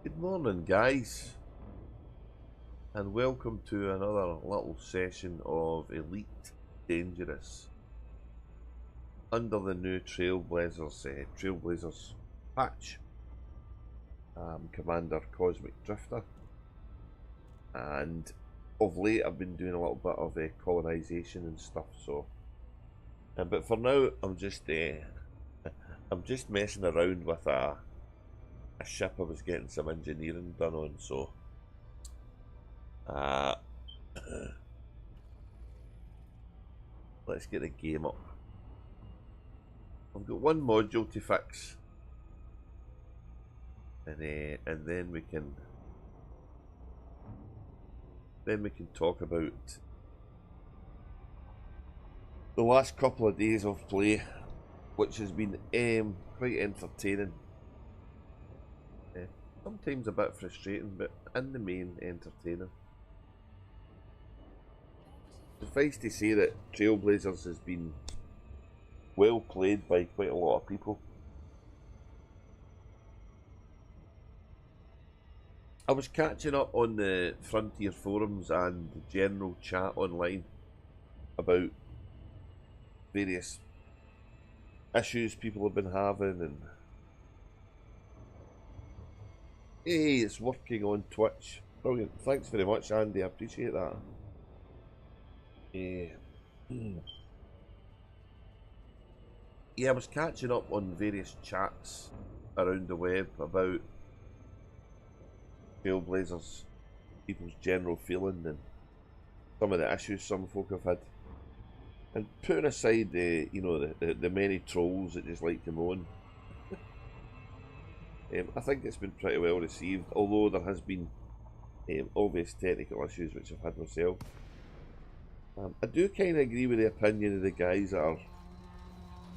Good morning, guys, and welcome to another little session of Elite Dangerous under the new Trailblazers patch. Commander Cosmic Drifter, and of late I've been doing a little bit of colonisation and stuff. So, but for now, I'm just messing around with a ship I was getting some engineering done on. So, let's get the game up. I've got one module to fix, and then we can talk about the last couple of days of play, which has been quite entertaining. Sometimes a bit frustrating, but in the main entertaining. Suffice to say that Trailblazers has been well played by quite a lot of people. I was catching up on the Frontier forums and the general chat online about various issues people have been having, and hey, it's working on Twitch. Brilliant. Thanks very much, Andy. I appreciate that. Yeah, I was catching up on various chats around the web about Trailblazers, people's general feeling, and some of the issues some folk have had. And putting aside the many trolls that just like to moan, I think it's been pretty well received, although there has been obvious technical issues which I've had myself. I do kind of agree with the opinion of the guys that are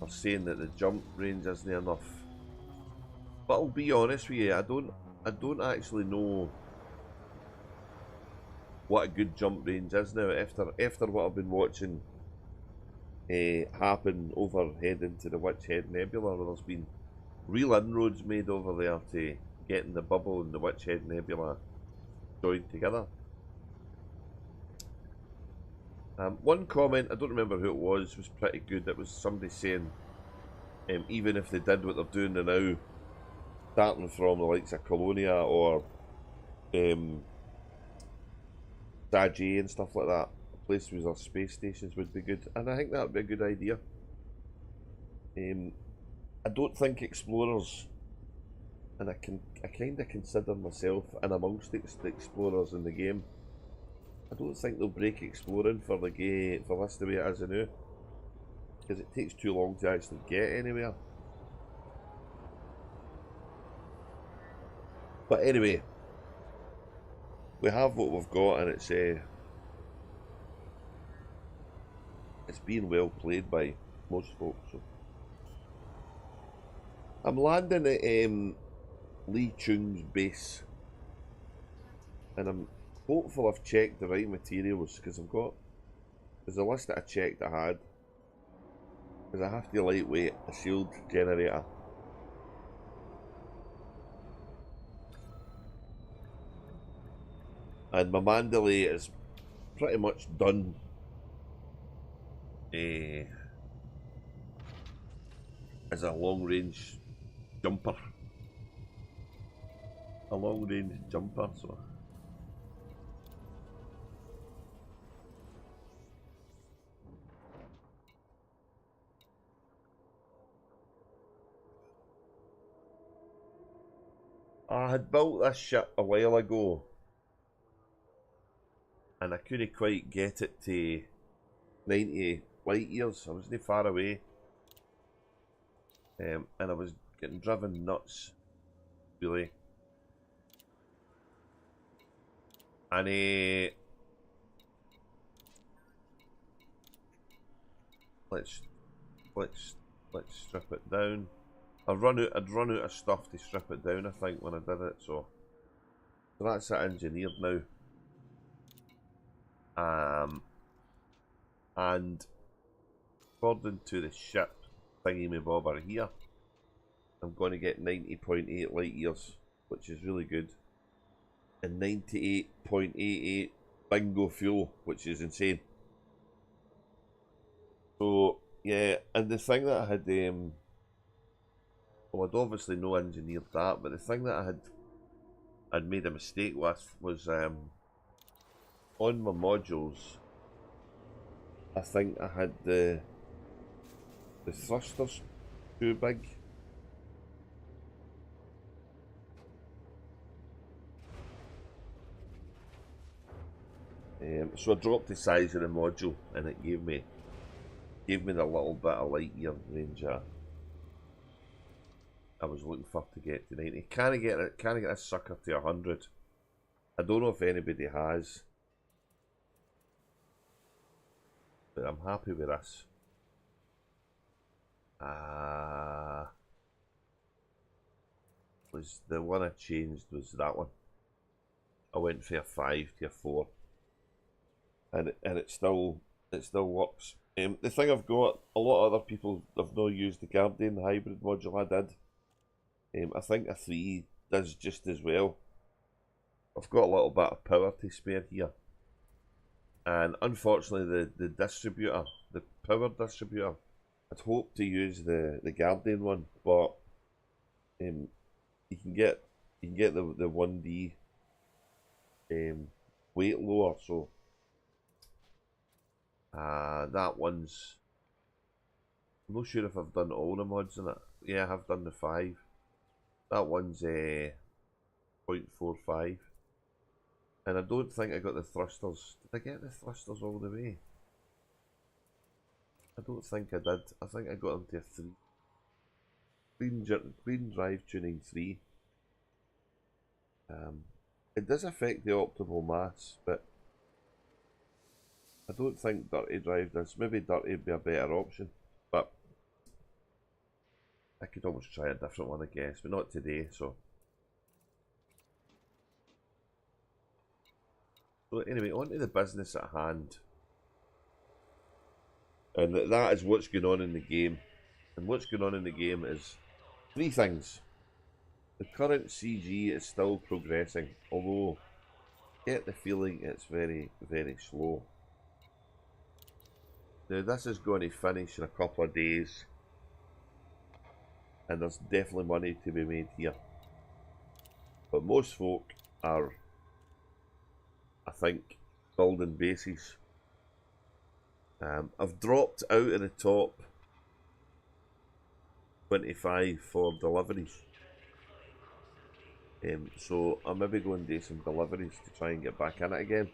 saying that the jump range isn't enough. But I'll be honest with you, I don't actually know what a good jump range is now after what I've been watching happen overhead into the Witch Head Nebula, where there's been real inroads made over there to getting the bubble and the Witch Head Nebula joined together. One comment, I don't remember who it was pretty good. It was somebody saying, even if they did what they're doing now, starting from the likes of Colonia or Saji and stuff like that, places where space stations would be good, and I think that would be a good idea. I don't think explorers, and I kind of consider myself in amongst the explorers in the game, I don't think they'll break exploring for this the way it is now, because it takes too long to actually get anywhere. But anyway, we have what we've got, and it's being well played by most folks. So I'm landing at Lee Chung's base, and I'm hopeful I've checked the right materials, because there's a list that I checked I had, because I have to lightweight a shield generator. And my Mandalay is pretty much done as a long-range jumper. So I had built this ship a while ago, and I couldn't quite get it to 90 light years. I wasn't far away, and I was getting driven nuts, really. And let's strip it down. I'd run out of stuff to strip it down, I think, when I did it. So that's it engineered now. And according to the ship thingy me bobber here, I'm going to get 90.8 light years which is really good, and 98.88 bingo fuel, which is insane. So yeah, and the thing that I had, well, I'd obviously no engineered that, but the thing that I'd made a mistake with was on my modules. I think I had the thrusters too big. So I dropped the size of the module, and it gave me the little bit of light year range I was looking for to get to 90. Can I get this sucker to 100? I don't know if anybody has, but I'm happy with this. Was the one I changed was that one. I went from a 5 to a 4, and it still works. The thing I've got, a lot of other people have not used the Guardian hybrid module I did. I think a 3 does just as well. I've got a little bit of power to spare here, and unfortunately the distributor, the power distributor, I'd hoped to use the Guardian one, but you can get the 1D weight lower, so that one's, I'm not sure if I've done all the mods in it. Yeah, I have done the 5. That one's 0.45, and I don't think I got the thrusters. Did I get the thrusters all the way? I don't think I did. I think I got them to a 3. Clean drive tuning 3. It does affect the optimal mass, but I don't think dirty drive does. Maybe dirty would be a better option, but I could almost try a different one, I guess, but not today. So anyway, on to the business at hand, and that is what's going on in the game. And what's going on in the game is 3 things. The current CG is still progressing, although I get the feeling it's very, very slow. Now this is going to finish in a couple of days, and there's definitely money to be made here. But most folk are, I think, building bases. I've dropped out of the top 25 for deliveries. So I'm maybe going to do some deliveries to try and get back in it again.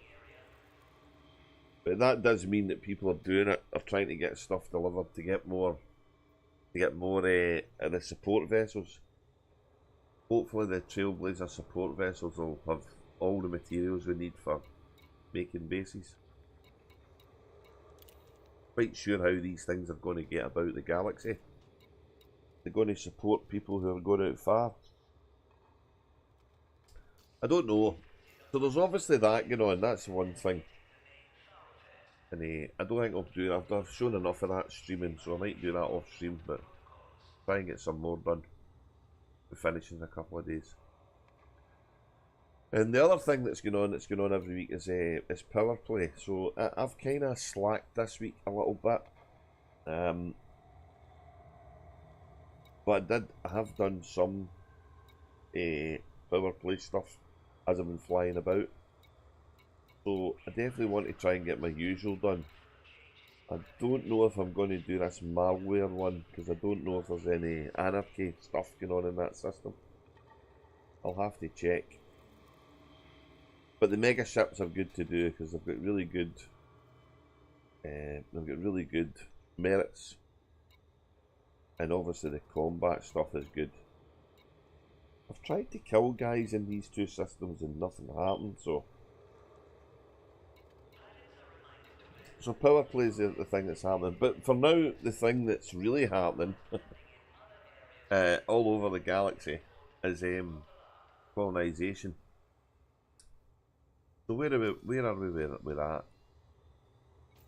But that does mean that people are doing it, are trying to get stuff delivered to get more of the support vessels. Hopefully the Trailblazer support vessels will have all the materials we need for making bases. Quite sure how these things are going to get about the galaxy. They're going to support people who are going out far. I don't know. So there's obviously that going on. That's one thing. And I don't think I'll do it. I've shown enough of that streaming, so I might do that off stream, but try and get some more done. We finish in a couple of days. And the other thing that's going on every week is power play. So I've kind of slacked this week a little bit, but I have done some power play stuff as I've been flying about. So I definitely want to try and get my usual done. I don't know if I'm going to do this malware one, because I don't know if there's any anarchy stuff going on in that system. I'll have to check. But the mega ships are good to do because they've got really good merits, and obviously the combat stuff is good. I've tried to kill guys in these 2 systems and nothing happened, so power play is the thing that's happening. But for now, the thing that's really happening all over the galaxy is colonisation. So where are we with that?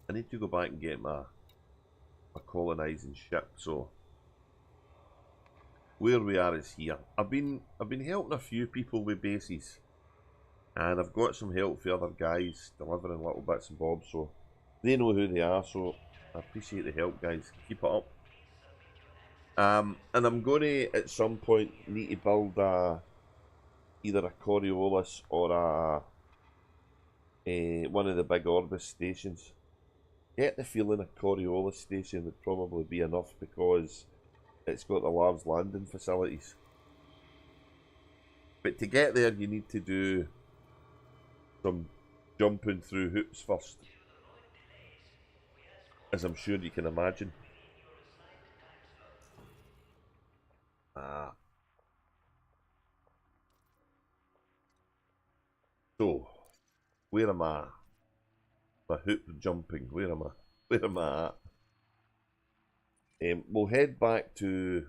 I need to go back and get my colonising ship. So where we are is here. I've been helping a few people with bases, and I've got some help for other guys delivering little bits and bobs, so they know who they are. So I appreciate the help, guys. Keep it up. And I'm going to at some point need to build either a Coriolis or one of the big Orbis stations. Get the feeling a Coriolis station would probably be enough because it's got the large landing facilities. But to get there, you need to do some jumping through hoops first, as I'm sure you can imagine. So, where am I? My hoop jumping. Where am I? Where am I at? We'll head back to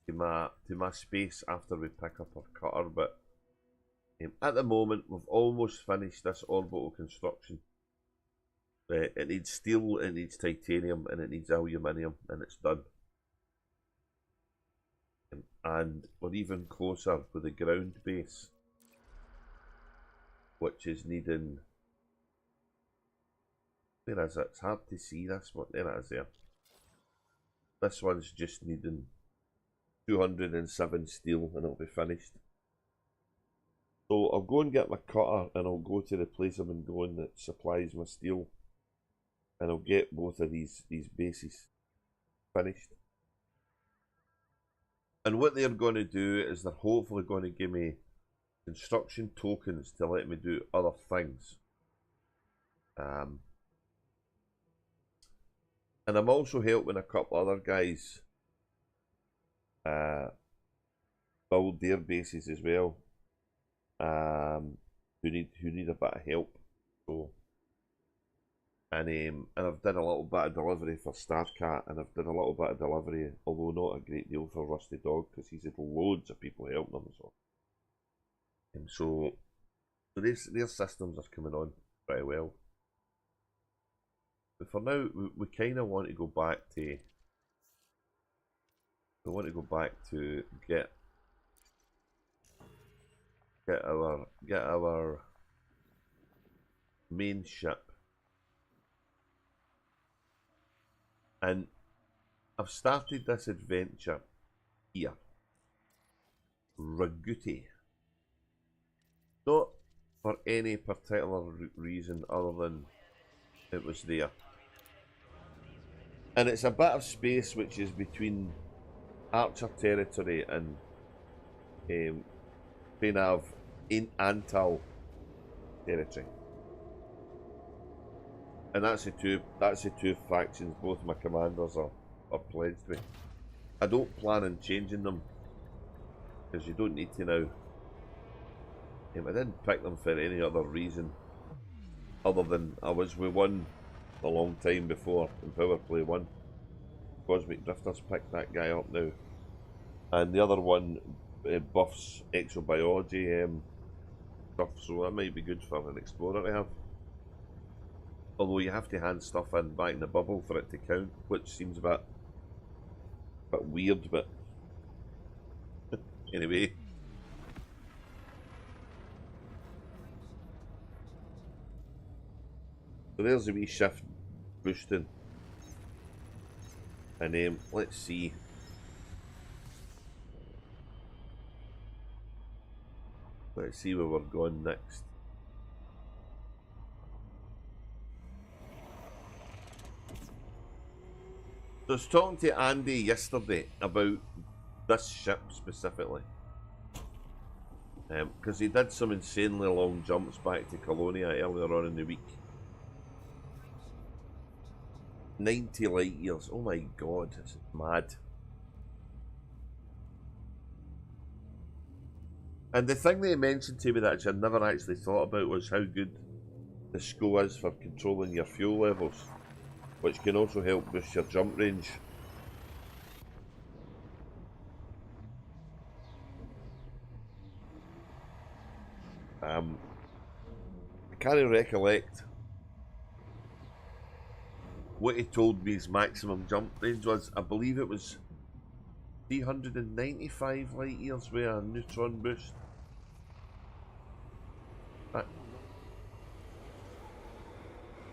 my space after we pick up our cutter, but at the moment we've almost finished this orbital construction. It needs steel, it needs titanium, and it needs aluminium, and it's done. And we're even closer with the ground base, which is needing... Where is it? It's hard to see this one. There it is there. This one's just needing 207 steel and it'll be finished. So I'll go and get my cutter and I'll go to the place I've been going that supplies my steel, and I'll get both of these bases finished. And what they're going to do is they're hopefully going to give me construction tokens to let me do other things. And I'm also helping a couple other guys build their bases as well, who need a bit of help. So, and I've done a little bit of delivery for Starcat, and I've done a little bit of delivery, although not a great deal, for Rusty Dog, because he's had loads of people helping him. So their systems are coming on pretty well. But for now, we kind of want to go back to... We want to go back to get our main ship. And I've started this adventure here. Raguti. Not for any particular reason other than it was there. And it's a bit of space which is between Archer territory and Penav in Antal territory. And that's the two factions both my commanders are pledged with. I don't plan on changing them, because you don't need to now. I didn't pick them for any other reason other than I was with one a long time before in Power Play 1. Cosmic Drifters picked that guy up now. And the other one buffs exobiology stuff, so that might be good for an explorer to have. Although you have to hand stuff in back in the bubble for it to count, which seems a bit weird, but anyway. So there's a wee shift boosting. And let's see. Let's see where we're going next. So I was talking to Andy yesterday about this ship specifically. Because he did some insanely long jumps back to Colonia earlier on in the week. 90 light years. Oh my god, it's mad. And the thing they mentioned to me that I'd never actually thought about was how good the SCO is for controlling your fuel levels, which can also help boost your jump range. I can't recollect what he told me his maximum jump range was. I believe it was 395 light years with a neutron boost.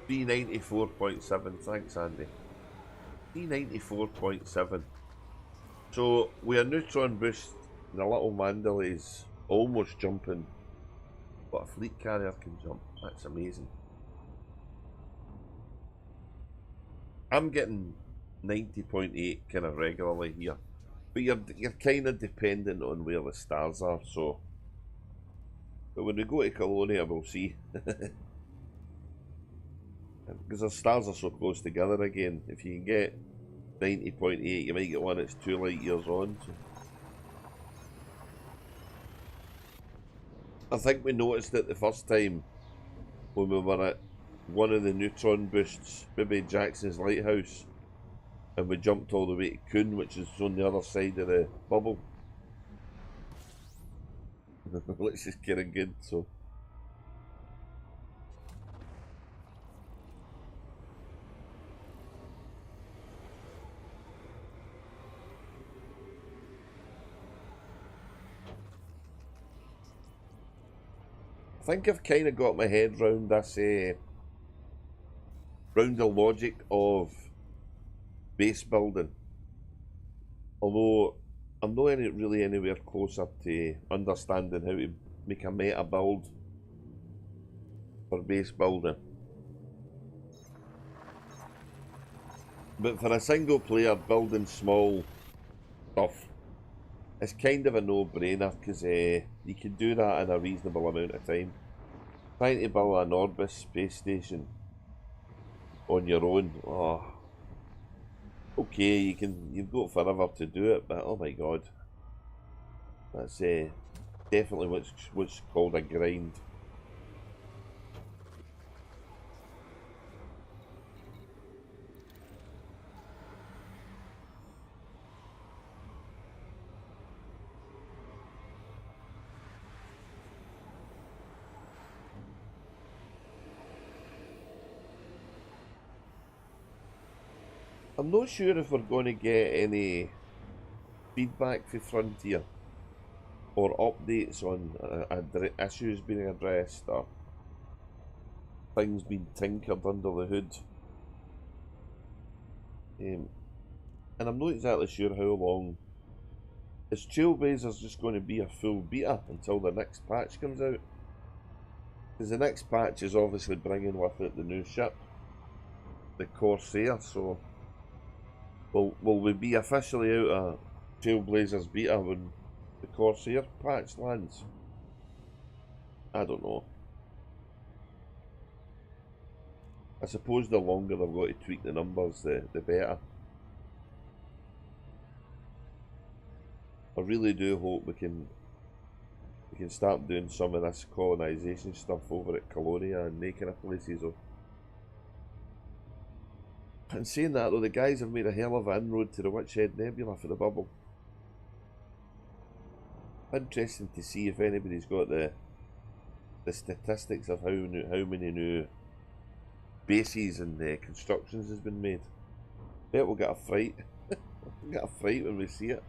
394.7, thanks Andy. 394.7. So with a neutron boost, the little Mandalay almost jumping what a fleet carrier can jump. That's amazing. I'm getting 90.8 kind of regularly here, but you're kind of dependent on where the stars are. So, but when we go to Colonia, we'll see. Because the stars are so close together again. If you can get 90.8, you might get one that's 2 light years on. So. I think we noticed it the first time when we were at one of the neutron boosts, maybe Jackson's Lighthouse, and we jumped all the way to Kuhn, which is on the other side of the bubble. Which is kind of good, so. I think I've kind of got my head round this, round the logic of base building. Although I'm not really anywhere closer to understanding how to make a meta build for base building. But for a single player building small stuff, it's kind of a no-brainer because you can do that in a reasonable amount of time. Trying to build an Orbis space station on your own, oh, okay, you've got forever to do it, but oh my god, that's definitely what's called a grind. I'm not sure if we're going to get any feedback for Frontier or updates on issues being addressed or things being tinkered under the hood. And I'm not exactly sure how long. Is Trailblazers just going to be a full beta until the next patch comes out? Because the next patch is obviously bringing with it the new ship, the Corsair, so will we be officially out of Trailblazers beta when the Corsair patch lands? I don't know. I suppose the longer they've got to tweak the numbers, the better. I really do hope we can start doing some of this colonisation stuff over at Colonia and making of places. And saying that though, the guys have made a hell of an inroad to the Witchhead Nebula for the bubble. Interesting to see if anybody's got the statistics of how many new bases and constructions has been made. Bet we'll get a fright. We'll get a fright when we see it.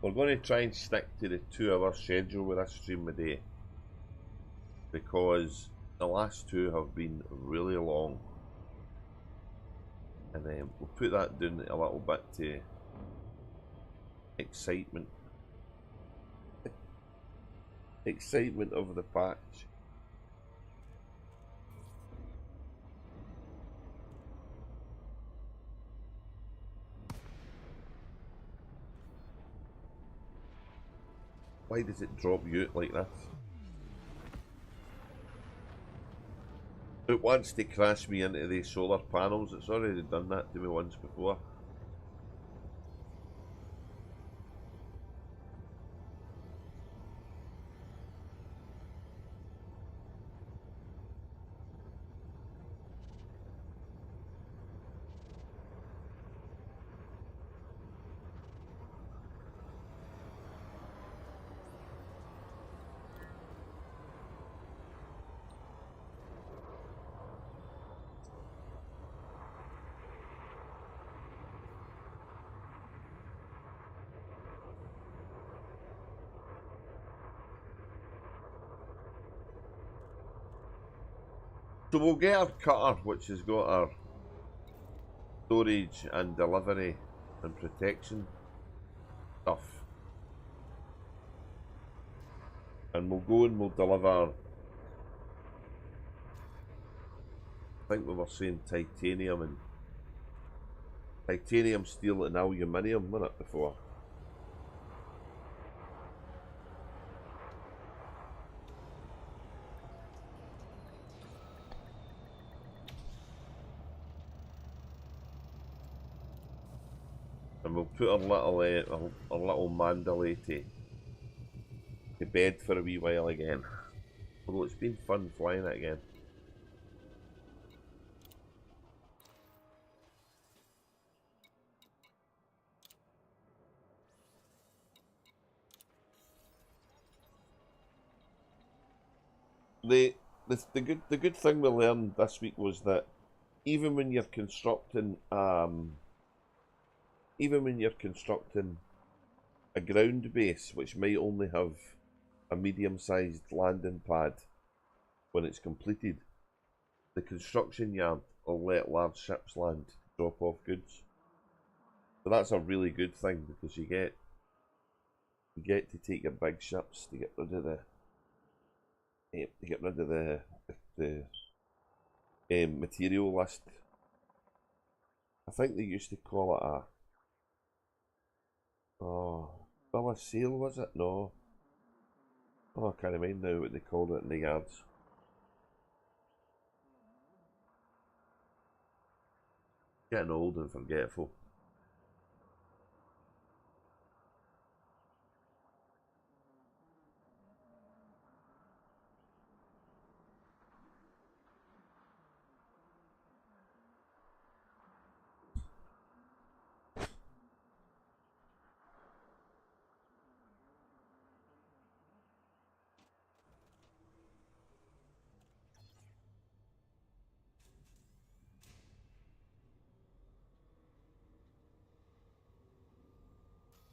We're going to try and stick to the 2-hour schedule with this stream today because the last two have been really long, and we'll put that down a little bit to excitement. Excitement of the patch. Why does it drop you out like this? It wants to crash me into the solar panels. It's already done that to me once before. So we'll get our cutter, which has got our storage and delivery and protection stuff. And we'll go and we'll deliver, I think we were saying titanium, steel and aluminium, wasn't it, before? And we'll put our little Mandalay to bed for a wee while again. Although it's been fun flying it again. The good thing we learned this week was that even when you're constructing a ground base which might only have a medium-sized landing pad when it's completed, the construction yard will let large ships land, drop off goods. So that's a really good thing because you get to take your big ships to get rid of the material list. I think they used to call it bill of sale, was it? No. Oh, I can't remember now what they called it in the yards. Getting old and forgetful.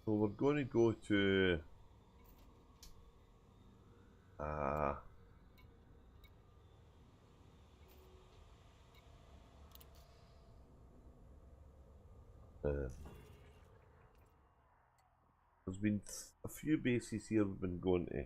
So we're going to go to there's been a few bases here we've been going to.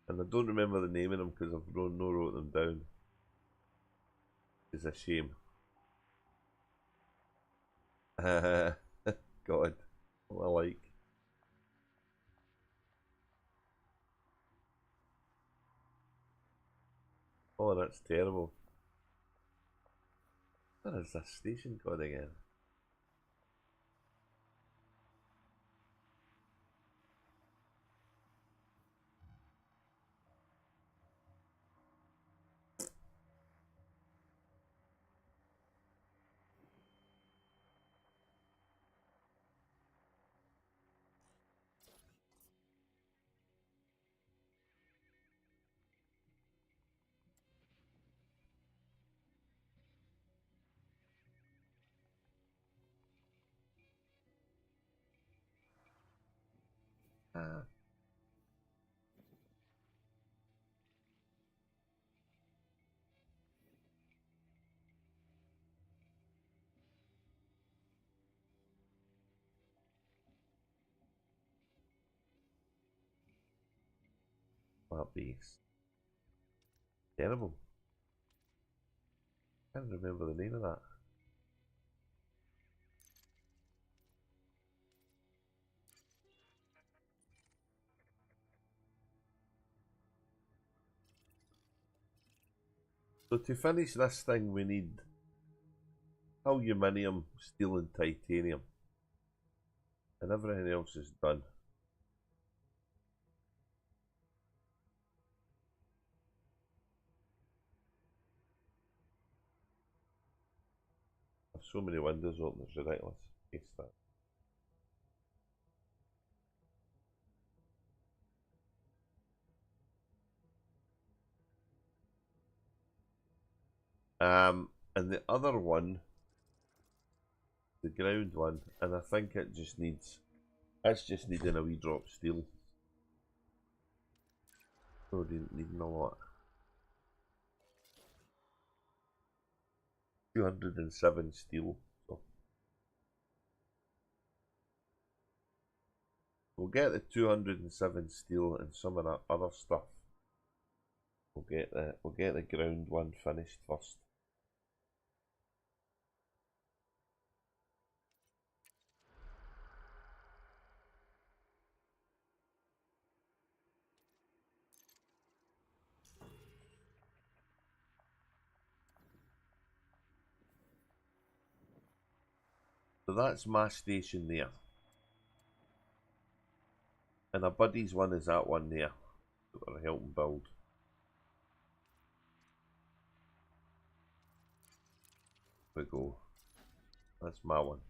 And I don't remember the name of them because I've no wrote them down. It's a shame. God, what I like. Oh, that's terrible. What is this station called again? Ah, that base. Terrible. Can't remember the name of that. So to finish this thing we need aluminium, steel and titanium. And everything else is done. There's so many windows open, it's ridiculous. It's that. And the other one, the ground one, and I think it just needs, it's just needing a wee drop of steel. So needing a lot. 207 steel. So we'll get the 207 steel and some of that other stuff. We'll get the ground one finished first. So that's my station there. And a buddy's one is that one there that we're helping build. There we go. That's my one.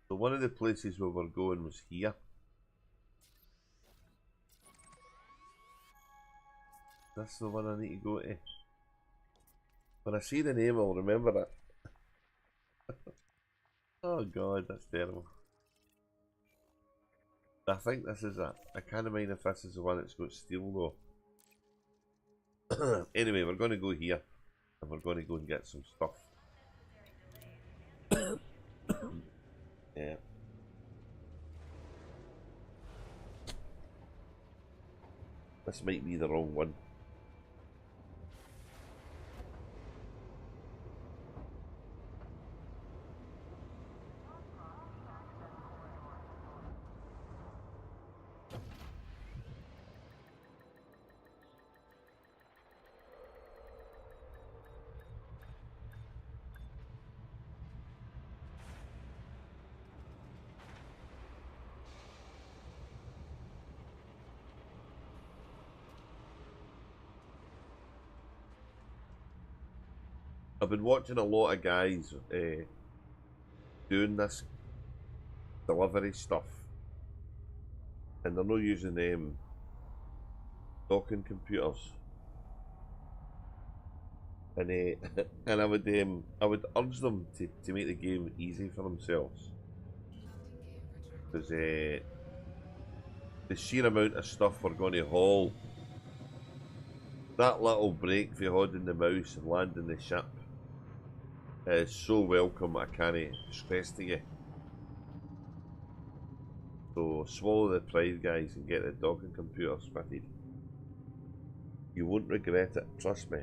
So one of the places where we're going was here. That's the one I need to go to. When I see the name, I'll remember it. Oh god, that's terrible. I think this is it. I can't mind if this is the one that's got steel though. Anyway, we're going to go here. And we're going to go and get some stuff. Yeah. This might be the wrong one. I've been watching a lot of guys doing this delivery stuff, and they're not using docking computers. And and I would urge them to make the game easy for themselves, because the sheer amount of stuff we're going to haul, that little break for holding the mouse and landing the ship is so welcome. I can't stress to you. So swallow the pride, guys, and get the docking computer fitted. You won't regret it, trust me.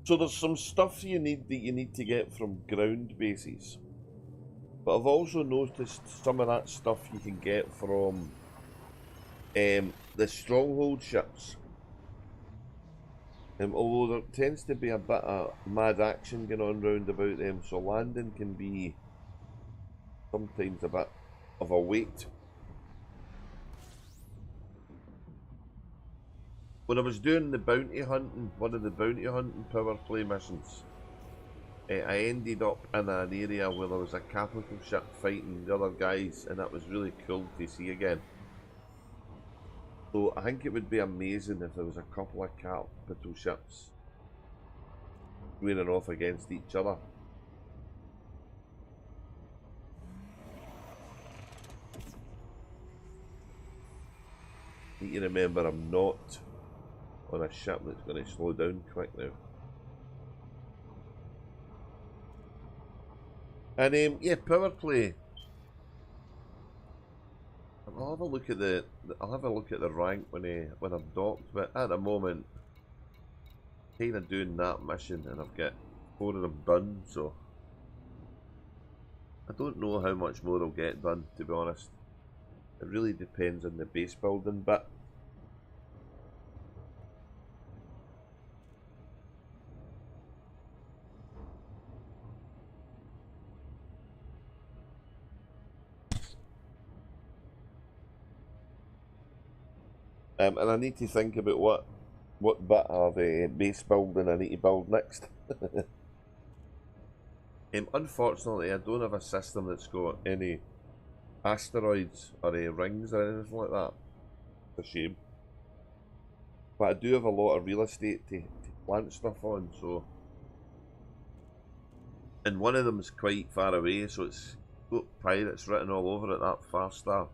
So there's some stuff you need to get from ground bases, but I've also noticed some of that stuff you can get from the stronghold ships. Although there tends to be a bit of mad action going on round about them, so landing can be sometimes a bit of a wait. When I was doing the bounty hunting, one of the bounty hunting power play missions, I ended up in an area where there was a capital ship fighting the other guys, and that was really cool to see again. So I think it would be amazing if there was a couple of capital ships squaring off against each other. Need to remember I'm not on a ship that's going to slow down quick now. And yeah, power play. I'll have a look at the rank when I'm docked, but at the moment, kind of doing that mission, and I've got 4 of them done, so I don't know how much more I'll get done, to be honest. It really depends on the base building bit. And I need to think about what bit of base building I need to build next. Unfortunately, I don't have a system that's got any asteroids or rings or anything like that. It's a shame. But I do have a lot of real estate to plant stuff on, so. And one of them is quite far away, so it's got pirates written all over it, that far star.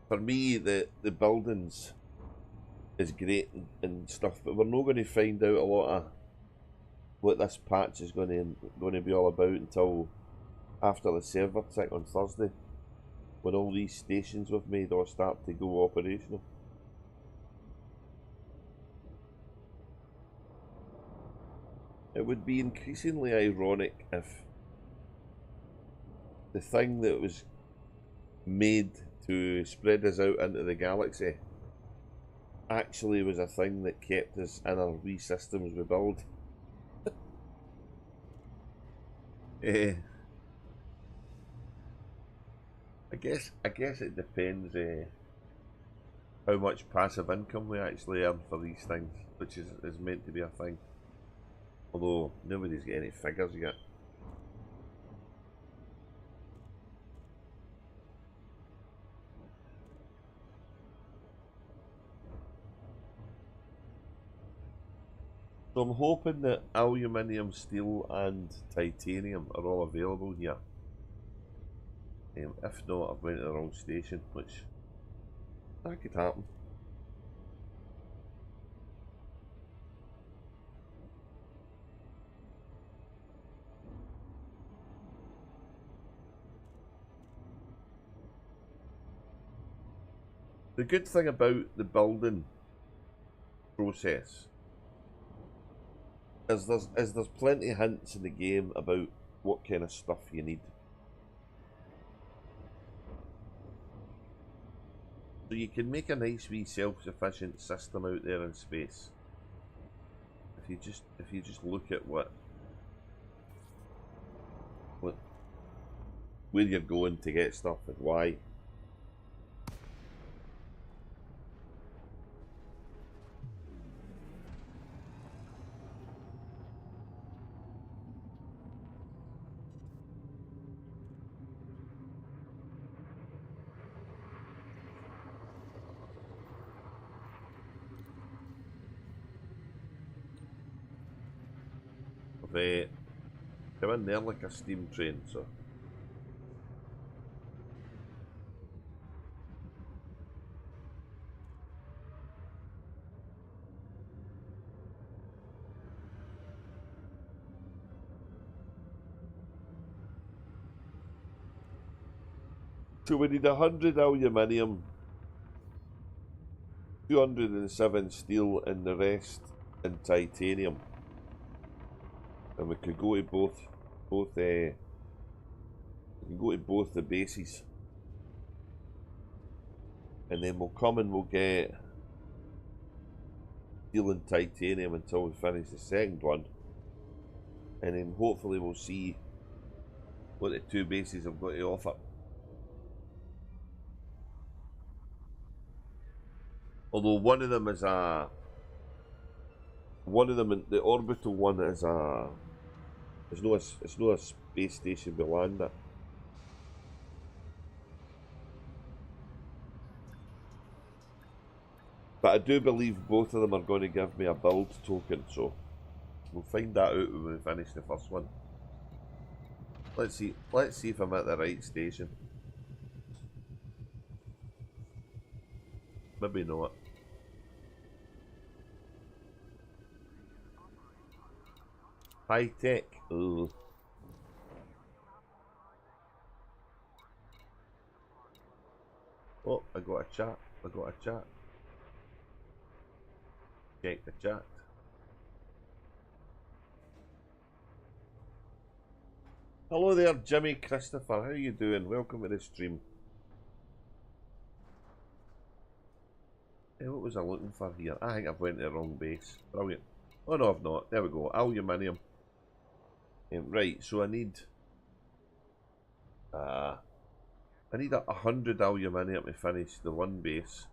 For me, the buildings is great and stuff, but we're not going to find out a lot of what this patch is going to be all about until after the server tick on Thursday, when all these stations we've made all start to go operational. It would be increasingly ironic if the thing that was made to spread us out into the galaxy actually was a thing that kept us in our wee systems we build. I guess it depends how much passive income we actually earn for these things, which is meant to be a thing. Although nobody's got any figures yet. So I'm hoping that aluminium, steel and titanium are all available here. If not, I've went to the wrong station, which that could happen. The good thing about the building process is there's plenty of hints in the game about what kind of stuff you need. So you can make a nice wee self-sufficient system out there in space. If you just look at where you're going to get stuff and why. Come in there like a steam train, so. So we need 100 aluminium, 207 steel, and the rest in titanium. And we could go to both we can go to both the bases. And then we'll come and we'll get steel and titanium until we finish the second one. And then hopefully we'll see what the two bases have got to offer. Although one of them, the orbital one is it's not a space station we land at. But I do believe both of them are going to give me a build token, so we'll find that out when we finish the first one. Let's see if I'm at the right station. Maybe not. High tech. Ugh. Oh, I got a chat. I got a chat. Check the chat. Hello there, Jimmy Christopher. How you doing? Welcome to the stream. Hey, what was I looking for here? I think I've went to the wrong base. Brilliant. Oh no, I've not. There we go. Aluminium. Right, so I need 100 aluminium to finish the one base.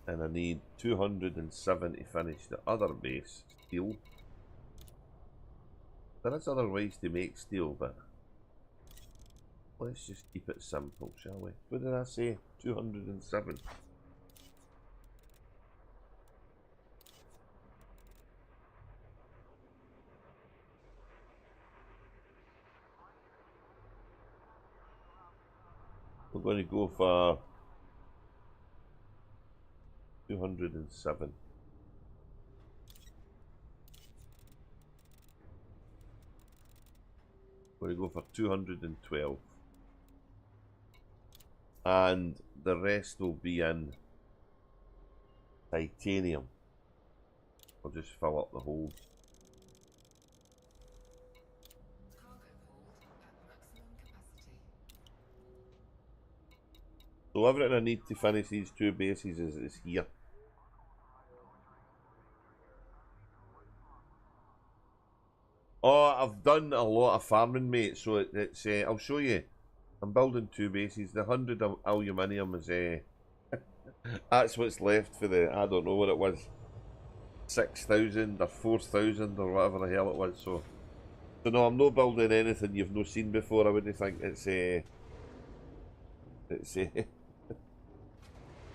And I need 207 to finish the other base. Steel. There is other ways to make steel, but let's just keep it simple, shall we? What did I say? 207. We're going to go for 207. We're going to go for 212. And the rest will be in titanium. I'll just fill up the hole. So everything I need to finish these two bases is here. Oh, I've done a lot of farming, mate, so it's I'll show you. I'm building two bases. The 100 aluminium is that's what's left for the, I don't know what it was, 6,000 or 4,000 or whatever the hell it was. So no, I'm not building anything you've not seen before. I wouldn't think it's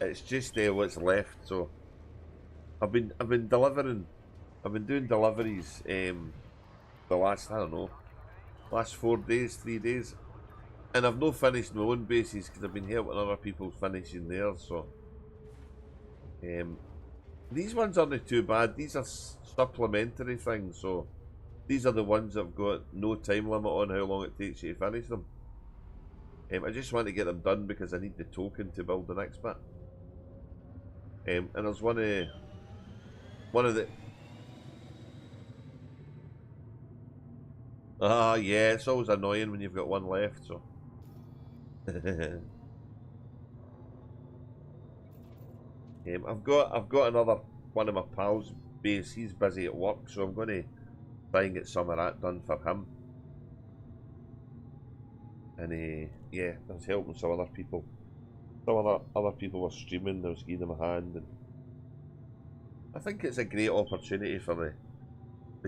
it's just what's left. So I've been doing deliveries the last, I don't know, last 4 days, 3 days, and I've not finished my own bases because I've been helping other people finishing theirs. So these ones aren't too bad. These are supplementary things, so these are the ones I've got no time limit on how long it takes you to finish them. I just want to get them done because I need the token to build the next bit. And there's one of the yeah, it's always annoying when you've got one left. So I've got another one of my pals' base. He's busy at work, so I'm going to try and get some of that done for him. And yeah, I was helping some other people. Some other people were streaming. I was giving them a hand, and I think it's a great opportunity for the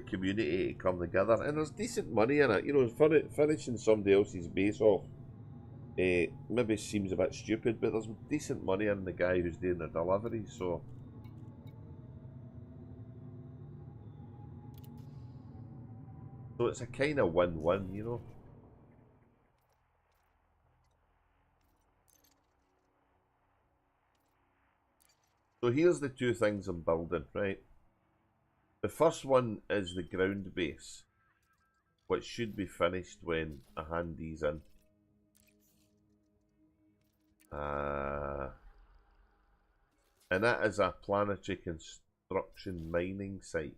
community to come together. And there's decent money in it. You know, finishing somebody else's base off maybe seems a bit stupid, but there's decent money in the guy who's doing the delivery. So it's a kind of win-win, you know. So here's the two things I'm building, right? The first one is the ground base, which should be finished when I hand these in. And that is a planetary construction mining site.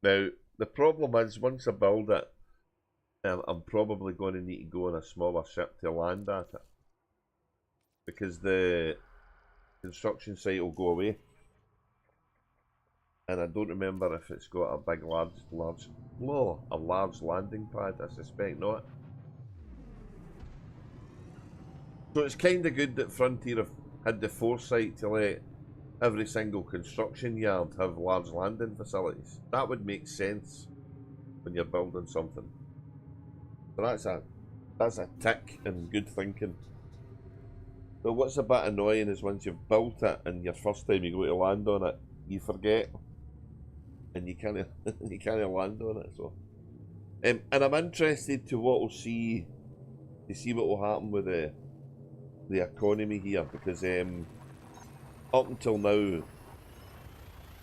Now, the problem is, once I build it, I'm probably going to need to go on a smaller ship to land at it, because the construction site will go away. And I don't remember if it's got a big, large landing pad. I suspect not. So it's kind of good that Frontier have had the foresight to let every single construction yard have large landing facilities. That would make sense when you're building something. So that's a tick and good thinking. But what's a bit annoying is once you've built it and your first time you go to land on it, you forget, and you can't land on it. So, and I'm interested to what we'll see to see what will happen with the economy here, because up until now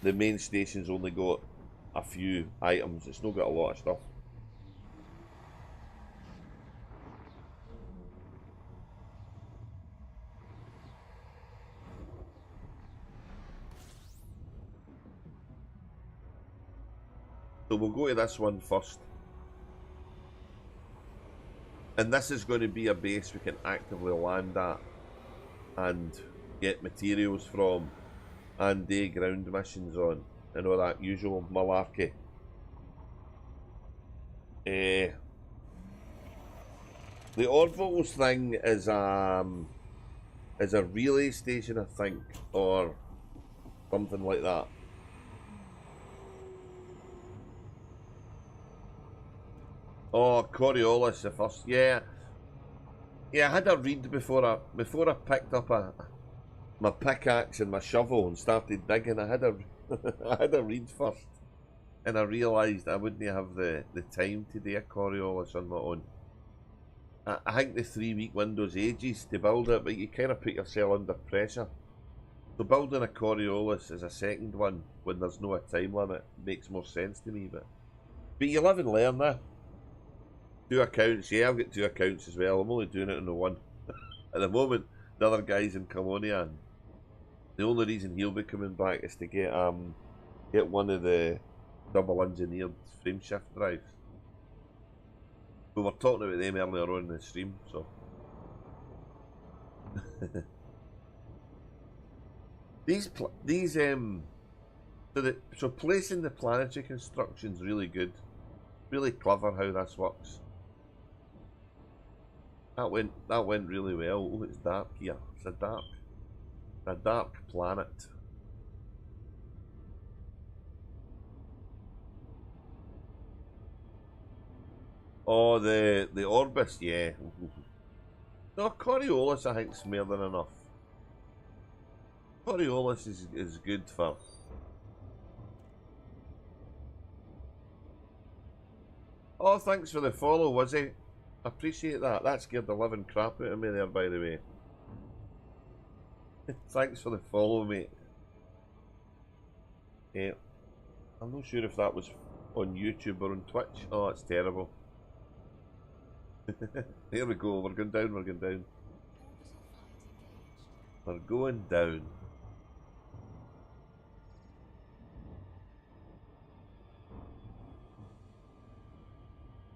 the main station's only got a few items. It's not got a lot of stuff. So we'll go to this one first. And this is going to be a base we can actively land at and get materials from and do ground missions on and all that usual malarkey. The Orbitals thing is a relay station, I think, or something like that. Oh, Coriolis, the first, yeah. Yeah, I had a read before I picked up my pickaxe and my shovel and started digging. I had a I had a read first, and I realised I wouldn't have the time to do a Coriolis on my own. I think the 3-week window's ages to build it, but you kind of put yourself under pressure. So building a Coriolis as a second one when there's no a time limit makes more sense to me. But you live and learn there. 2 accounts, yeah, I've got 2 accounts as well. I'm only doing it on the one. At the moment, the other guy's in Colonisation. The only reason he'll be coming back is to get one of the double engineered frameshift drives. We were talking about them earlier on in the stream, so. So placing the planetary construction's really good. Really clever how this works. That went really well. Oh, it's dark here. It's a dark planet. Oh, the Orbis, yeah. No, Coriolis I think's more than enough. Coriolis is good for. Oh, thanks for the follow, Wizzy. Appreciate that. That scared the living crap out of me there, by the way. Thanks for the follow, mate. Yeah. I'm not sure if that was on YouTube or on Twitch. Oh, it's terrible. Here we go. We're going down, we're going down. We're going down.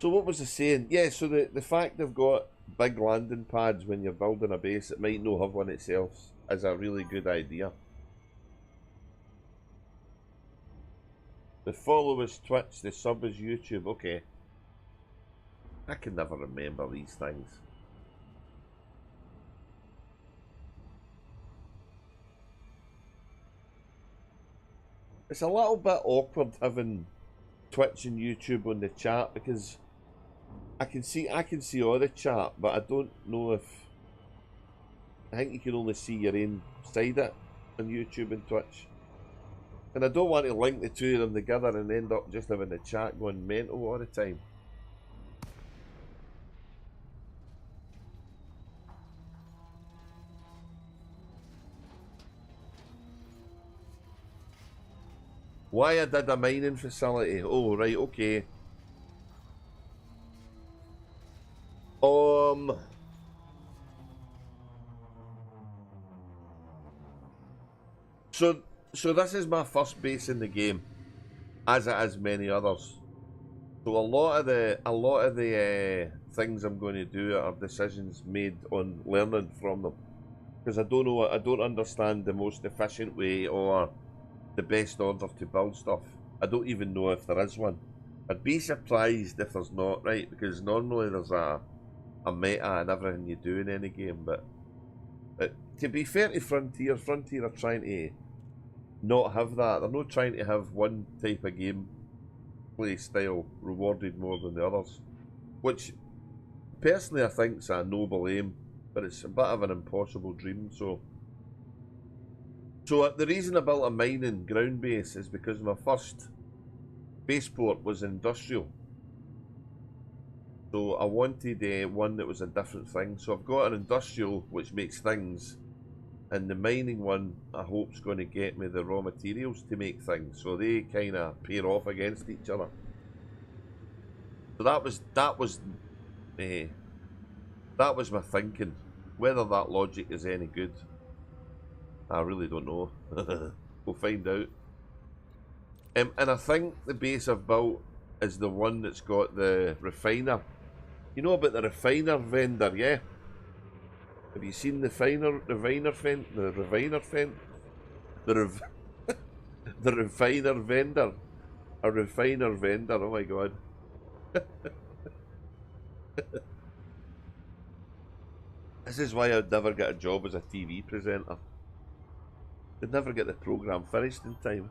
So what was I saying? Yeah, so the fact they've got big landing pads when you're building a base that might not have one itself is a really good idea. The follow is Twitch, the sub is YouTube. Okay. I can never remember these things. It's a little bit awkward having Twitch and YouTube on the chat because I can see all the chat, but I don't know if I think you can only see your own side it on YouTube and Twitch. And I don't want to link the two of them together and end up just having the chat going mental all the time. Why I did a mining facility? Oh, right, okay. So this is my first base in the game, as it is many others. So a lot of the things I'm going to do are decisions made on learning from them, because I don't understand the most efficient way or the best order to build stuff. I don't even know if there is one. I'd be surprised if there's not, right? Because normally there's a meta in everything you do in any game. But to be fair to Frontier are trying to not have that. They're not trying to have one type of game play style rewarded more than the others, which personally I think is a noble aim, but it's a bit of an impossible dream. So the reason I built a mining ground base is because my first spaceport was industrial. So I wanted one that was a different thing. So I've got an industrial which makes things, and the mining one I hope's going to get me the raw materials to make things. So they kind of pair off against each other. So that was my thinking. Whether that logic is any good, I really don't know. We'll find out. And I think the base I've built is the one that's got the refiner. You know about the refiner vendor, yeah? Have you seen the refiner vendor? A refiner vendor, oh my god. This is why I'd never get a job as a TV presenter. I'd never get the programme finished in time.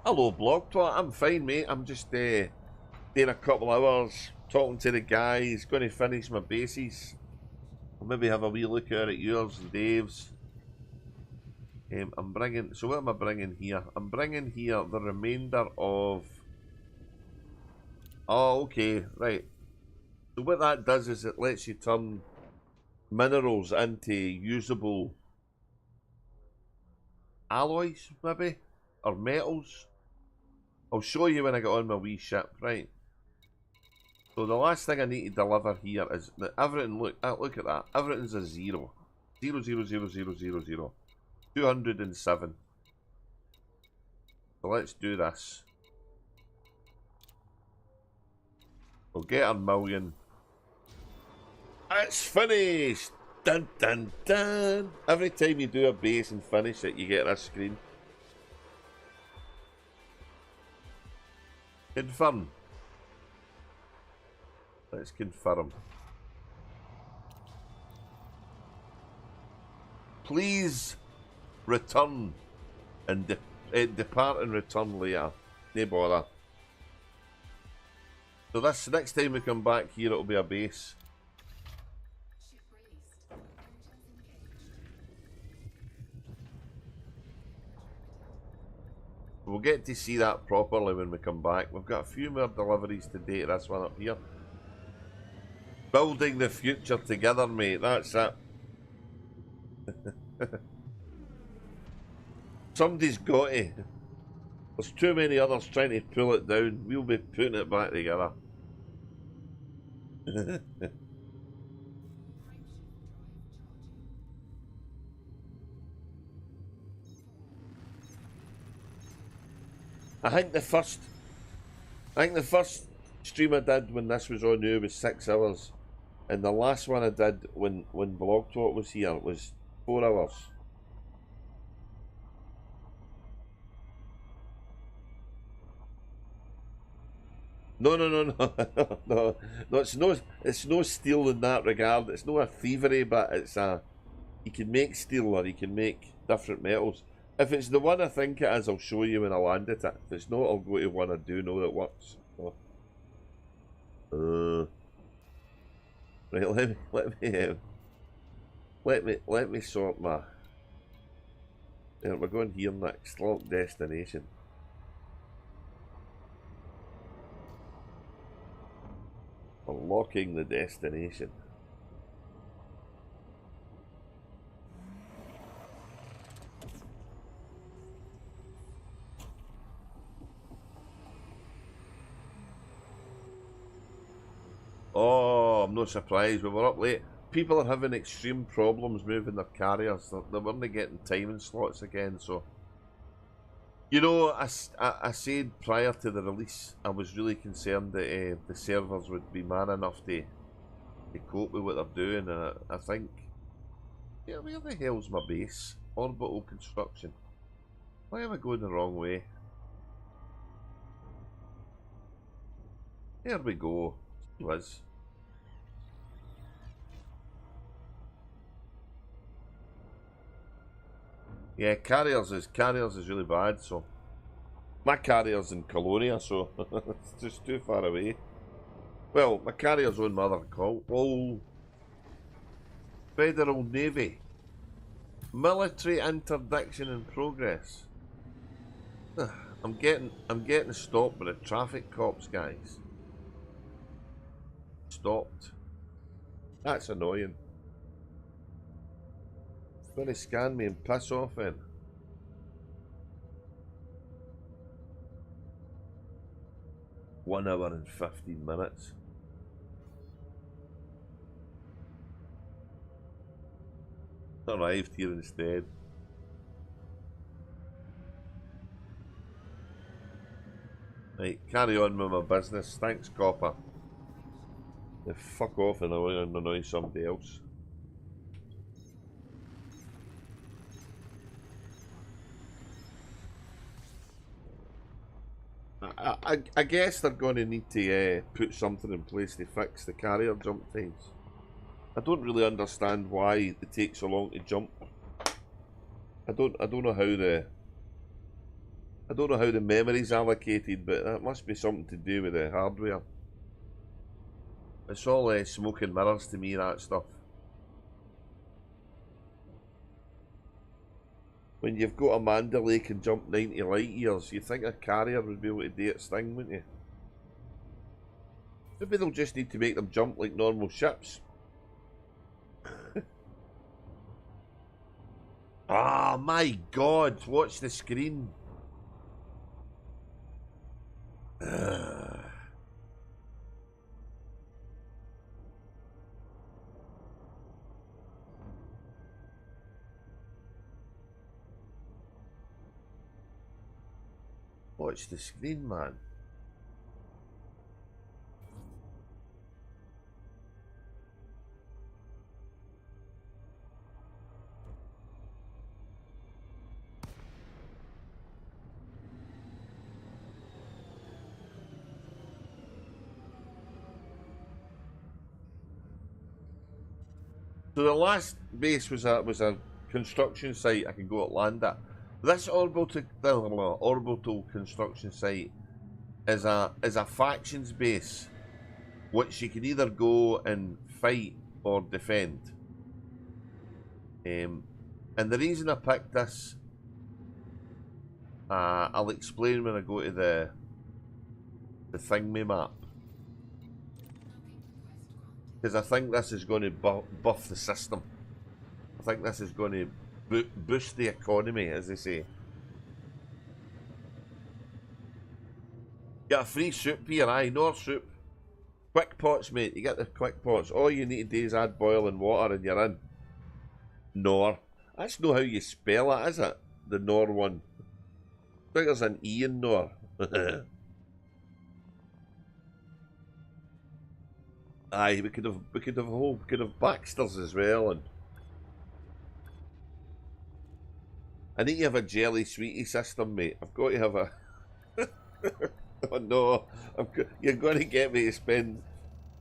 Hello, Blog Twat. I'm fine, mate. I'm just doing a couple hours, talking to the guys, going to finish my bases. I'll maybe have a wee look out at yours and Dave's. So what am I bringing here? I'm bringing here the remainder of... Oh, okay, right. So what that does is it lets you turn minerals into usable alloys, maybe? Or metals? I'll show you when I get on my wee ship, right? So the last thing I need to deliver here is that everything, look at that, everything's a 0. 0, 0, 0, 0, 0, 0. 207. So let's do this. We'll get our million. It's finished! Dun dun dun! Every time you do a base and finish it, you get this screen. Confirm. Let's confirm. Please return and depart and return later. No bother. So this next time we come back here, it'll be a base. We'll get to see that properly when we come back. We've got a few more deliveries to date. This one up here. Building the future together, mate. That's it. Somebody's got to. There's too many others trying to pull it down. We'll be putting it back together. I think the first stream I did when this was on new was 6 hours, and the last one I did when Blog Talk was here was 4 hours. No, no. It's no steel in that regard. It's no a thievery, but it's a, you can make steel or you can make different metals. If it's the one I think it is, I'll show you when I land it. If it's not, I'll go to one I do know that works. So. Right, let me sort my. Yeah, we're going here next. Lock destination. Unlocking the destination. Oh, I'm not surprised. We were up late. People are having extreme problems moving their carriers. They weren't getting timing slots again, so... You know, I said prior to the release, I was really concerned that the servers would be man enough to cope with what they're doing, and I think... Yeah, where the hell's my base? Orbital construction. Why am I going the wrong way? There we go. Liz. Yeah, carriers is really bad, so my carrier's in Colonia, so it's just too far away. Well, my carrier's on Mother Call. Oh, Federal Navy. Military interdiction in progress. I'm getting stopped by the traffic cops, guys. Stopped. That's annoying. Gonna scan me and piss off then. One hour and 15 minutes. Arrived here instead. Right, carry on with my business. Thanks, copper. Yeah, fuck off and I'll annoy somebody else. I guess they're going to need to put something in place to fix the carrier jump times. I don't really understand why it takes so long to jump. I don't know how the memory's allocated, but that must be something to do with the hardware. It's all smoke and mirrors to me, that stuff. When you've got a Mandalay can jump 90 light years, you think a carrier would be able to do its thing, wouldn't you? Maybe they'll just need to make them jump like normal ships. Ah, my God, watch the screen. Watch the screen, man. So the last base was a construction site I could go at land at. This orbital construction site is a factions base, which you can either go and fight or defend. And the reason I picked this, I'll explain when I go to the thingy map. Because I think this is going to buff the system. I think this is going to boost the economy, as they say. Get a free soup here, aye, Nor soup. Quick pots, mate, you get the quick pots. All you need to do is add boiling water and you're in. Nor. That's not how you spell it, is it? The Nor one. I think there's an E in Nor. Aye, we could have Baxter's as well, and I need to have a jelly sweetie system, mate. I've got to have a. Oh no, you're going to get me to spend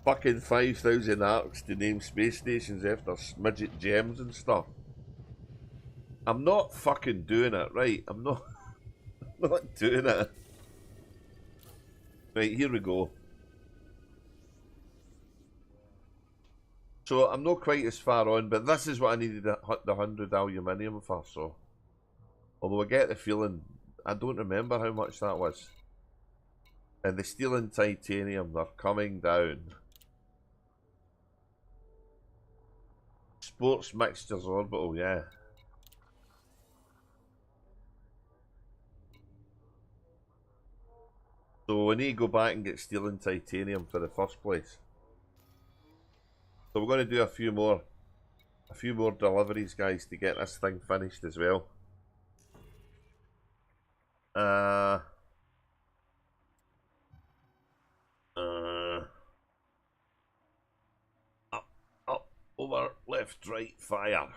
fucking 5,000 arcs to name space stations after smidget gems and stuff. I'm not fucking doing it, right? I'm not doing it. Right, here we go. So I'm not quite as far on, but this is what I needed the 100 aluminium for, so. Although I get the feeling, I don't remember how much that was. And the steel and titanium, they're coming down. Sports mixtures orbital, yeah. So we need to go back and get steel and titanium for the first place. So we're going to do a few more deliveries, guys, to get this thing finished as well. Up, over, left, right, fire.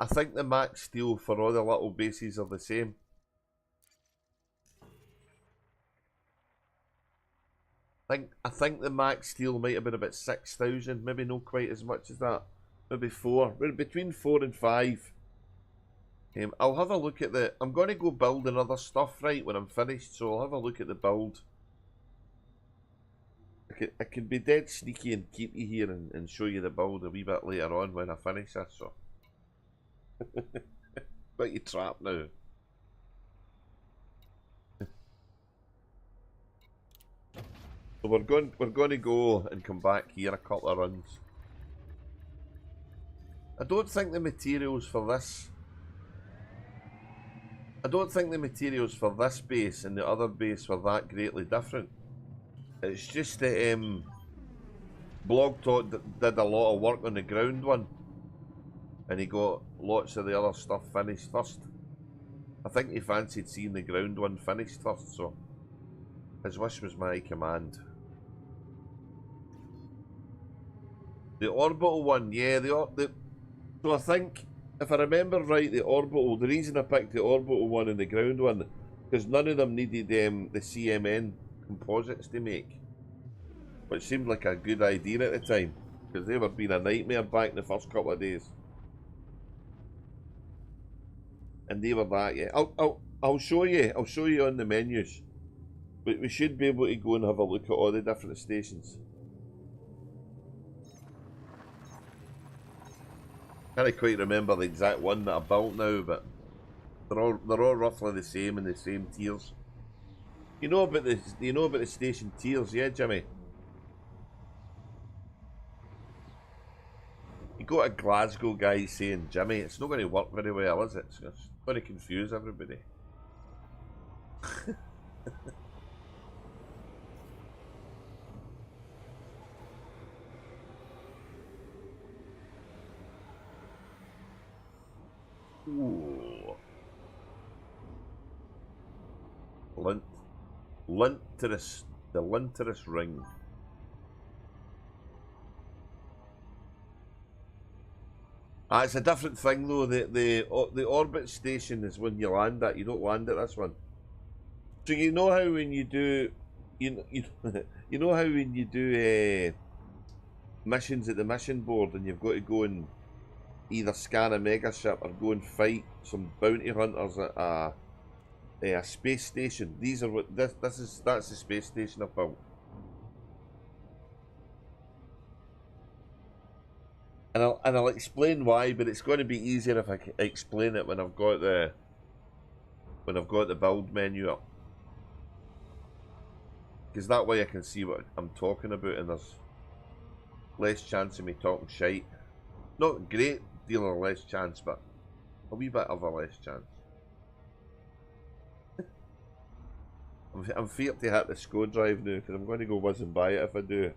I think the max steel for all the little bases are the same. I think the max steel might have been about 6,000, maybe not quite as much as that. Maybe 4. Between 4 and 5. I'll have a look at the... I'm going to go build another stuff, right, when I'm finished, so I'll have a look at the build. I can be dead sneaky and keep you here and show you the build a wee bit later on when I finish this, so... But you trapped now. So we're going to go and come back here a couple of runs. I don't think the materials for this... I don't think the materials for this base and the other base were that greatly different. It's just that Blog Talk did a lot of work on the ground one, and he got lots of the other stuff finished first. I think he fancied seeing the ground one finished first, so his wish was my command. The orbital one, yeah, so I think, if I remember right, the reason I picked the orbital one and the ground one, because none of them needed the CMN composites to make, which seemed like a good idea at the time, because they were being a nightmare back in the first couple of days. And they were that, yeah. I'll show you on the menus, but we should be able to go and have a look at all the different stations. Can't quite remember the exact one that I built now, but they're all roughly the same in the same tiers. You know about the station tiers, yeah, Jimmy? You got a Glasgow guy saying, Jimmy, it's not going to work very well, is it? It's going to confuse everybody. Ooh. The Linterous ring. It's a different thing though. The orbit station is when you land at. You don't land at this one. So you know how when you do, you know how when you do missions at the mission board, and you've got to go and either scan a mega ship or go and fight some bounty hunters at a space station. These are what that's the space station I built. And I'll explain why, but it's going to be easier if I explain it when I've got the build menu up, because that way I can see what I'm talking about, and there's less chance of me talking shite. Not a great deal of less chance, but a wee bit of a less chance. I'm feared to hit the SCO drive now, because I'm going to go whiz and buy it if I do.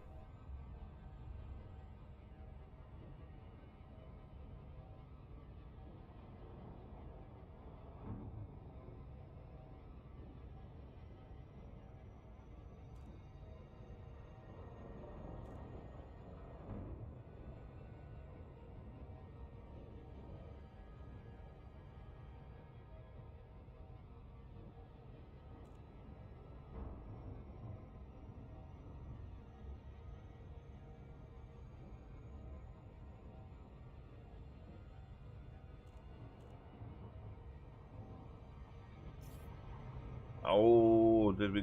Oh, did we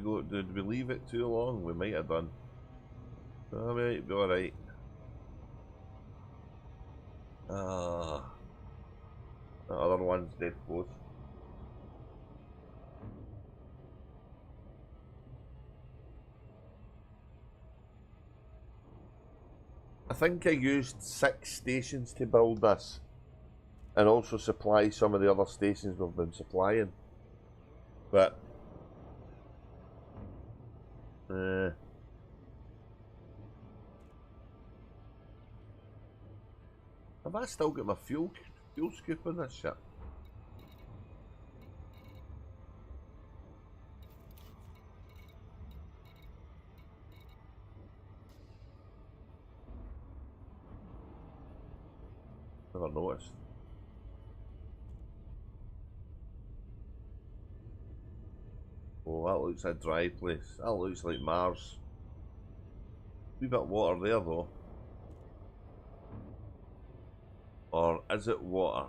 leave it too long? We might have done. Oh, we might be alright. The other one's dead close. I think I used 6 stations to build this, and also supply some of the other stations we've been supplying. But have I still got my fuel scoop on this shit? Never noticed. Oh, that looks a dry place. That looks like Mars. Wee bit of water there though. Or is it water?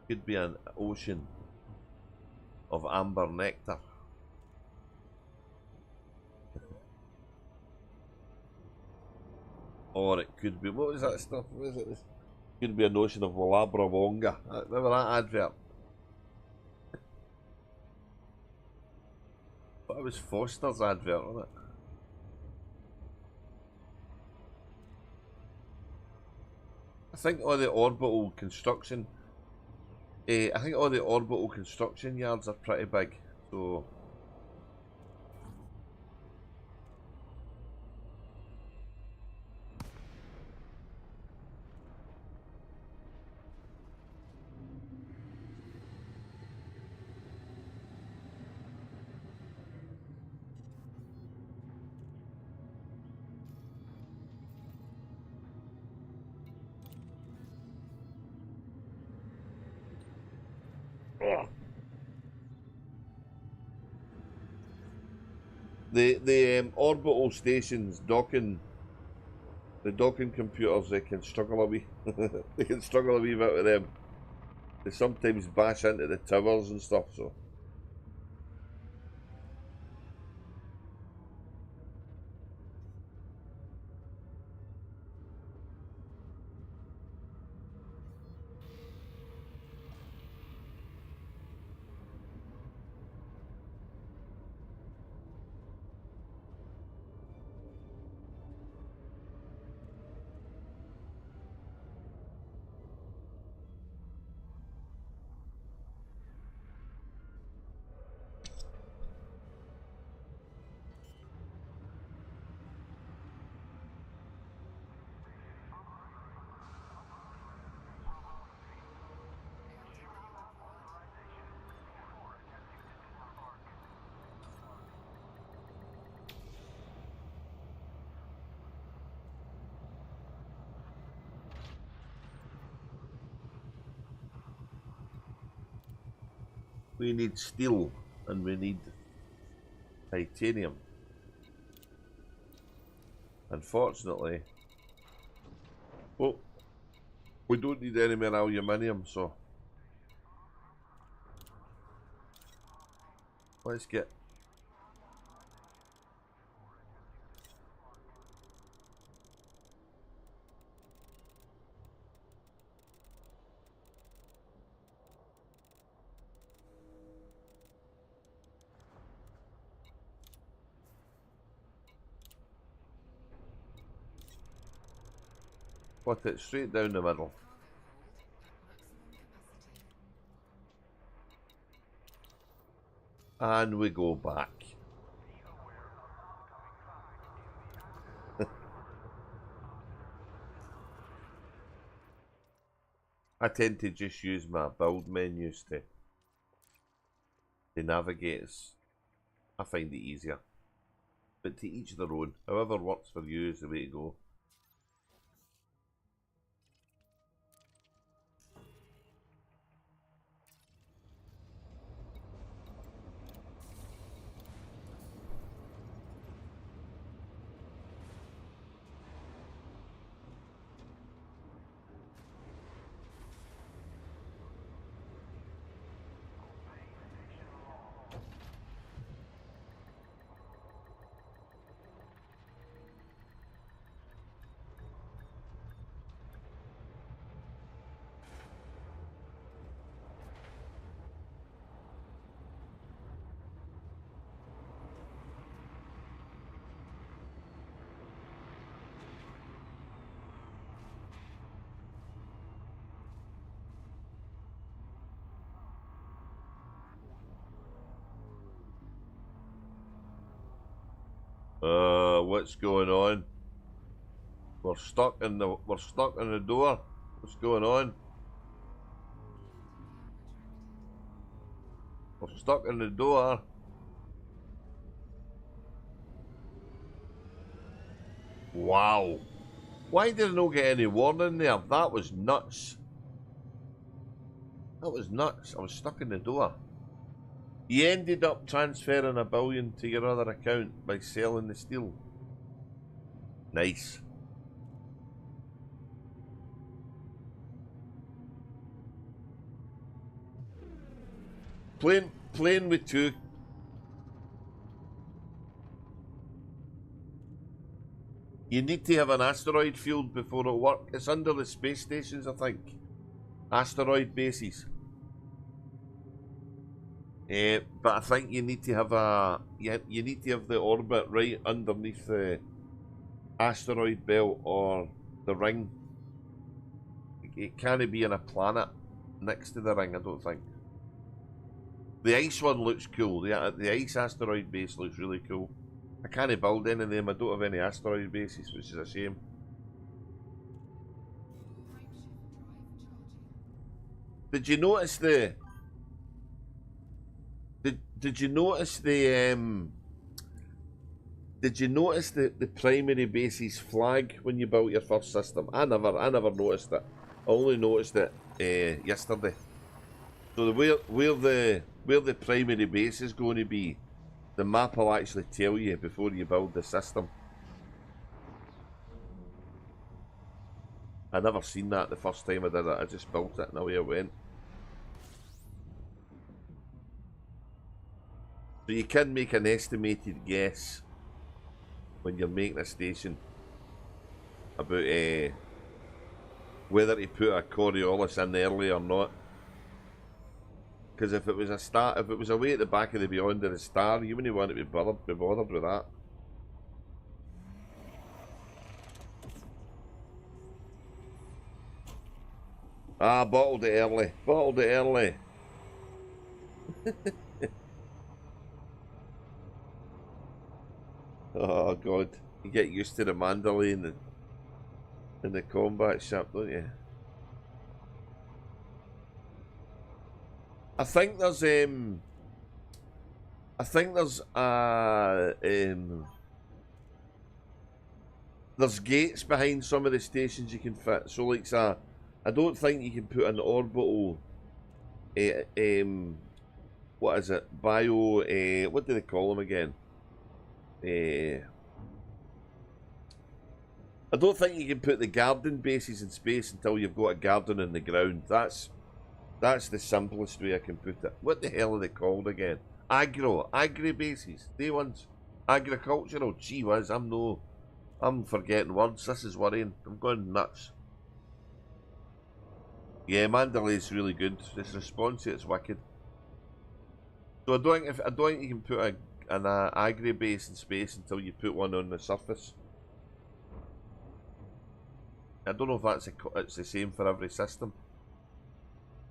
Could be an ocean of amber nectar. Or it could be, what was that stuff? What is it? Could be an ocean of Walabra Wonga. Remember that advert? But it was Foster's advert, wasn't it? I think all the orbital construction yards are pretty big, so the orbital stations docking. The docking computers, they can struggle a wee. They can struggle a wee bit with them. They sometimes bash into the towers and stuff, so. We need steel and we need titanium. Unfortunately, well, we don't need any more aluminium, so let's get put it straight down the middle. And we go back. I tend to just use my build menus to navigate. I find it easier. But to each their own. However works for you is the way to go. What's going on? We're stuck in the door. What's going on? We're stuck in the door. Wow. Why did I not get any warning there? That was nuts. That was nuts. I was stuck in the door. You ended up transferring $1 billion to your other account by selling the steel. Nice. Playing with two. You need to have an asteroid field before it'll work. It's under the space stations, I think. Asteroid bases. But I think you need to have you need to have the orbit right underneath the asteroid belt or the ring. It can't be in a planet next to the ring, I don't think. The ice one looks cool. The ice asteroid base looks really cool. I can't build any of them. I don't have any asteroid bases, which is a shame. Did you notice the? Did you notice the? Did you notice the primary base's flag when you built your first system? I never noticed it. I only noticed it yesterday. So where the primary base is going to be, the map will actually tell you before you build the system. I never seen that the first time I did it. I just built it and away it went. So you can make an estimated guess when you're making a station about whether to put a Coriolis in early or not. Because if it was away at the back of the beyond of the star, you wouldn't want to be bothered with that. Ah, bottled it early. Bottled it early. Oh god, you get used to the Mandalay in the combat ship, don't you? I think there's there's gates behind some of the stations you can fit. So like I don't think you can put an orbital what is it? What do they call them again? I don't think you can put the garden bases in space until you've got a garden in the ground. That's the simplest way I can put it. What the hell are they called again? Agri bases. They ones. Agricultural. Gee whiz, I'm forgetting words. This is worrying. I'm going nuts. Yeah, Mandalay's really good. Its response to it's wicked. So I don't think you can put an agri base in space until you put one on the surface. I don't know if it's the same for every system.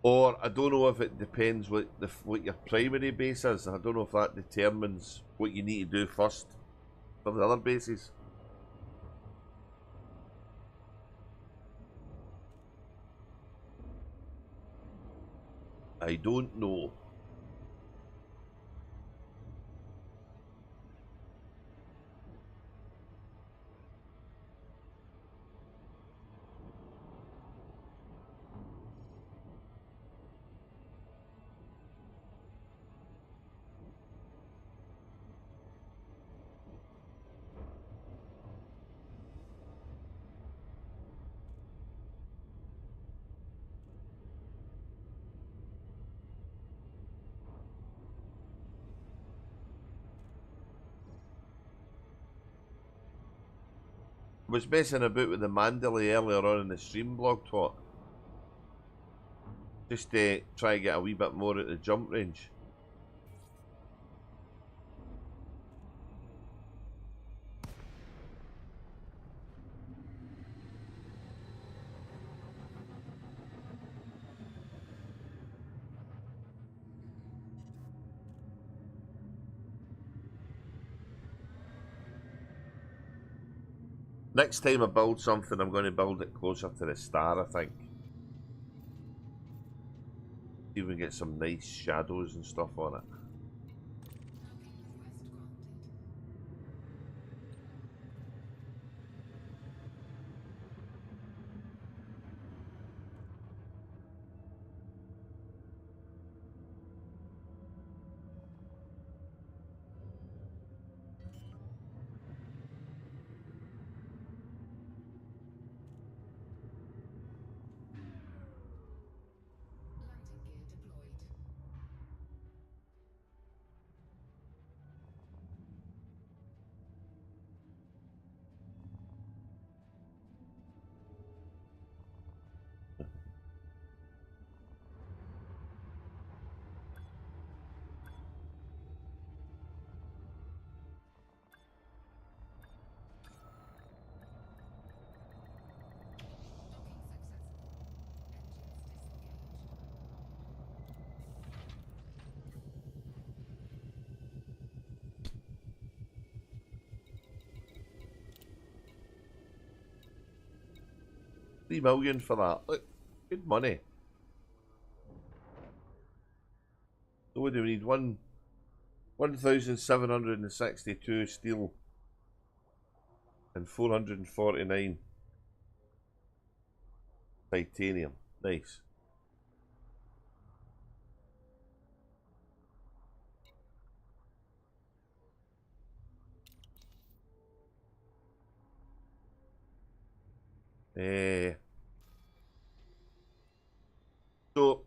Or I don't know if it depends what your primary base is. I don't know if that determines what you need to do first for the other bases. I don't know. I was messing about with the Mandalay earlier on in the stream blog talk. Just to try and get a wee bit more at the jump range. Next time I build something, I'm going to build it closer to the star, I think. See if we can get some nice shadows and stuff on it. 3 million for that. Look, good money. So what do we need? 1,762 steel and 449 titanium. Nice. So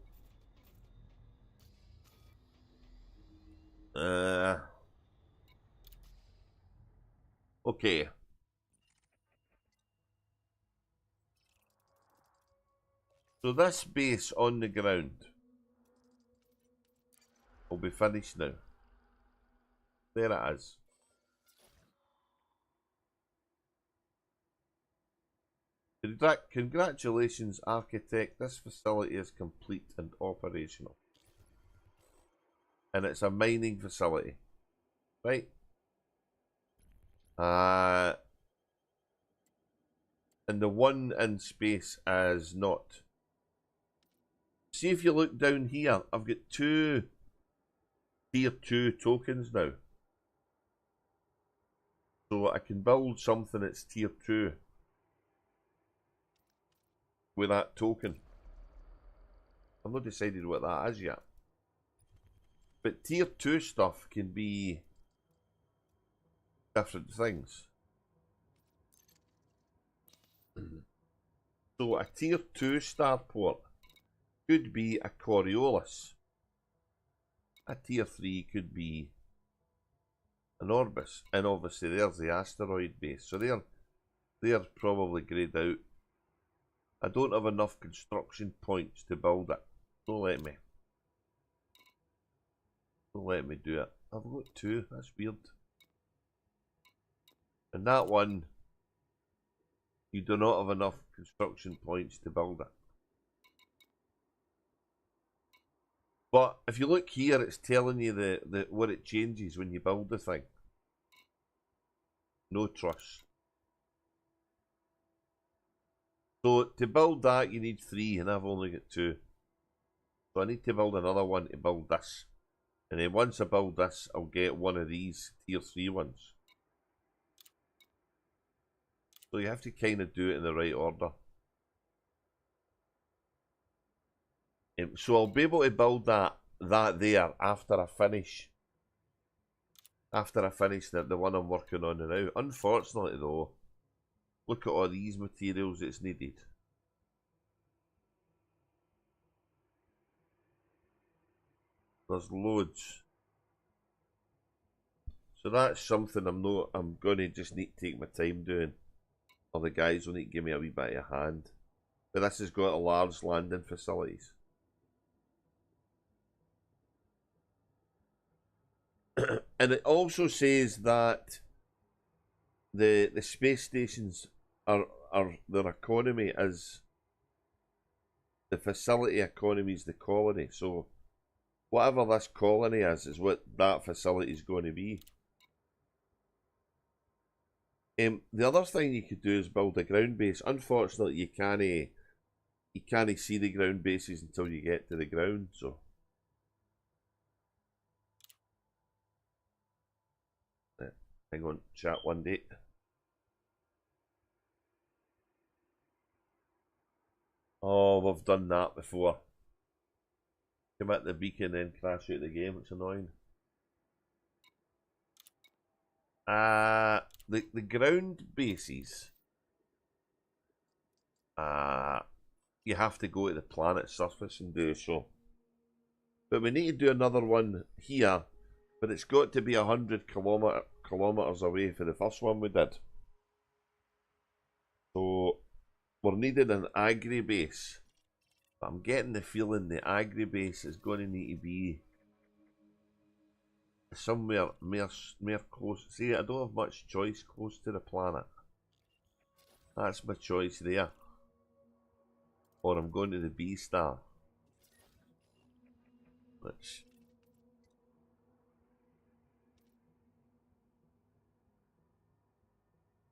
okay. So this base on the ground will be finished now. There it is. Congratulations, architect. This facility is complete and operational. And it's a mining facility. Right? And the one in space is not. See if you look down here, I've got 2 tier 2 tokens now. So I can build something that's tier 2 with that token. I've not decided what that is yet. But tier 2 stuff can be different things. So a tier 2 starport could be a Coriolis. A tier 3 could be an Orbis. And obviously there's the asteroid base. So they're probably grayed out. I don't have enough construction points to build it. Don't let me. Don't let me do it. I've got 2. That's weird. And that one, you do not have enough construction points to build it. But if you look here, it's telling you the what it changes when you build the thing. No trust. So to build that, you need 3, and I've only got 2. So I need to build another one to build this. And then once I build this, I'll get one of these tier 3 ones. So you have to kind of do it in the right order. So I'll be able to build that there after I finish. After I finish the one I'm working on now. Unfortunately though, look at all these materials that's needed. There's loads. So that's something I'm gonna just need to take my time doing. Or the guys will need to give me a wee bit of a hand. But this has got a large landing facilities. And it also says that the space stations are their economy is the facility economy is the colony. So whatever this colony is what that facility is going to be. The other thing you could do is build a ground base. Unfortunately, you can't see the ground bases until you get to the ground. So hang on, chat one day. Oh, we've done that before. Come at the beacon then crash out the game. It's annoying. The ground bases. You have to go to the planet's surface and do so. But we need to do another one here, but it's got to be 100 kilometers away for the first one we did. So we're needing an agri base. But I'm getting the feeling the agri base is going to need to be somewhere more close. See, I don't have much choice close to the planet. That's my choice there. Or I'm going to the B star. Which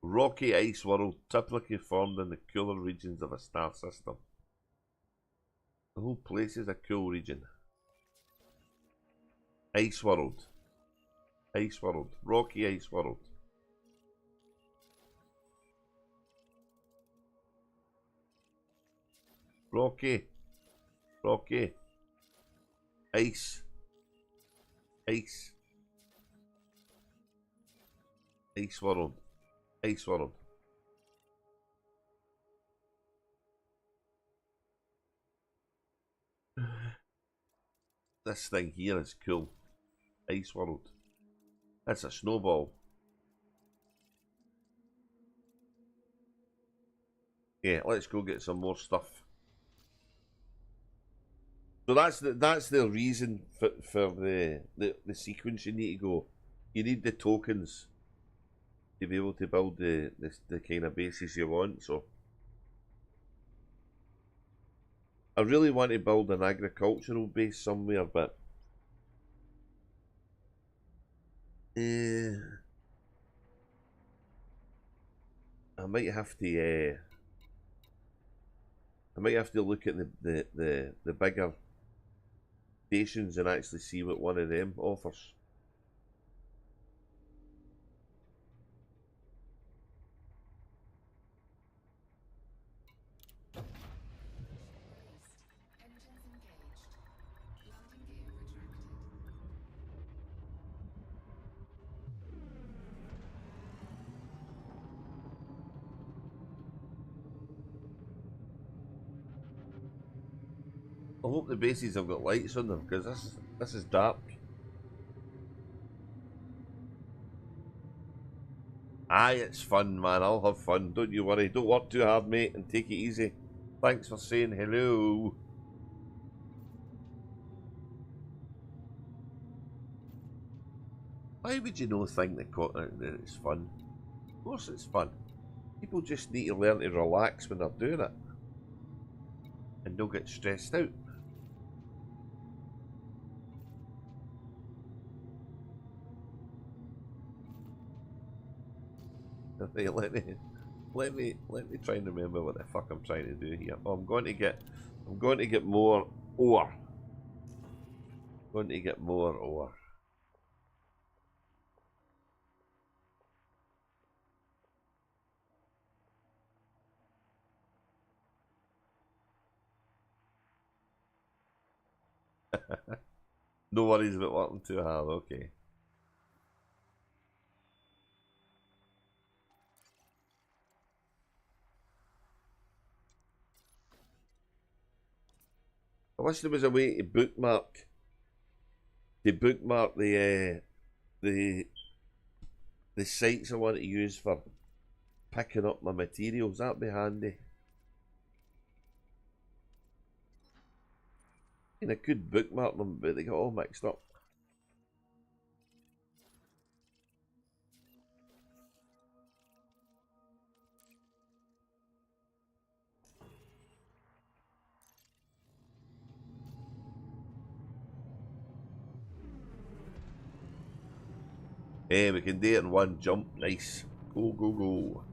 Rocky ice world, typically formed in the cooler regions of a star system. The whole place is a cool region. Ice world. Ice world. Rocky ice world. Rocky. Rocky. Ice. Ice. Ice world. Ice world. This thing here is cool. Ice world. That's a snowball. Yeah, let's go get some more stuff. So that's the reason for the sequence you need to go. You need the tokens to be able to build the kind of bases you want. So I really want to build an agricultural base somewhere, but I might have to look at the bigger stations and actually see what one of them offers. I hope the bases have got lights on them, because this is dark. Aye, it's fun, man. I'll have fun. Don't you worry. Don't work too hard, mate, and take it easy. Thanks for saying hello. Why would you not think that it's fun? Of course it's fun. People just need to learn to relax when they're doing it. And don't get stressed out. Right, let me try and remember what the fuck I'm trying to do here. Oh, I'm going to get more ore. I'm going to get more ore. No worries about working too hard, okay. I wish there was a way to bookmark the sites I want to use for picking up my materials. That'd be handy. And I could bookmark them, but they got all mixed up. Hey, we can do it in one jump. Nice. Go, go, go.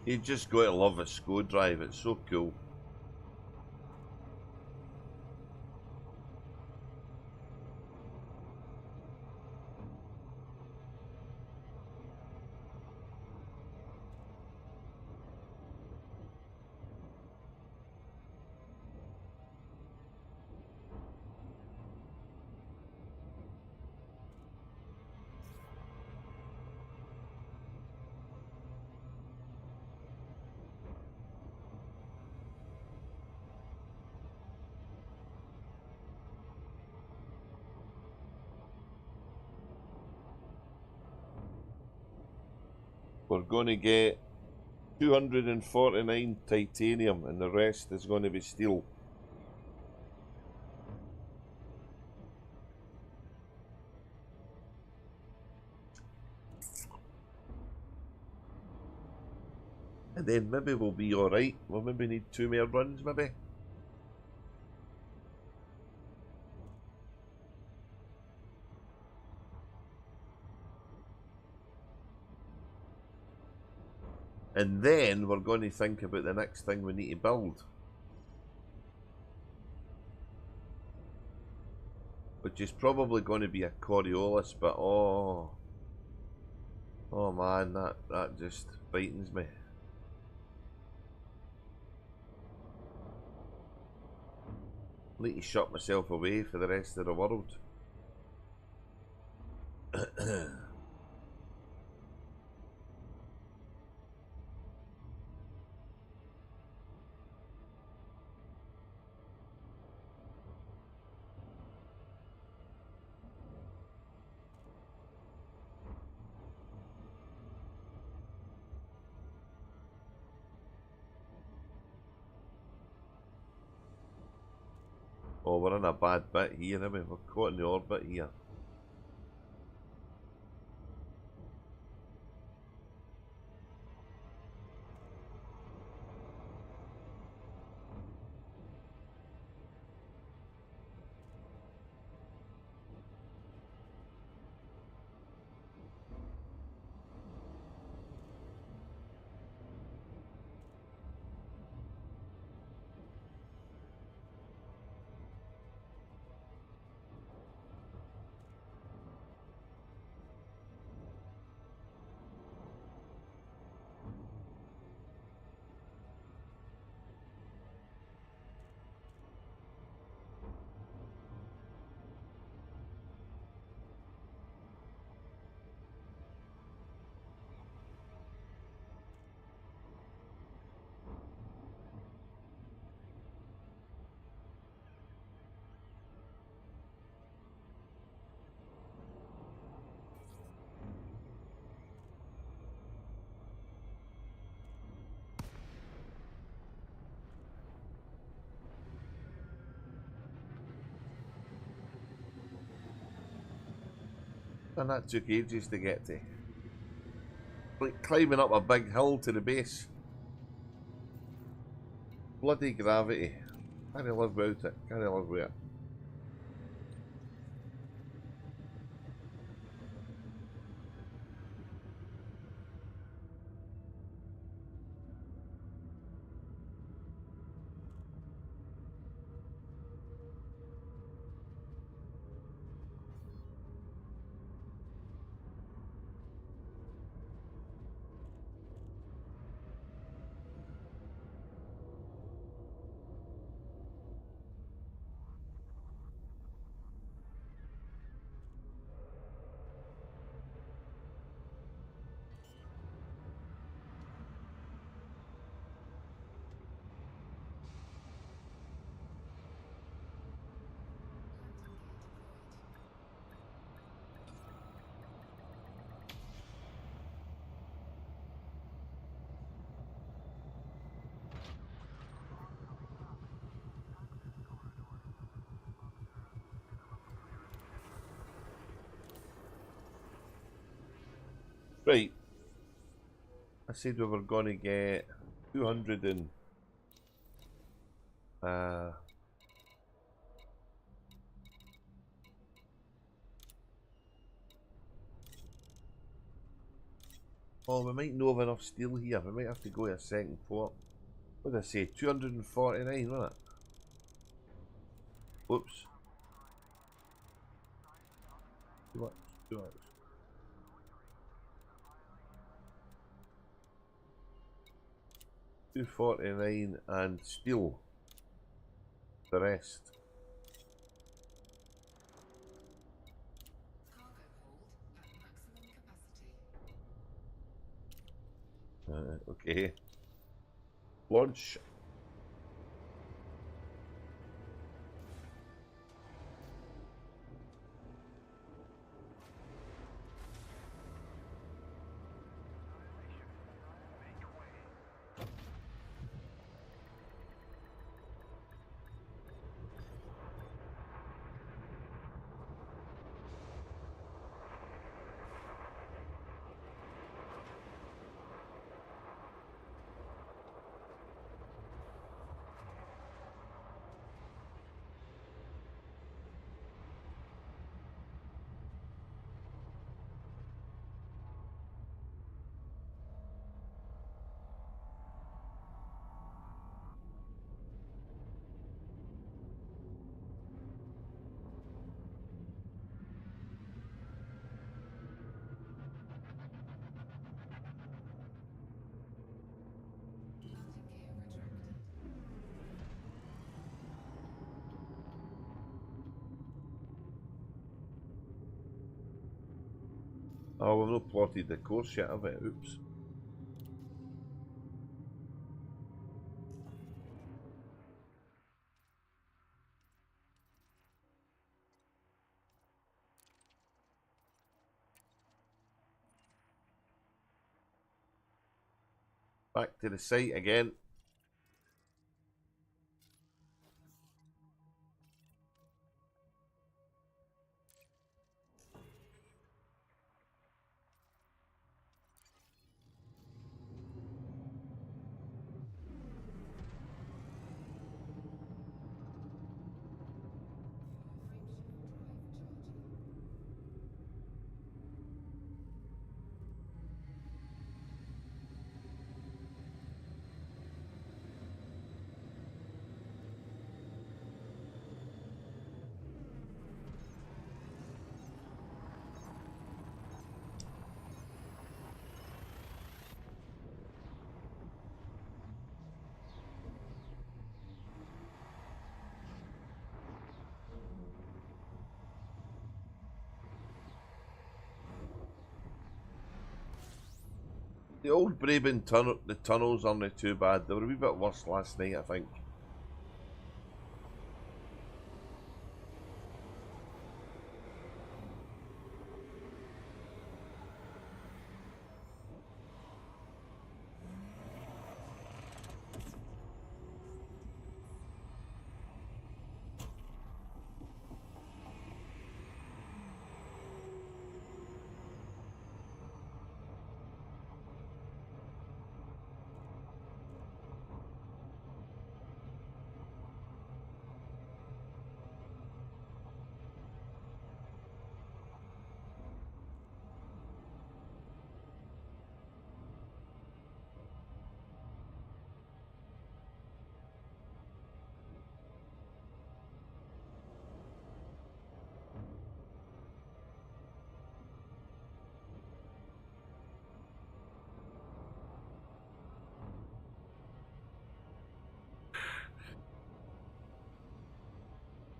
You just got to love a SCO drive. It's so cool. We're going to get 249 titanium and the rest is going to be steel. And then maybe we'll be alright. We'll maybe need 2 more runs, maybe. And then we're going to think about the next thing we need to build. Which is probably going to be a Coriolis, but oh man, that just frightens me. I need to shut myself away for the rest of the world. Oh, we're in a bad bit here, aren't we? We're caught in the orbit here. And that took ages to get to. Like climbing up a big hill to the base. Bloody gravity. Can't live without it. Can't live with it. Right. I said we were going to get 200 and... well, we might not have enough steel here. We might have to go to a second port. What did I say? 249, wasn't it? Whoops. Too much. Too much. 249 and steel. The rest. Okay. Launch. Oh, we've not plotted the course yet, have we? Oops. Back to the site again. The old Braben tunnel, the tunnels aren't too bad. They were a wee bit worse last night, I think.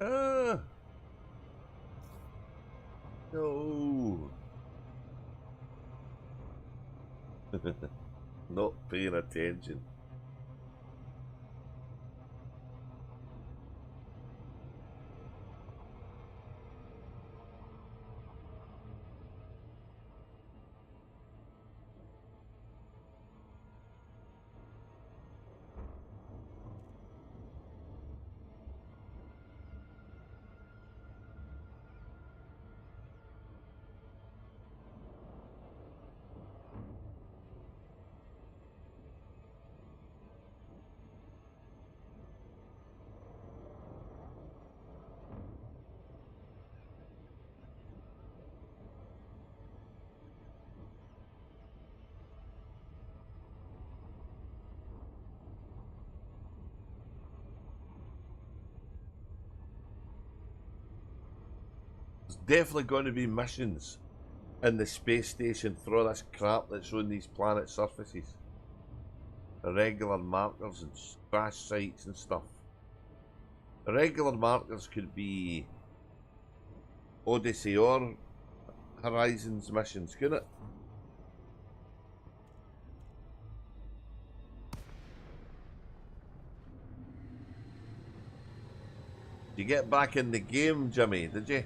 Ah, no. Not paying attention. There's definitely going to be missions in the space station for all this crap that's on these planet surfaces. Irregular markers and crash sites and stuff. Irregular markers could be Odyssey or Horizons missions, couldn't it? Did you get back in the game, Jimmy, did you?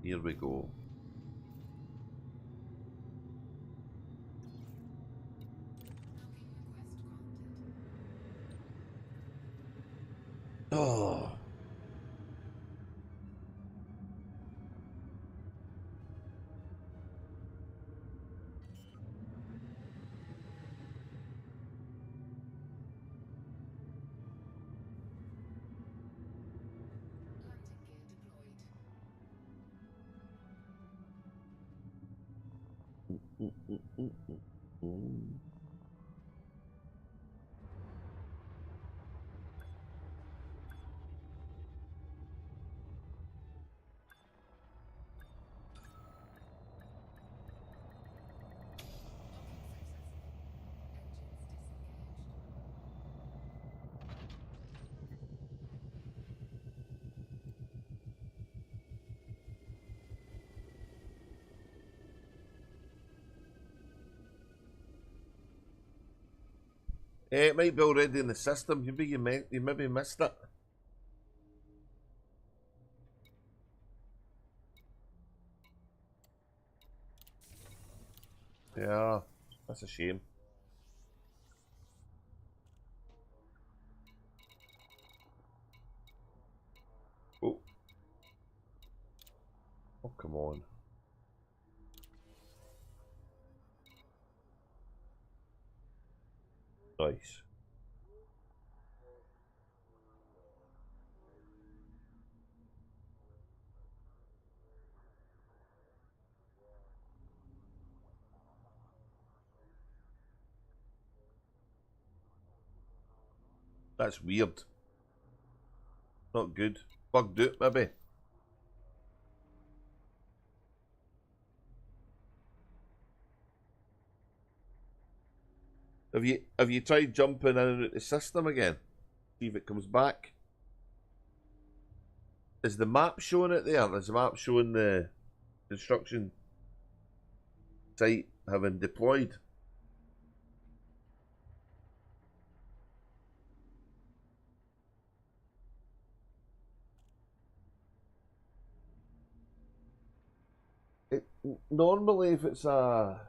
Here we go. Oh. It might be already in the system. Maybe you maybe missed it. Yeah, that's a shame. Oh. Oh, come on. Nice. That's weird. Not good. Bugged out, maybe. Have you tried jumping in and out the system again? See if it comes back. Is the map showing it there? Is the map showing the construction site having deployed? Normally, if it's a...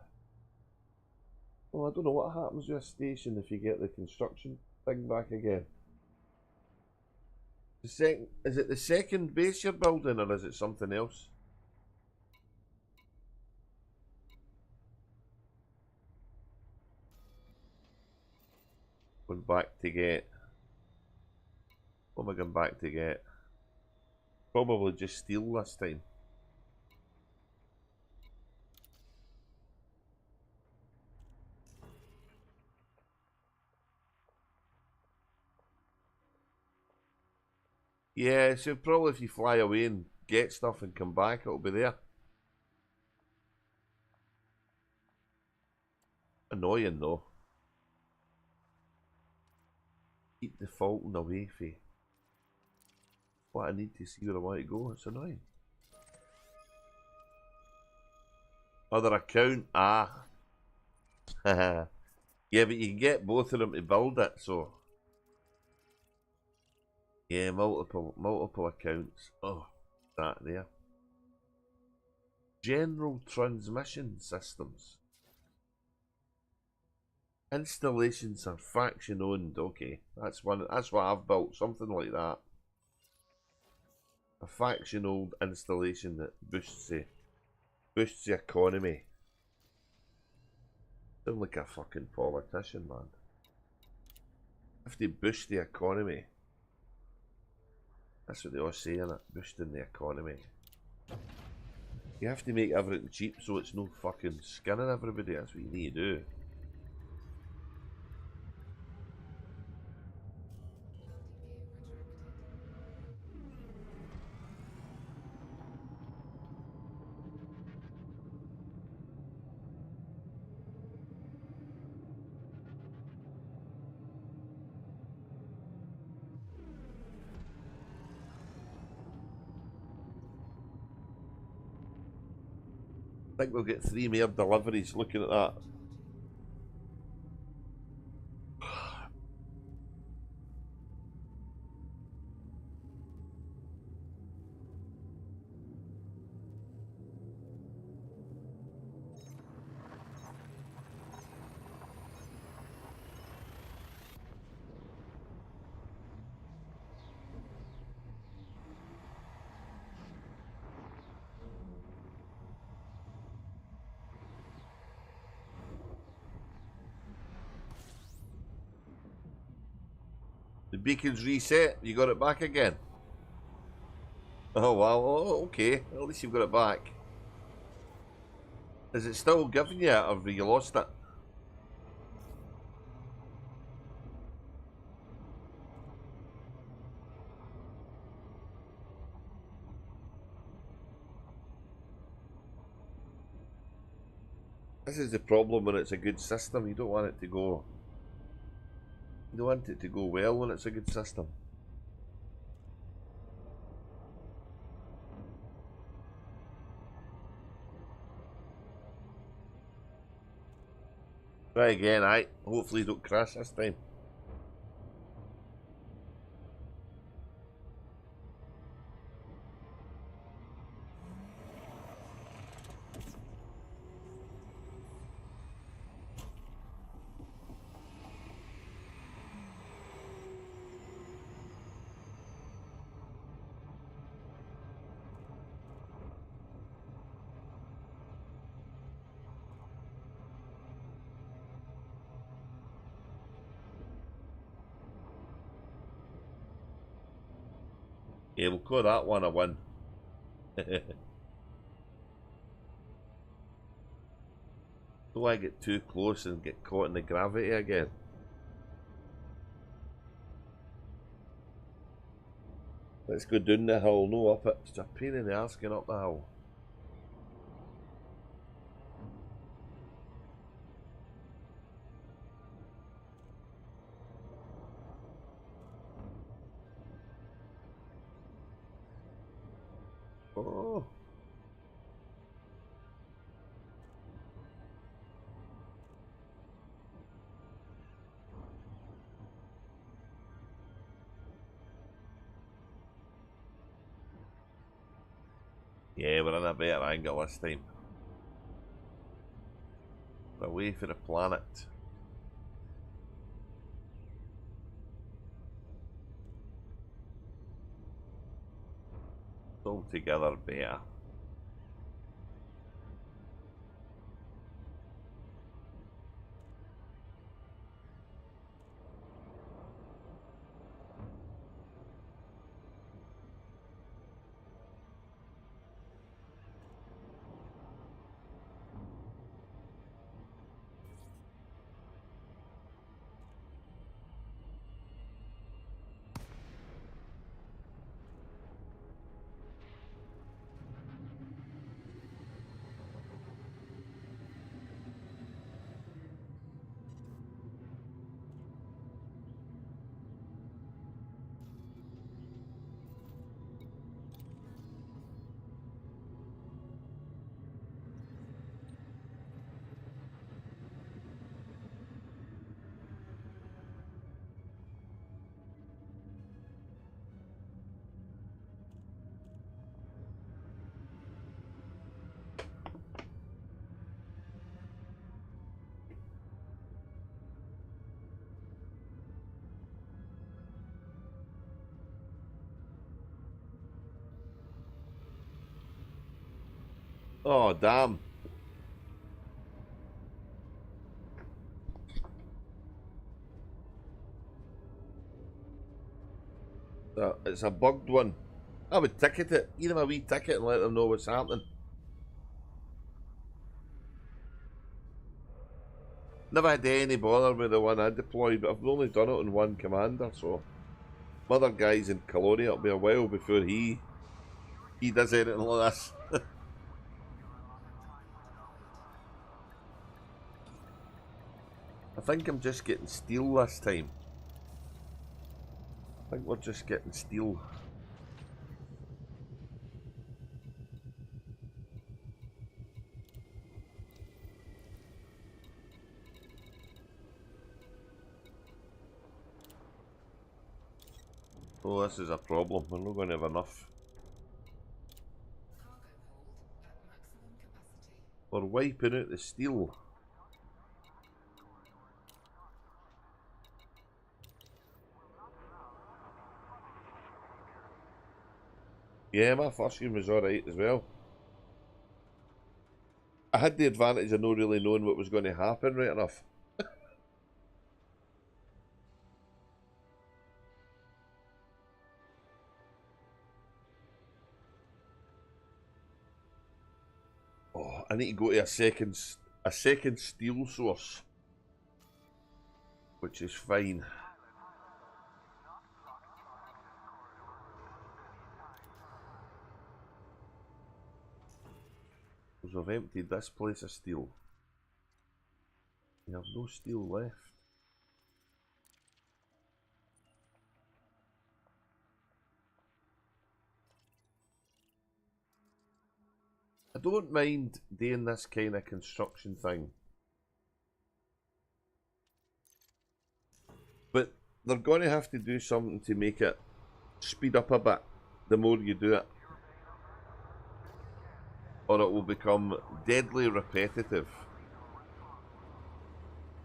Well, I don't know what happens with a station if you get the construction thing back again. Is it the second base you're building, or is it something else? Going back to get... What am I going back to get? Probably just steel this time. Yeah, so probably if you fly away and get stuff and come back, it'll be there. Annoying though. Keep defaulting away for what I need to see where I want to go. It's annoying. Other account, ah. Yeah, but you can get both of them to build it, so. Yeah, multiple accounts. Oh, that there. General transmission systems. Installations are faction owned. Okay, that's one. That's what I've built. Something like that. A faction owned installation that boosts the economy. Sound like a fucking politician, man. Have to boost the economy. That's what they all say, innit? Boosting the economy. You have to make everything cheap so it's no fucking skinning everybody. That's what you need to do. I think we'll get 3 more deliveries looking at that. The beacon's reset. You got it back again. Oh wow. Oh, okay. At least you've got it back. Is it still giving you it, or have you lost it? This is the problem when it's a good system. You don't want it to go. You don't want it to go well when it's a good system. Try again, aye. Hopefully don't crash this time. Yeah, we'll call that one a win. Don't I get too close and get caught in the gravity again? Let's go down the hill, no up it. It's a pain in the arse getting up the hill. Oh. Yeah, we're in a better angle this time. We're away for the planet. Altogether better. Oh, damn. It's a bugged one. I would ticket it. Give them a wee ticket and let them know what's happening. Never had any bother with the one I deployed, but I've only done it on one commander, so other guys in Colonia, it'll be a while before he does anything like this. I think I'm just getting steel this time. I think we're just getting steel. Oh, this is a problem. We're not going to have enough. We're wiping out the steel. Yeah, my first game was alright as well. I had the advantage of not really knowing what was going to happen right enough. Oh, I need to go to a second steel source, which is fine. Because I've emptied this place of steel. You have no steel left. I don't mind doing this kind of construction thing. But they're going to have to do something to make it speed up a bit the more you do it, or it will become deadly repetitive,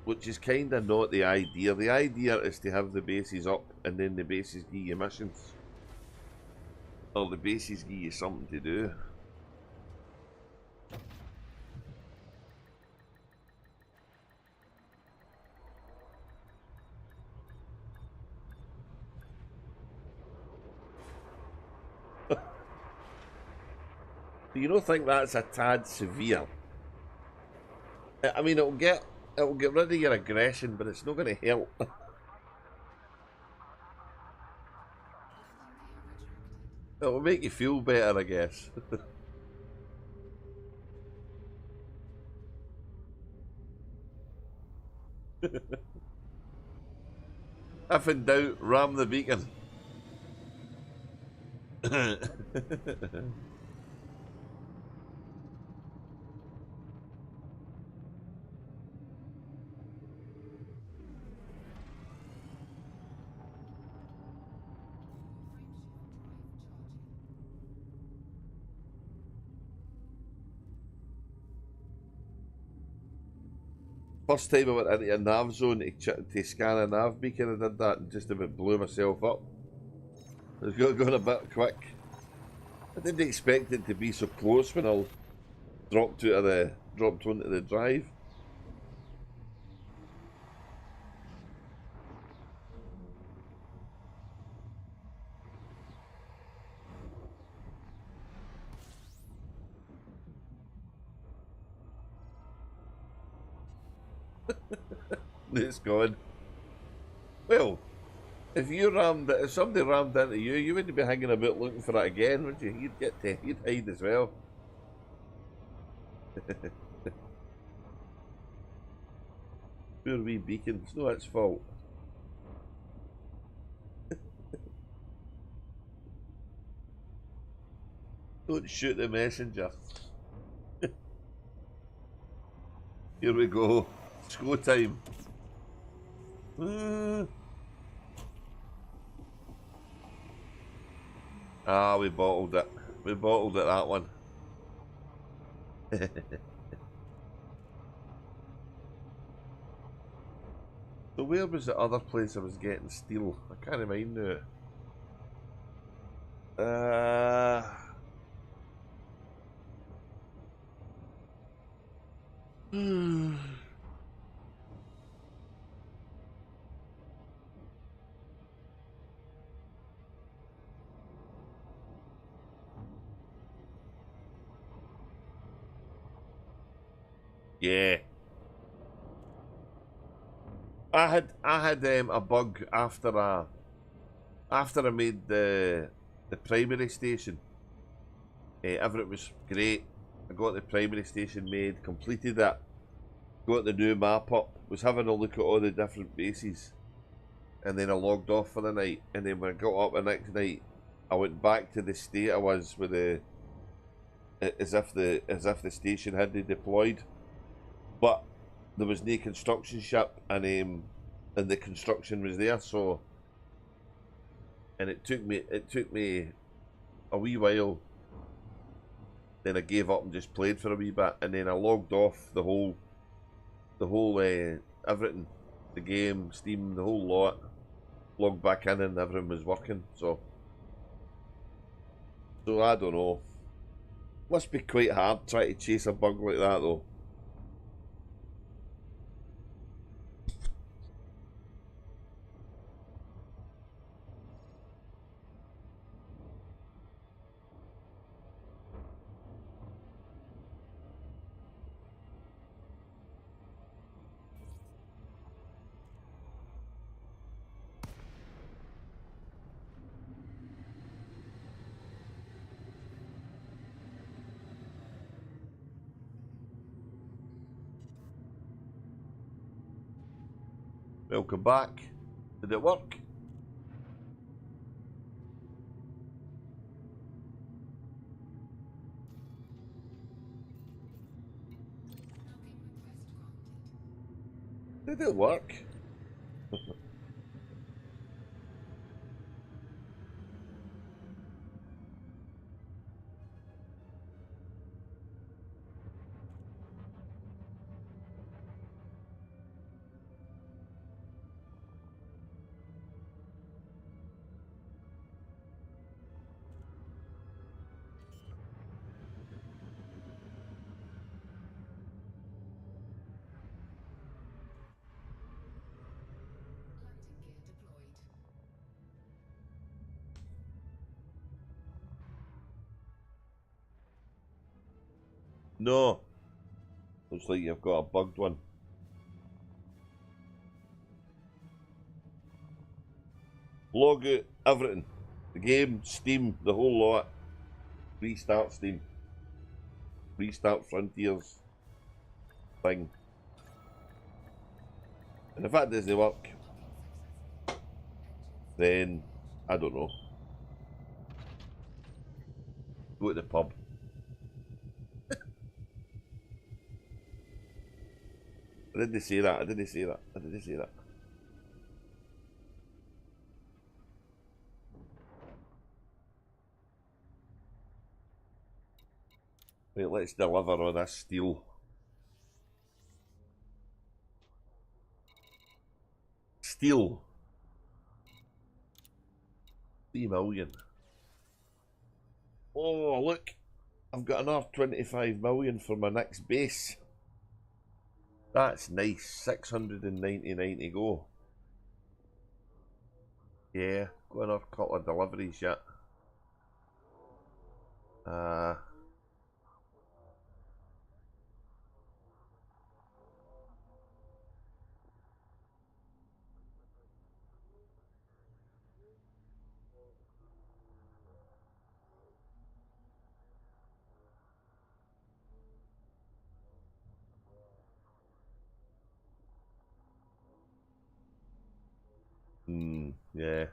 which is kind of not the idea. The idea is to have the bases up and then the bases give you missions, or the bases give you something to do. Do you don't think that's a tad severe? I mean, it'll get rid of your aggression, but it's not going to help. It'll make you feel better, I guess. If in doubt, ram the beacon. First time I went into a nav zone to scan a nav beacon, I did that and just about blew myself up. It was going a bit quick. I didn't expect it to be so close when I dropped onto the drive. It's gone. Well, if somebody rammed into you, you wouldn't be hanging about looking for it again, would you? You'd hide as well. Poor wee beacon, it's not its fault. Don't shoot the messenger. Here we go. It's go time. Ah, we bottled it. We bottled it, that one. So where was the other place I was getting steel? I can't remember now. Yeah. I had a bug after I made the primary station. Everything was great. I got the primary station made, completed it, got the new map up, was having a look at all the different bases, and then I logged off for the night. And then when I got up the next night, I went back to the state I was with as if the station had been deployed, but there was no construction ship, and the construction was there. So, and it took me a wee while. Then I gave up and just played for a wee bit, and then I logged off the whole everything, the game, Steam, the whole lot. Logged back in and everything was working. So I don't know. Must be quite hard trying to chase a bug like that though. Welcome back. Did it work? Did it work? No. Looks like you've got a bugged one. Log out everything. The game, Steam, the whole lot. Restart Steam. Restart Frontiers. Thing. And if that doesn't work, then I don't know. Go to the pub. I didn't say that. I didn't say that. I didn't say that. Right, let's deliver on this steel. Steel. 3 million. Oh, look. I've got another 25 million for my next base. That's nice. 699 to go. Yeah, got another couple of deliveries yet. Yeah.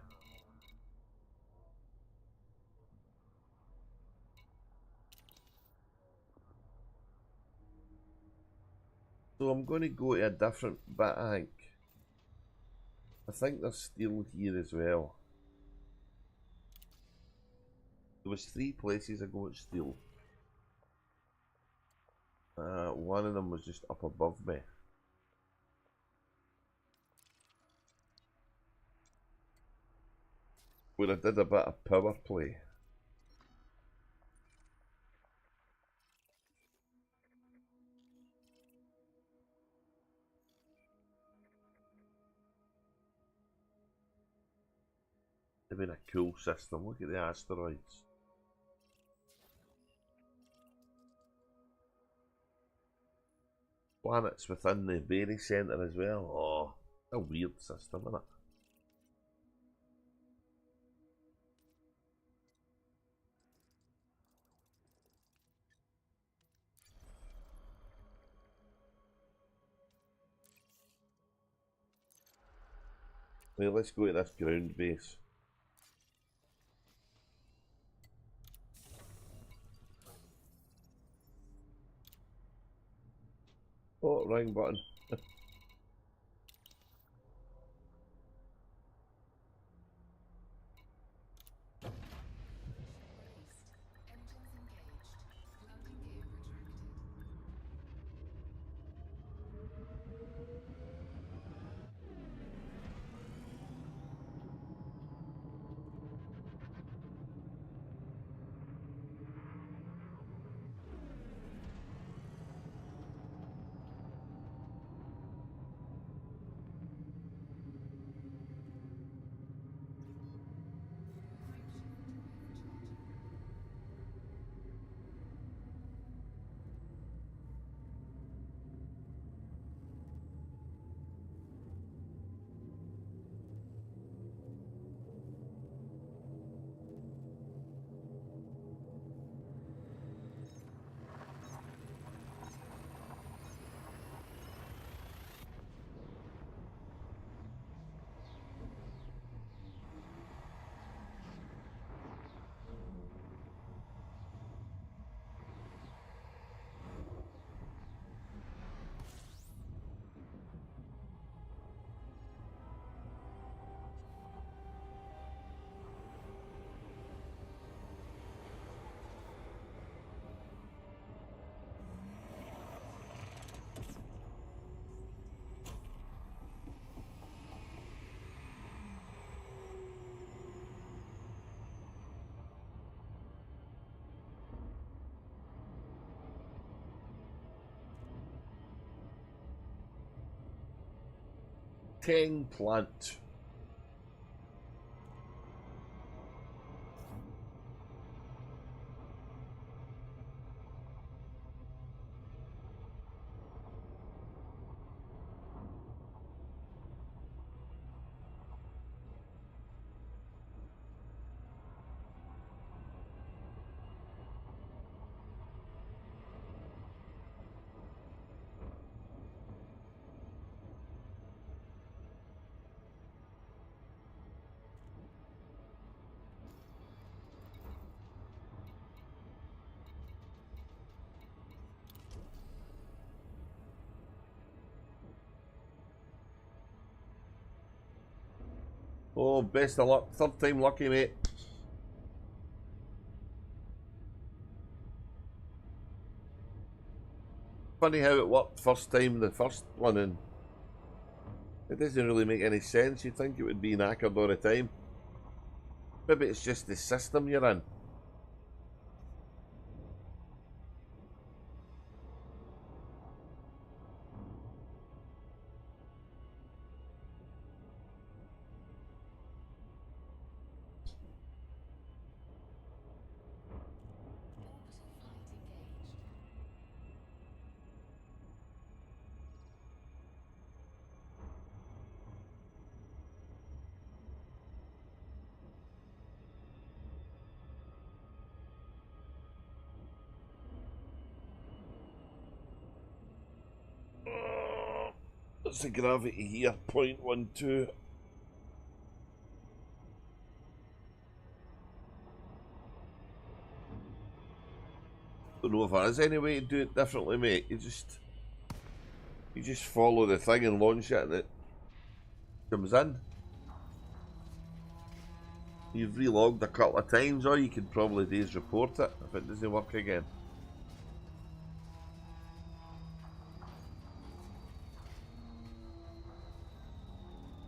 So I'm going to go to a different bit, I think. I think there's steel here as well. There was 3 places I got steel. One of them was just up above me. Where I did a bit of power play. They've been a cool system. Look at the asteroids. Planets within the Berry Centre as well. Oh, a weird system, isn't it? Well, let's go to this ground base. Oh, wrong button. Tang plant. Oh, best of luck. Third time lucky, mate. Funny how it worked first time, the first one, and it doesn't really make any sense. You'd think it would be knackered all the time. Maybe it's just the system you're in. What's the gravity here? 0.12. Don't know if there is any way to do it differently, mate. You just follow the thing and launch it and it comes in. You've relogged a couple of times, or you could probably days report it if it doesn't work again.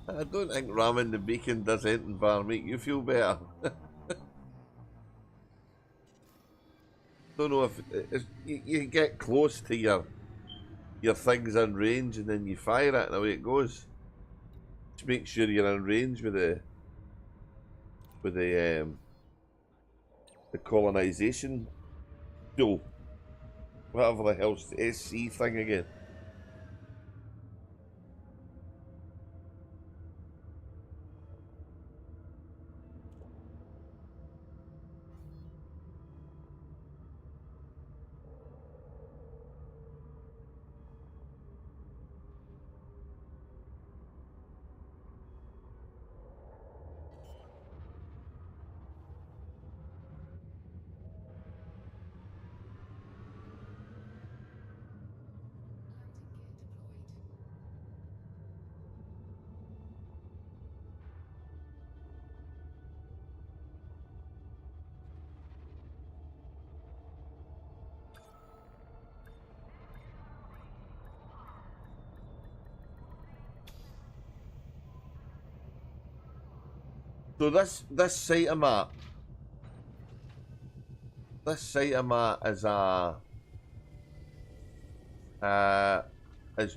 I don't think ramming the beacon does anything bar make you feel better. Don't know if you get close to your things in range and then you fire it and away it goes. Just make sure you're in range with the colonisation tool, whatever the hell's the SC thing again. So this site I'm at, is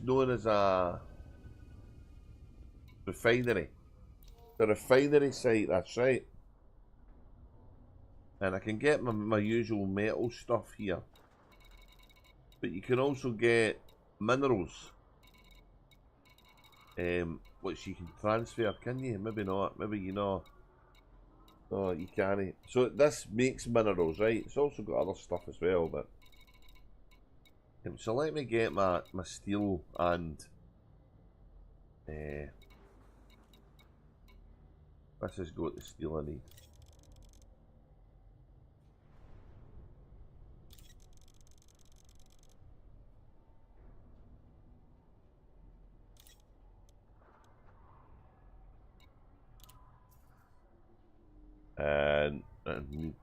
known as a refinery. The refinery site, that's right. And I can get my usual metal stuff here, but you can also get minerals, which you can transfer. Can you? Maybe not. Maybe you know. Oh, you can't. So this makes minerals, right? It's also got other stuff as well, but so let me get my steel and let's just go to the steel I need. And meat.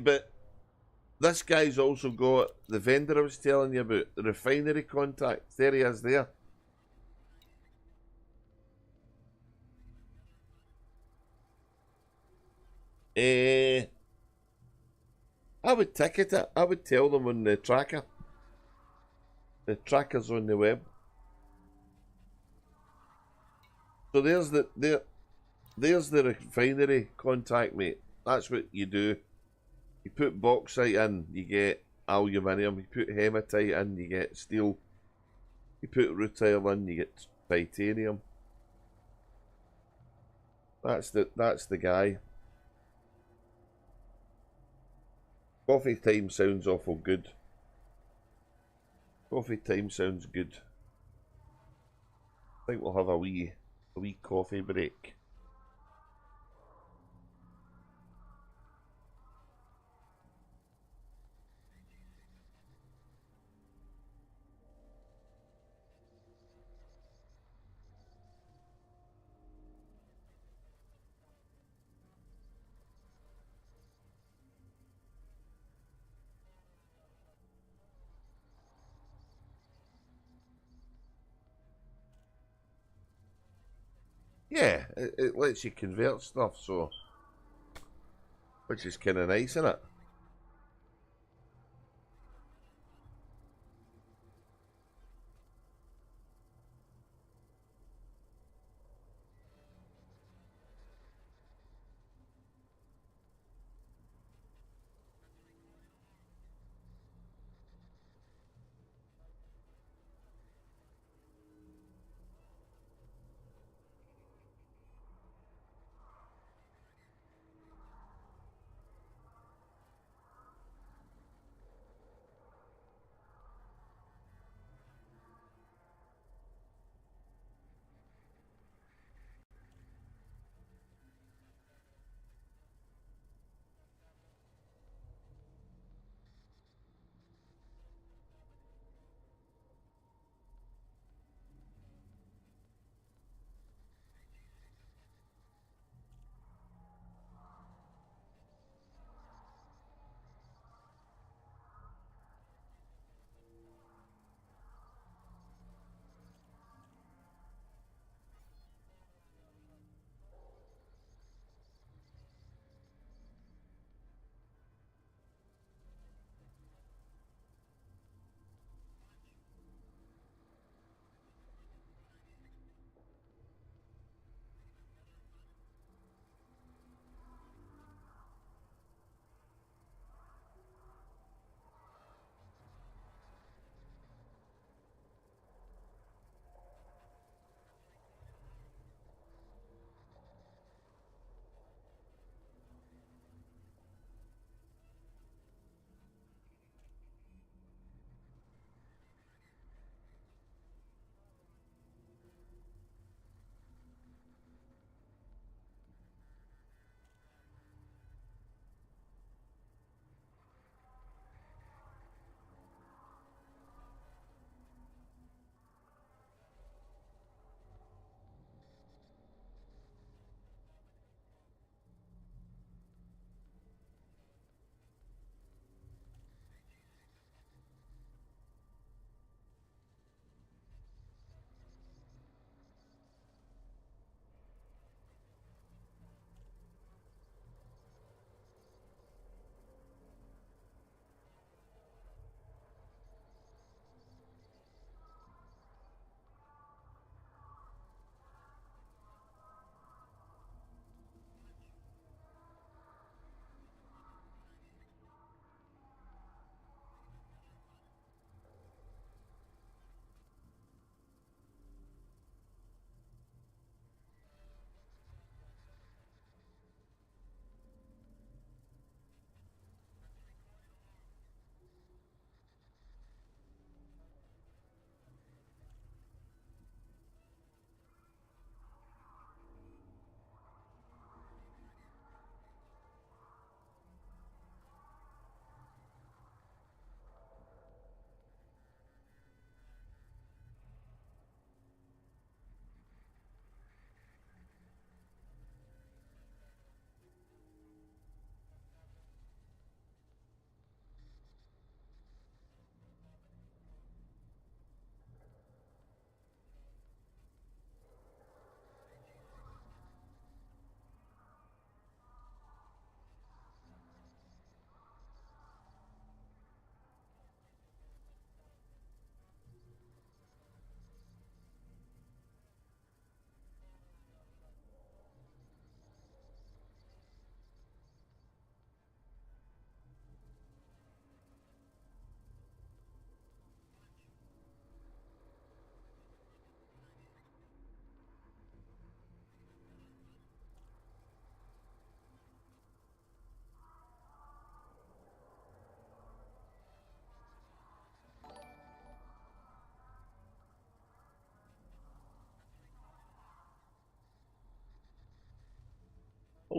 But this guy's also got the vendor I was telling you about, the refinery contact. There he is there. I would ticket it. I would tell them on the tracker. The tracker's on the web. So there's the refinery contact, mate. That's what you do. You put bauxite in, you get aluminium. You put hematite in, you get steel. You put rutile in, you get titanium. That's the guy. Coffee time sounds awful good. Coffee time sounds good. I think we'll have a wee coffee break. Yeah, it lets you convert stuff, so which is kind of nice, isn't it?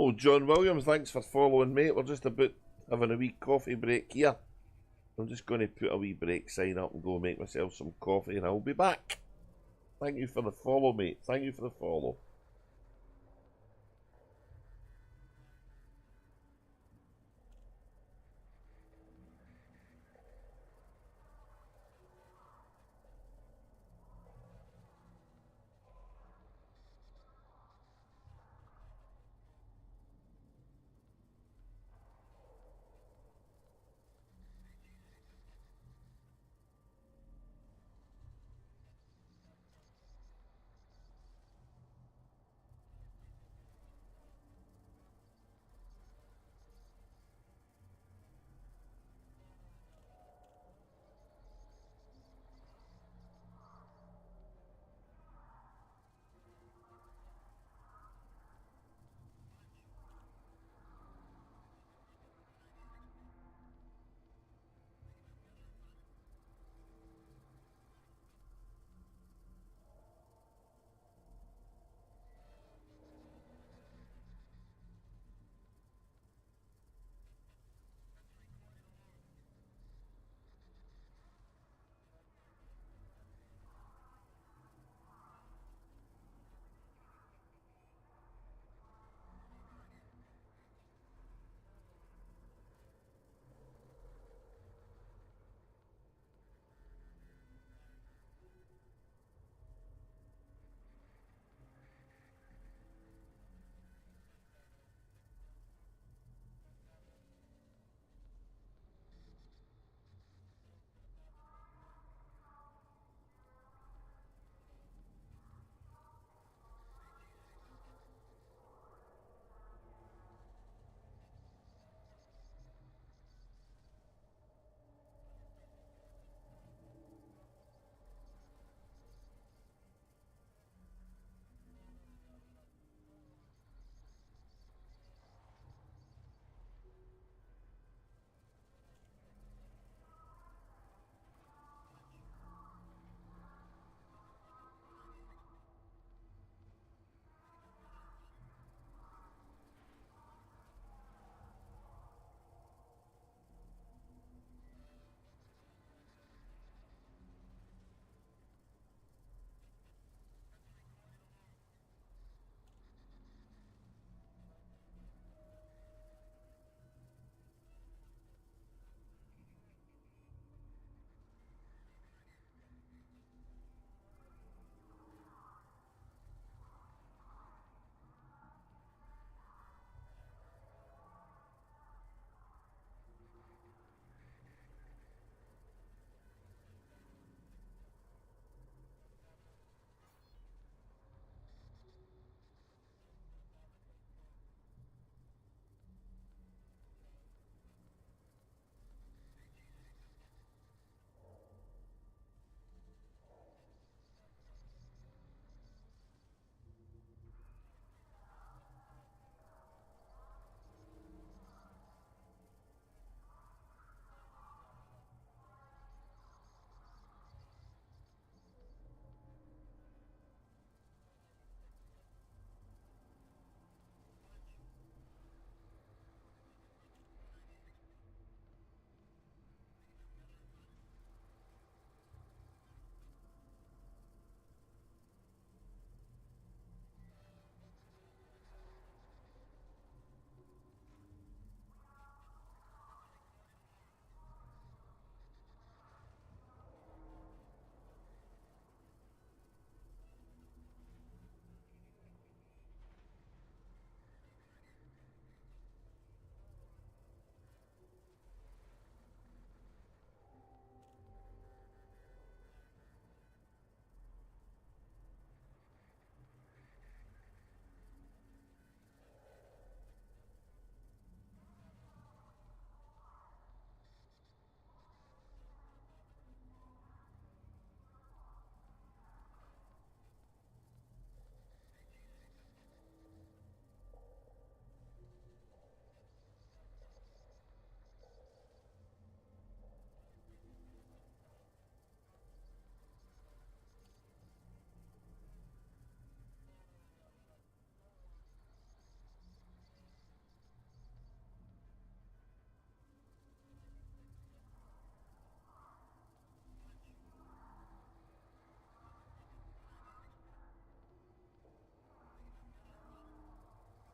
Hello, John Williams. Thanks for following, mate. We're just about having a wee coffee break here. I'm just going to put a wee break sign up and go make myself some coffee, and I'll be back. Thank you for the follow, mate. Thank you for the follow.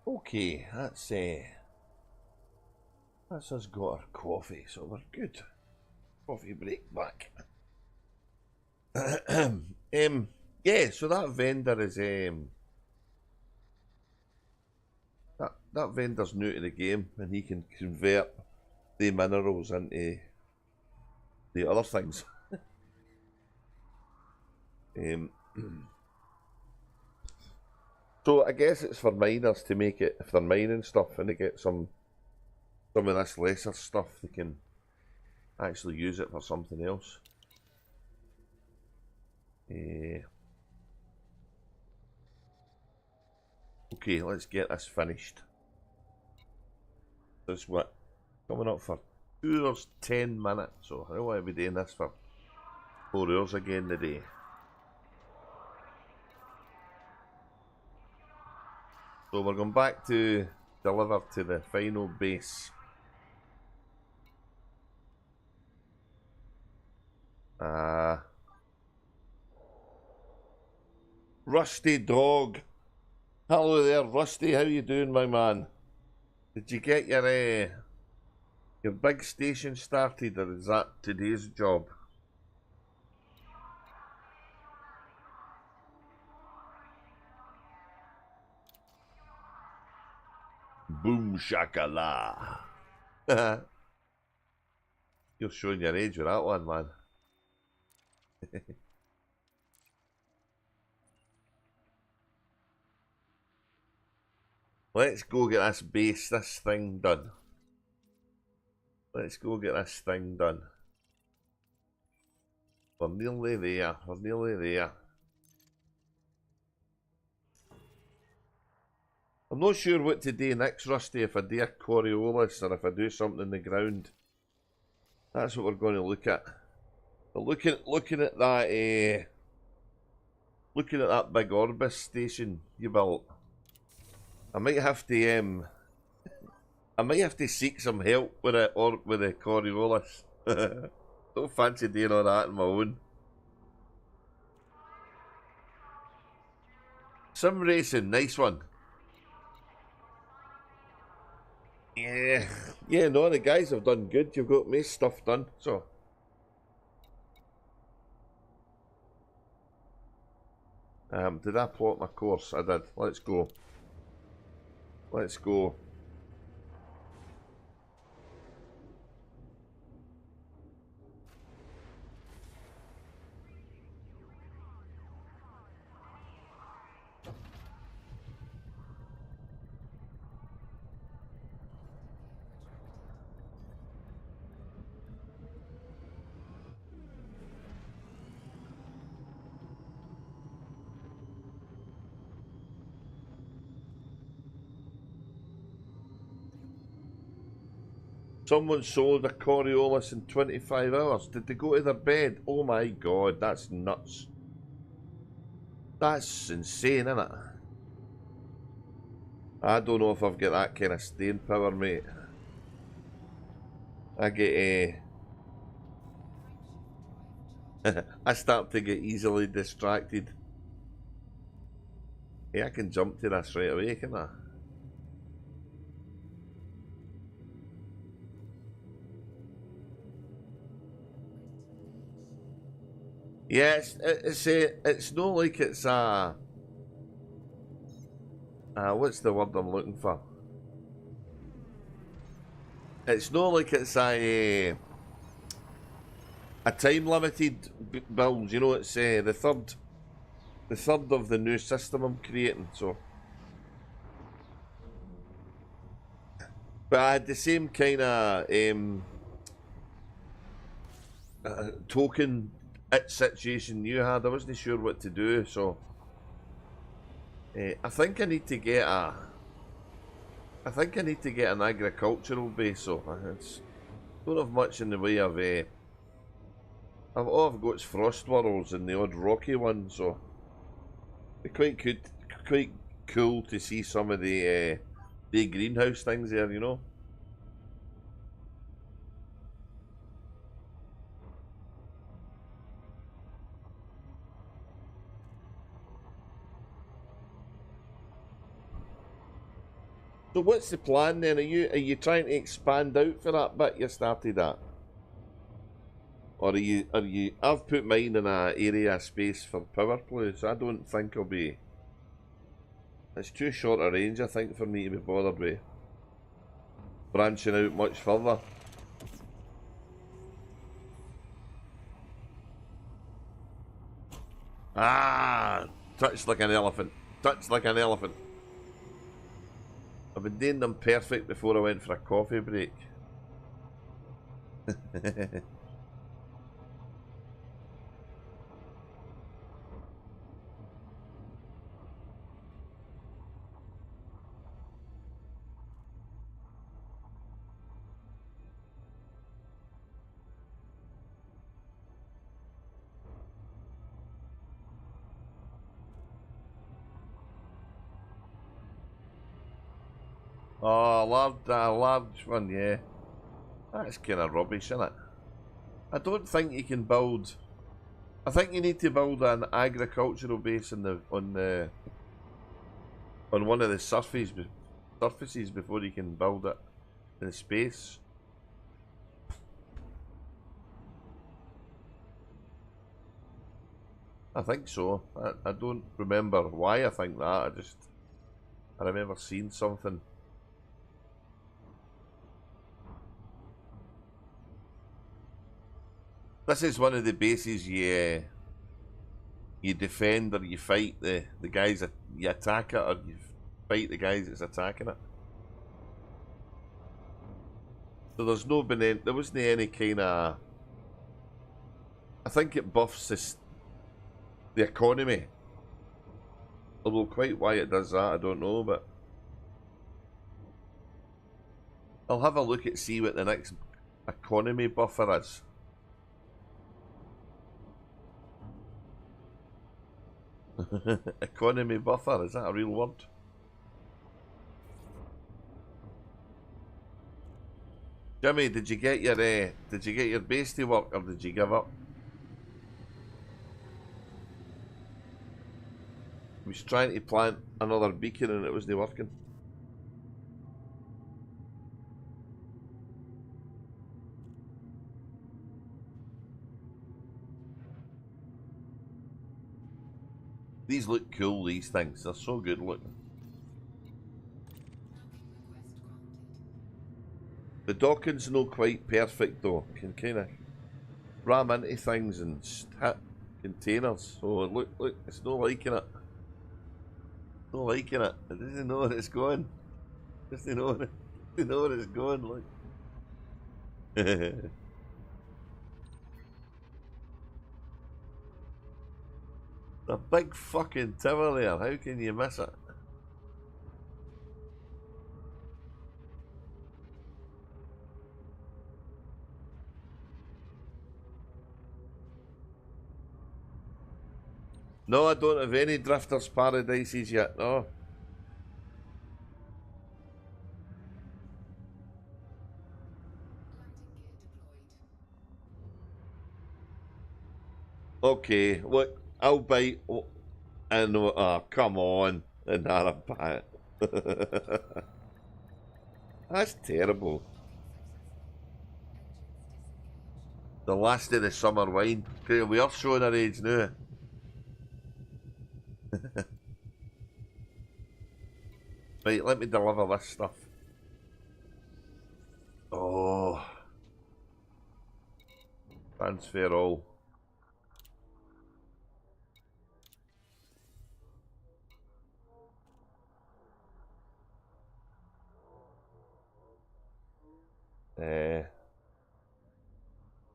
Okay, that's us got our coffee, so we're good. Coffee break back. Yeah, so that vendor is that vendor's new to the game, and he can convert the minerals into the other things. So I guess it's for miners to make it, if they're mining stuff and they get some of this lesser stuff, they can actually use it for something else. Okay, let's get this finished. That's what, coming up for 2 hours 10 minutes, so I don't want to be doing this for 4 hours again today. So we're going back to deliver to the final base. Rusty Dog. Hello there, Rusty. How you doing, my man? Did you get your big station started, or is that today's job? Boom shakala. You're showing your age with that one, man. Let's go get this thing done. Let's go get this thing done. We're nearly there. We're nearly there. I'm not sure what to do next, Rusty, if I do a Coriolis or if I do something in the ground. That's what we're going to look at. But looking at that looking at that big Orbis station you built, I might have to seek some help with it, or with the Coriolis. Don't fancy doing all that on my own. Sim racing, nice one. Yeah, no, the guys have done good. You've got most stuff done, so. Did I plot my course? I did. Let's go. Let's go. Someone sold a Coriolis in 25 hours. Did they go to their bed? Oh my god, that's nuts. That's insane, isn't it? I don't know if I've got that kind of staying power, mate. I get I start to get easily distracted. Yeah, I can jump to this right away, can I? Yeah, it's not like it's what's the word I'm looking for? It's not like it's a time limited build. You know, it's the third of the new system I'm creating. So, but I had the same kind of token situation you had. I wasn't sure what to do, so I think I need to get an agricultural base. So don't have much in the way of all I've got is frost worlds and the odd rocky one. So it'd be quite cool to see some of the greenhouse things there. You know. So what's the plan then? Are you trying to expand out for that bit you started at? Or are you I've put mine in a area of space for power play, so I don't think I'll be, it's too short a range I think for me to be bothered with branching out much further. Ah, touched like an elephant. Touched like an elephant. I've been doing them perfect before I went for a coffee break. Oh, a large one, yeah. That's kind of rubbish, isn't it? I don't think you can build. I think you need to build an agricultural base on one of the surfaces before you can build it in space. I think so. I don't remember why I think that. I remember seeing something. This is one of the bases you defend or you fight the guys that you attack it, or you fight the guys that's attacking it. So there wasn't any kind of. I think it buffs the economy. Although quite why it does that, I don't know, but I'll have a look at see what the next economy buffer is. Economy buffer, is that a real word? Jimmy, did you get your base to work, or did you give up? I was trying to plant another beacon and it wasn't working. These look cool, these things. They're so good looking. The docking's not quite perfect though. Can kind of ram into things and hit containers. So look, it's not liking it. Not liking it. It doesn't know where it's going. It doesn't know where it's going, look. A big fucking tower there. How can you miss it? No, I don't have any Drifters Paradises yet, no. Okay, look, I'll bite. And oh, come on, another bat. That's terrible. The last of the summer wine. Okay, we are showing our age now. Right, let me deliver this stuff. Oh. Transfer all.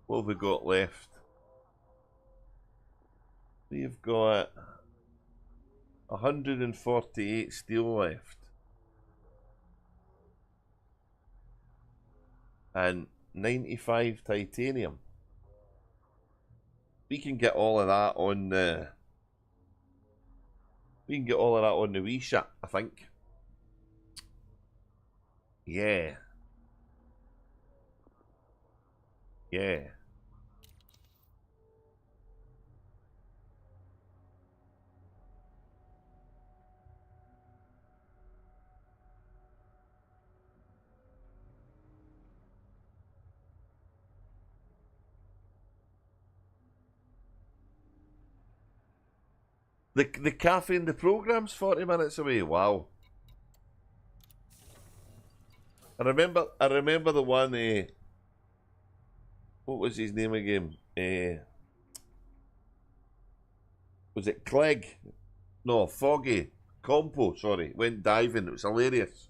What have we got left? We've got 148 steel left. And 95 titanium. We can get all of that on the... We can get all of that on the wee shit, I think. Yeah. Yeah. The cafe in the program's 40 minutes away. Wow. I remember the one. What was his name again? Was it Clegg? No, Foggy. Compo, sorry. Went diving. It was hilarious.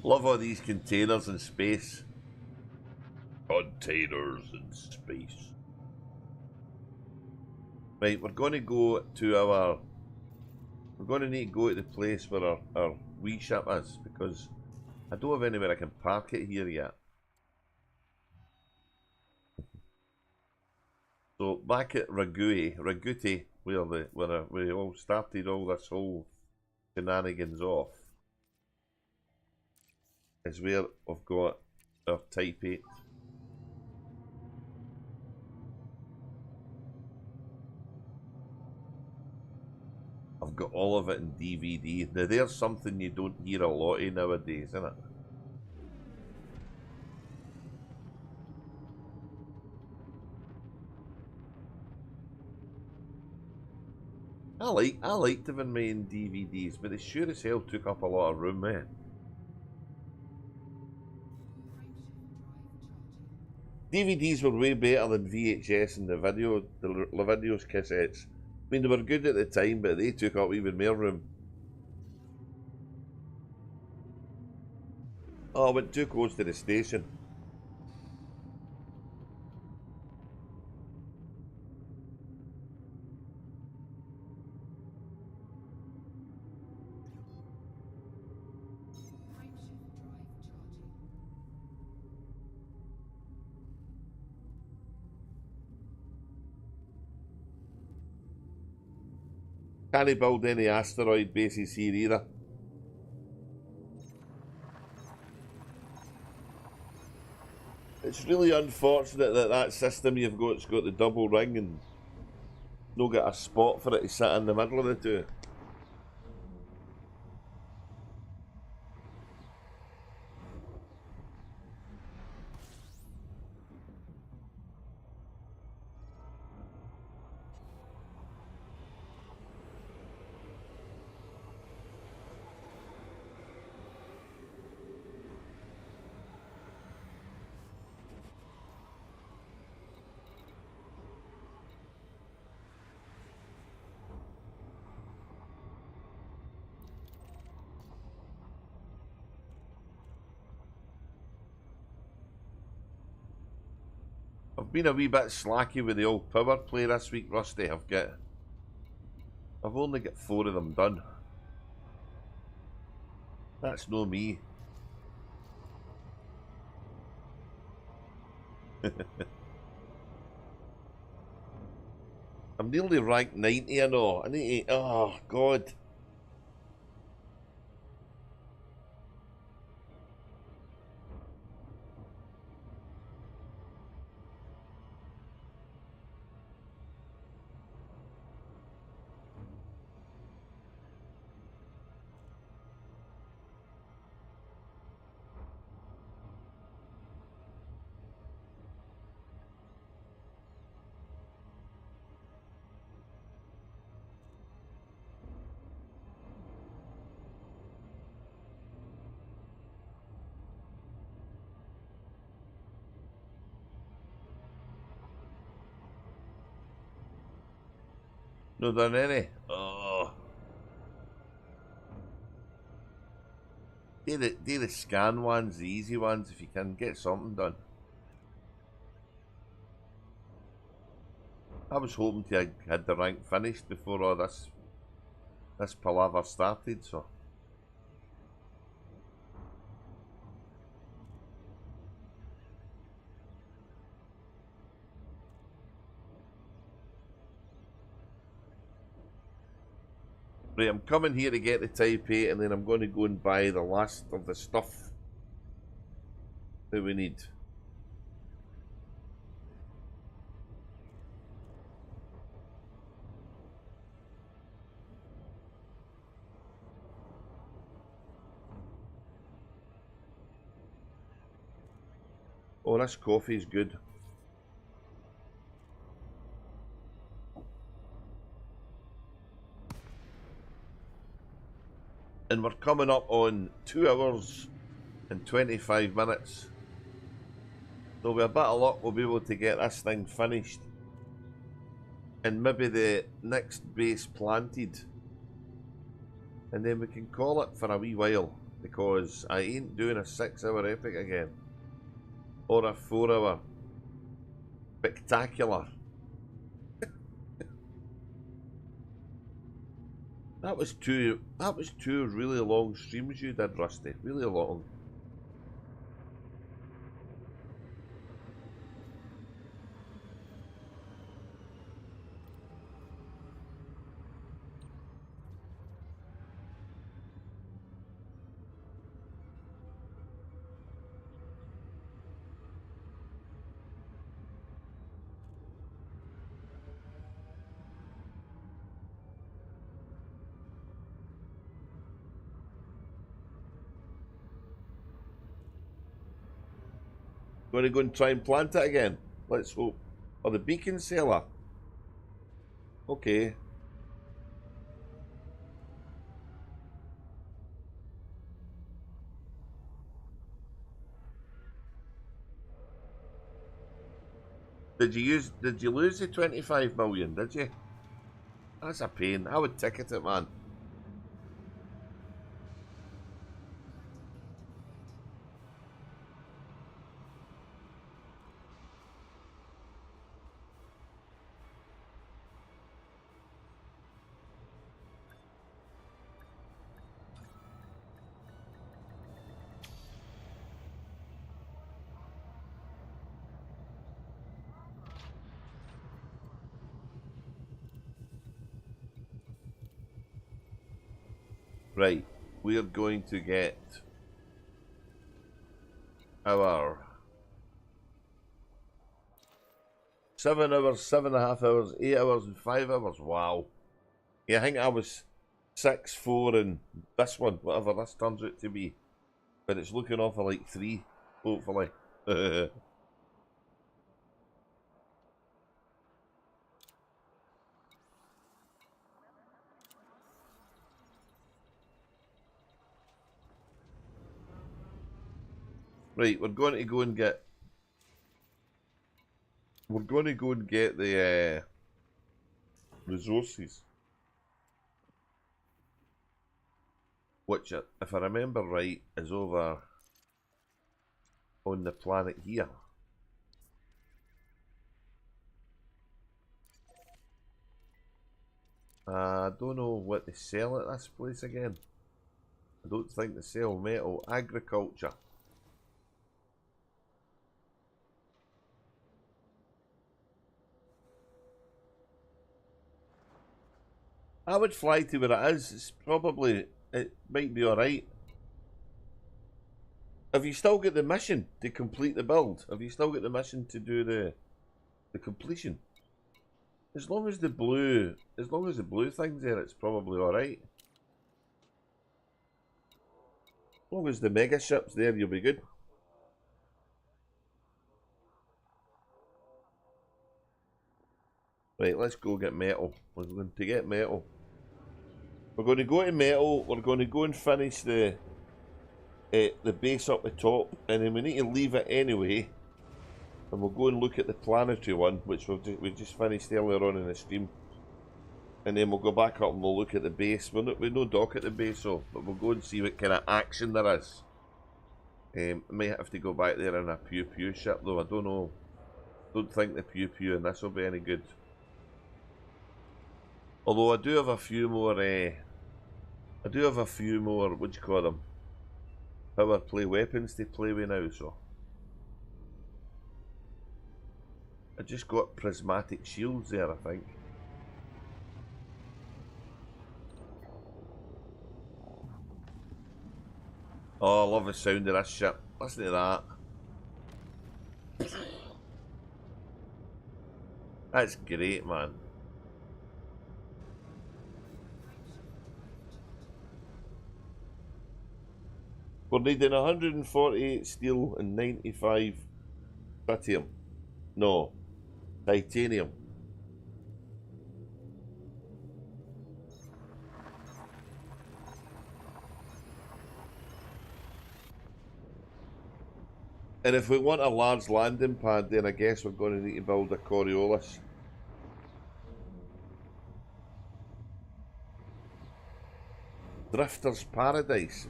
Love all these containers in space. Containers in space. Right, we're going to go to our... We're going to need to go to the place where our wee ship is, because I don't have anywhere I can park it here yet. So back at Raguti, where we all started all this whole shenanigans off, is where I've got our Type 8. I've got all of it in DVD. Now there's something you don't hear a lot of nowadays, isn't it? I liked having my own DVDs, but they sure as hell took up a lot of room, eh? DVDs were way better than VHS and the videos cassettes. I mean, they were good at the time, but they took up even more room. Oh, I went too close to the station. Can't build any asteroid bases here either. It's really unfortunate that that system you've got's got the double ring and no got a spot for it to sit in the middle of the two. I've been a wee bit slacky with the old power play this week, Rusty. I've only got 4 of them done. That's no me. I'm nearly rank 90, I know. I need to, oh god. No done any. Oh. Do the scan ones, the easy ones, if you can get something done. I was hoping to have had the rank finished before all this palaver started, so. Right, I'm coming here to get the Type 8 and then I'm going to go and buy the last of the stuff that we need. Oh, this coffee's good. And we're coming up on 2 hours and 25 minutes. So with a bit of luck, we'll be able to get this thing finished. And maybe the next base planted. And then we can call it for a wee while. Because I ain't doing a 6-hour epic again. Or a 4-hour. Spectacular. That was two really long streams you did, Rusty. Really long. Going to go and try and plant it again? Let's hope. Or the beacon seller? Okay. Did you lose the 25 million, did you? That's a pain. I would ticket it, man. Right, we're going to get our 7 hours, 7.5 hours, 8 hours, and 5 hours. Wow. Yeah, I think I was 6, 4, and this one, whatever this turns out to be. But it's looking off for like 3, hopefully. Right, we're going to go and get the resources, which, if I remember right, is over on the planet here. I don't know what they sell at this place again. I don't think they sell metal. Agriculture. I would fly to where it is. It's probably, it might be alright. Have you still got the mission to complete the build? Have you still got the mission to do the completion? As long as the blue thing's there, it's probably alright. As long as the mega ship's there, you'll be good. Right, let's go get metal. We're going to get metal. We're going to go to metal. We're going to go and finish the base up the top, and then we need to leave it anyway. And we'll go and look at the planetary one, which we just finished earlier on in the stream. And then we'll go back up and we'll look at the base. We've no dock at the base, so but we'll go and see what kind of action there is. I may have to go back there in a pew pew ship though. I don't know. Don't think the pew pew and this will be any good. Although I do have a few more. What do you call them? Power play weapons to play with now. So I just got prismatic shields there, I think. Oh, I love the sound of this ship. Listen to that. That's great, man. We're needing 148 steel and 95 Tritium. No. Titanium. And if we want a large landing pad, then I guess we're going to need to build a Coriolis. Drifter's Paradise.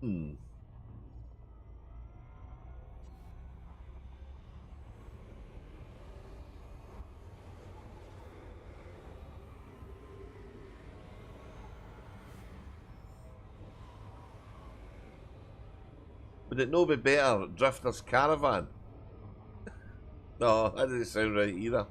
Hmm. Would it no be better, Drifter's Caravan? No, that doesn't sound right either.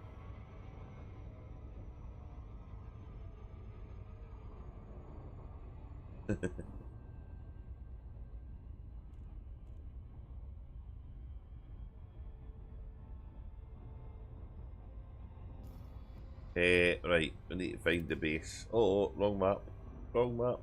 Right, we need to find the base. Oh, wrong map. Wrong map.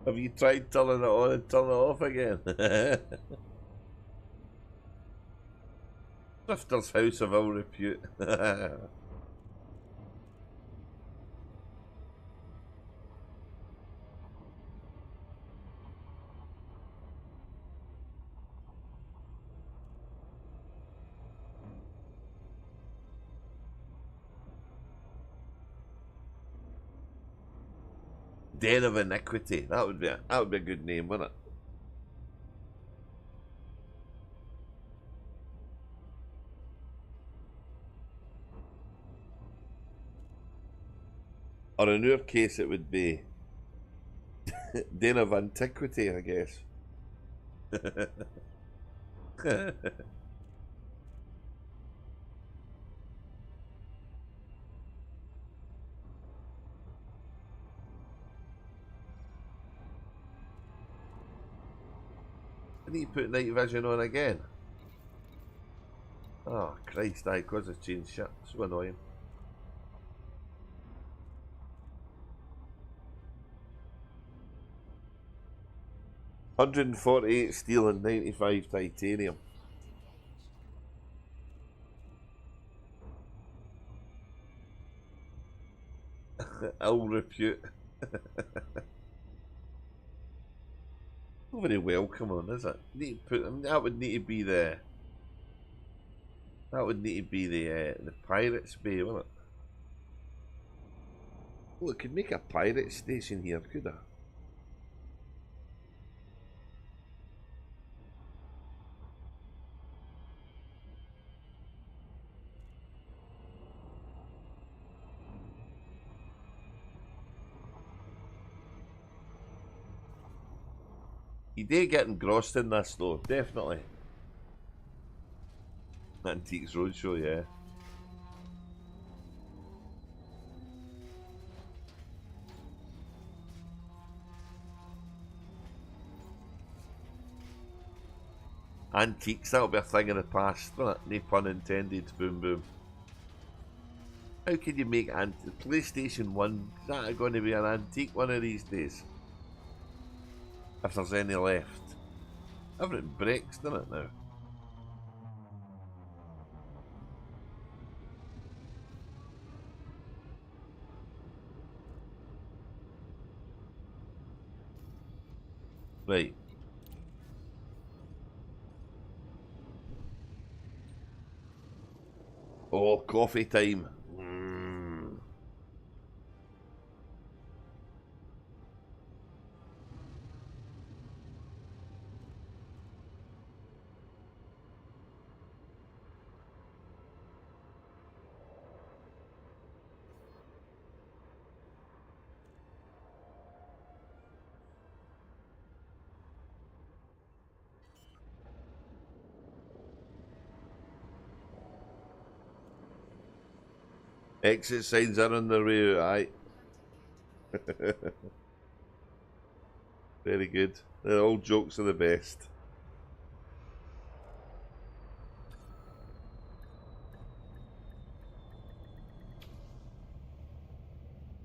Have you tried turning it on and turning it off again? Drifter's House of Ill Repute. Den of Iniquity. That would be a good name, wouldn't it? Or in our case, it would be Den of Antiquity, I guess. I need to put night vision on again. Oh, Christ, because it's changed shit. So annoying. $148 steel and 95 titanium. Ill repute. Not very welcoming, is it? Need to put, that would need to be the. That would need to be the Pirates Bay, wouldn't it? Oh, it could make a pirate station here, could I? You do get engrossed in this though, definitely. Antiques Roadshow, yeah. Antiques, that'll be a thing of the past, won't it? No pun intended, boom boom. How can you make PlayStation 1, is that going to be an antique one of these days? If there's any left. Everything breaks, doesn't it now? Right. Oh, coffee time. Exit signs are on the way, aye. Very good. All jokes are the best.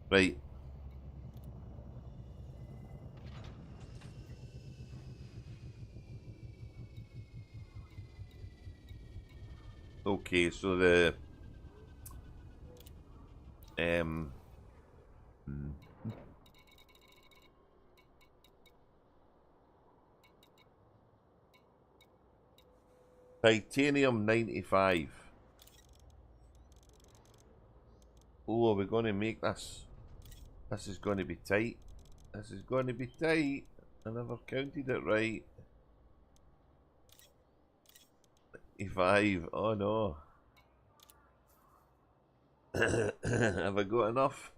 Right. Okay, so the hmm. Titanium 95. Oh, are we going to make this? This is going to be tight. This is going to be tight. I never counted it right. 85. Oh no. Have I got enough?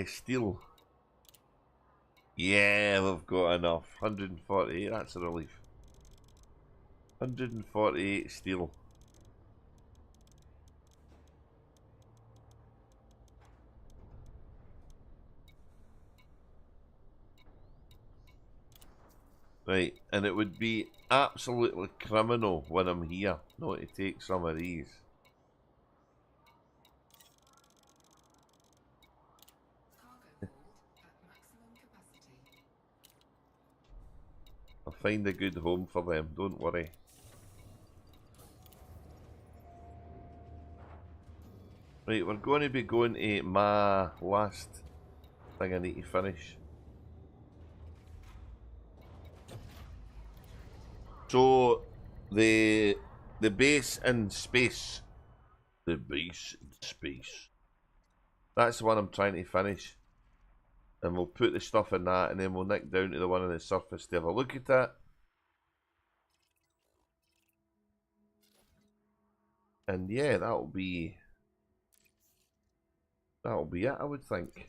Steel. Yeah, we've got enough. 148. That's a relief. 148 steel. Right, and it would be absolutely criminal when I'm here not to take some of these. I'll find a good home for them, don't worry. Right, we're going to be going to my last thing I need to finish. So, the base in space. The base in space. That's the one I'm trying to finish. And we'll put the stuff in that, and then we'll nick down to the one on the surface to have a look at it. And yeah, that'll be it, I would think.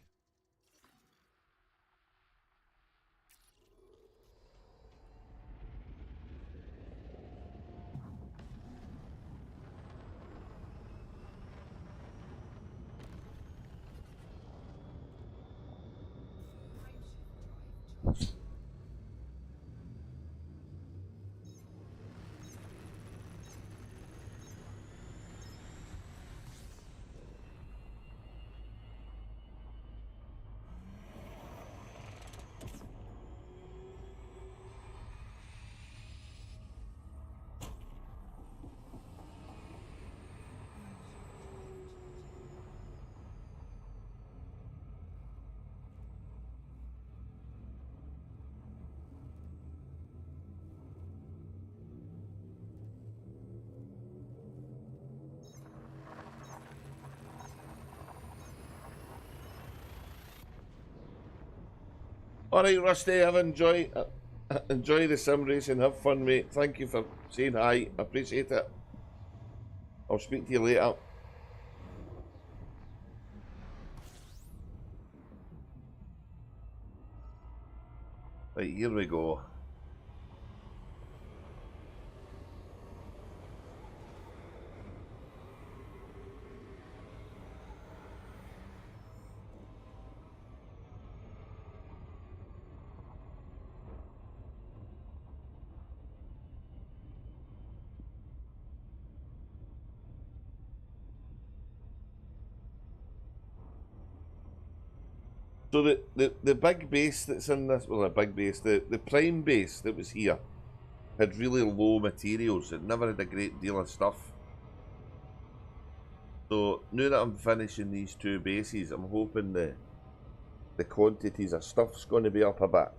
Alright, Rusty, have enjoy the sim racing, have fun, mate. Thank you for saying hi, I appreciate it. I'll speak to you later. Right, here we go. So the big base that's in this, well, the big base, the prime base that was here had really low materials. It never had a great deal of stuff. So now that I'm finishing these two bases, I'm hoping the quantities of stuff's going to be up a bit.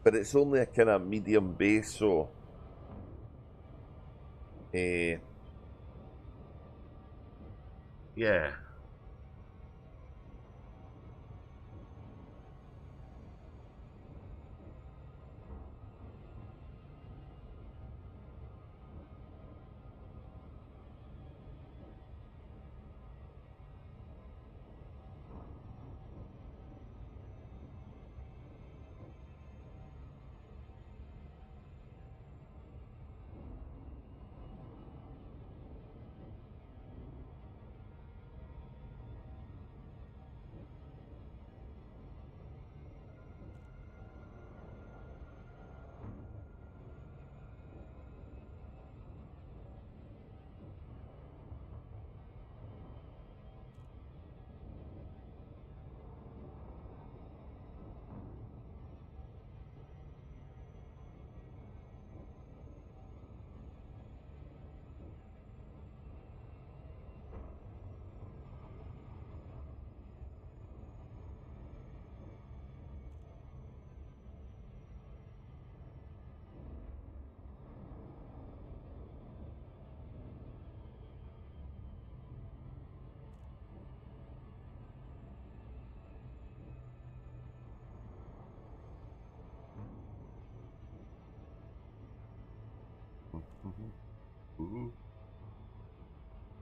but it's only a kind of medium base, so yeah.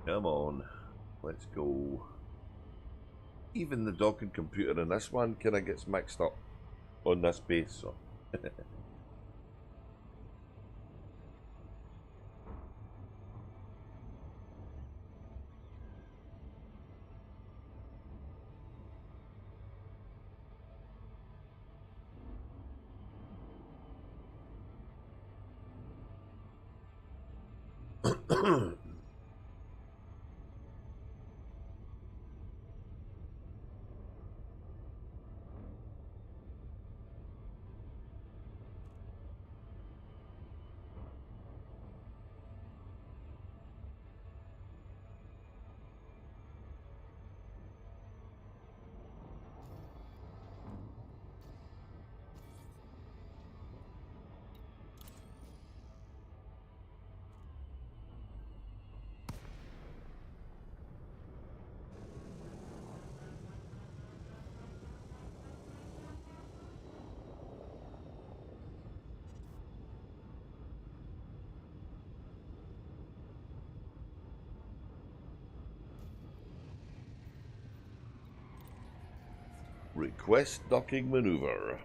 Come on, let's go. Even the docking computer in this one kind of gets mixed up on this base, so. Request docking maneuver.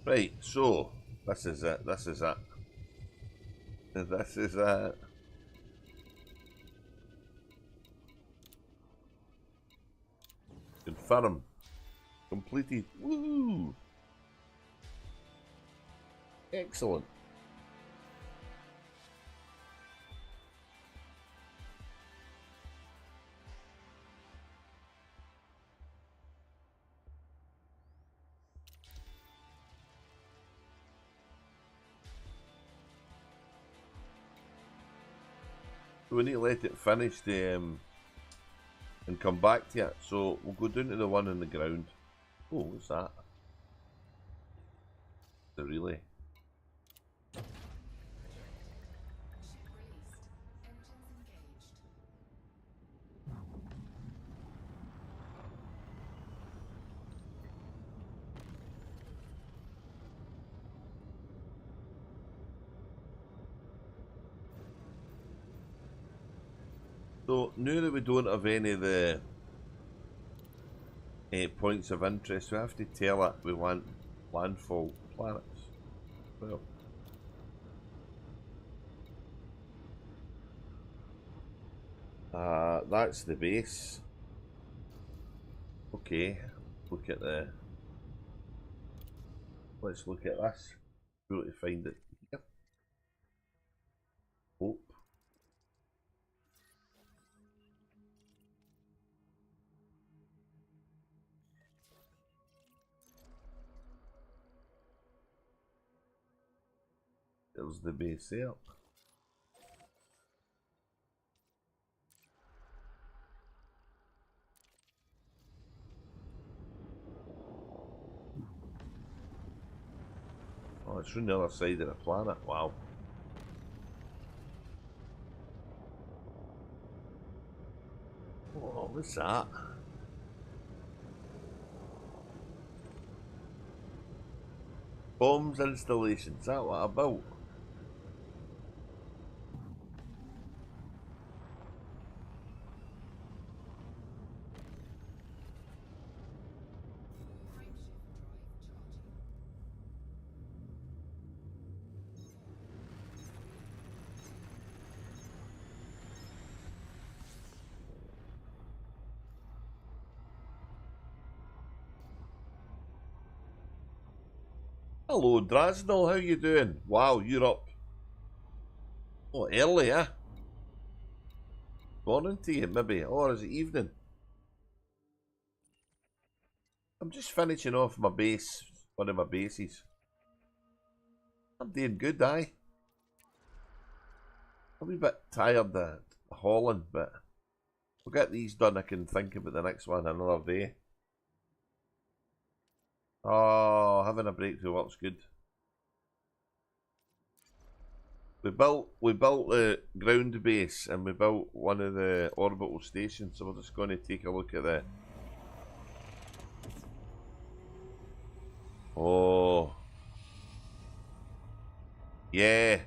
Right, so this is it. This is it. This is it. Confirm. Completed. Woo! Excellent. We need to let it finish and come back to it. So we'll go down to the one on the ground. Oh, what's that? The relay. So now that we don't have any of the points of interest, we have to tell it we want landfall planets. Well, that's the base. Okay, look at the. Let's look at this. We'll to find it here. Hope. There's the base there. Oh, it's from the other side of the planet. Wow. Oh, what's that? Bombs installations. Is that what I built? Hello, Drasnell, how you doing? Wow, you're up. Oh, early, eh? Morning to you, maybe. Or is it evening? I'm just finishing off my base, one of my bases. I'm doing good, aye. I'm a wee bit tired of hauling, but we'll get these done. I can think about the next one another day. Oh, having a breakthrough works good. We built the ground base and we built one of the orbital stations, so we're just going to take a look at that. Oh, yeah.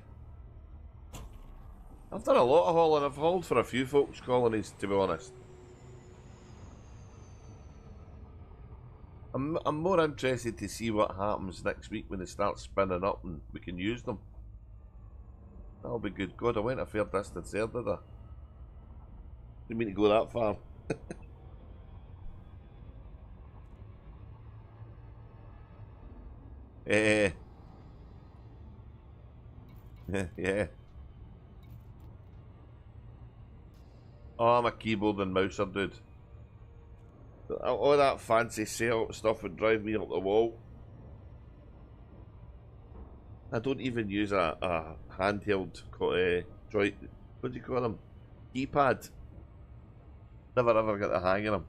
I've done a lot of hauling. I've hauled for a few folks' colonies, to be honest. I'm more interested to see what happens next week when they start spinning up and we can use them. That'll be good. God, I went a fair distance there, did I? Didn't mean to go that far. Eh. Yeah. Oh, I'm a keyboard and mouser dude. All that fancy setup stuff would drive me up the wall. I don't even use a handheld what do you call them? Keypad. Never ever got the hang of them.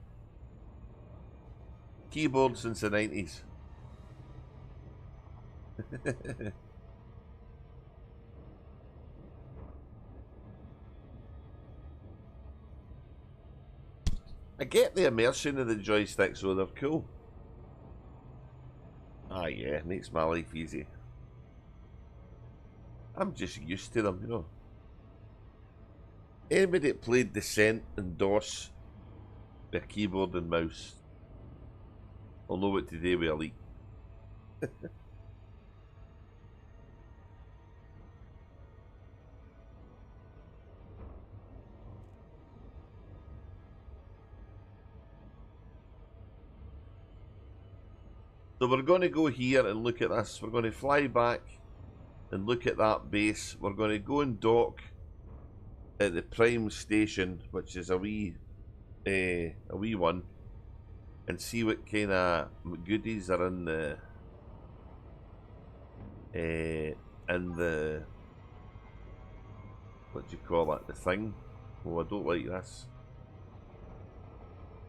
Keyboard since the 90s. I get the immersion of the joysticks, so they're cool. Ah, yeah, makes my life easy. I'm just used to them, you know. Anybody that played Descent and DOS with a keyboard and mouse will know what to do with Elite. So we're going to go here and look at this. We're going to fly back and look at that base. We're going to go and dock at the prime station, which is a wee one, and see what kind of goodies are in the what do you call it? The thing. Oh, I don't like this.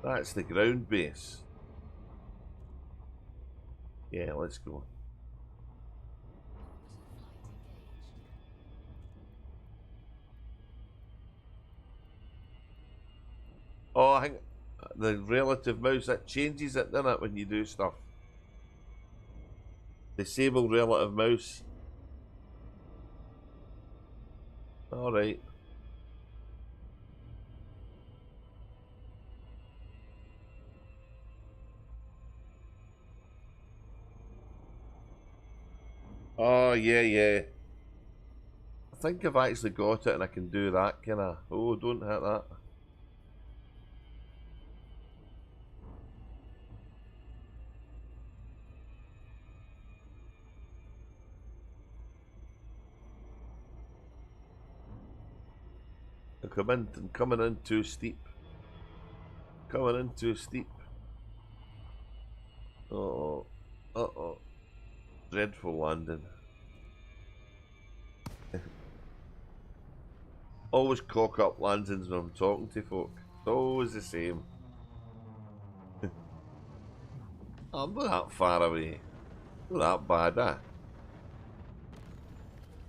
That's the ground base. Yeah, let's go. Oh, I think the relative mouse, that changes it, doesn't it, when you do stuff? Disable relative mouse. Alright. Oh, yeah, yeah. I think I've actually got it and I can do that, can I? Oh, don't hit that. I'm coming in too steep. Coming in too steep. Uh-oh. Uh-oh. Dreadful landing. Always cock up landings when I'm talking to folk. It's always the same. I'm not that far away. Not that bad, eh?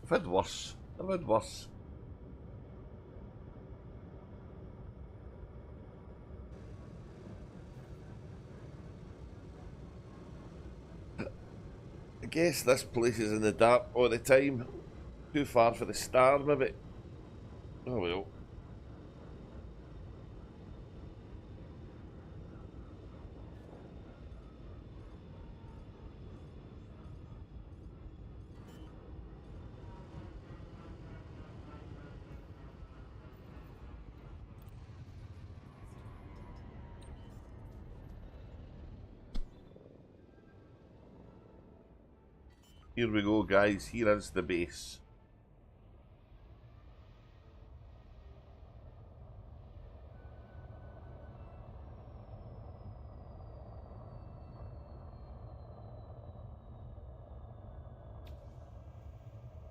I've had worse. I've had worse. I guess this place is in the dark all the time. Too far for the star, maybe. Oh well. Here we go, guys. Here is the base.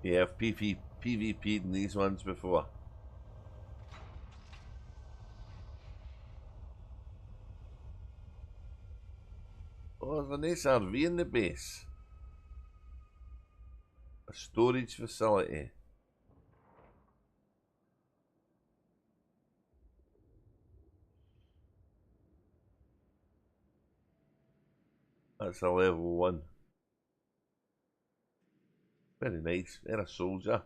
Yeah, I've PvP'd in these ones before. Oh, there's a nice RV in the base. A storage facility. That's a level 1. Very nice. They're a soldier.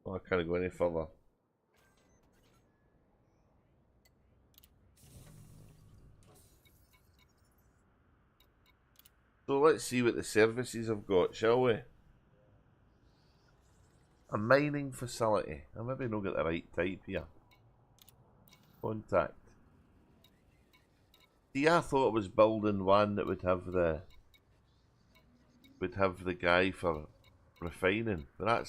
Oh, I can't go any further. So let's see what the services I've got, shall we? A mining facility. I maybe not got the right type here. Contact. See, I thought I was building one that would have the guy for refining, but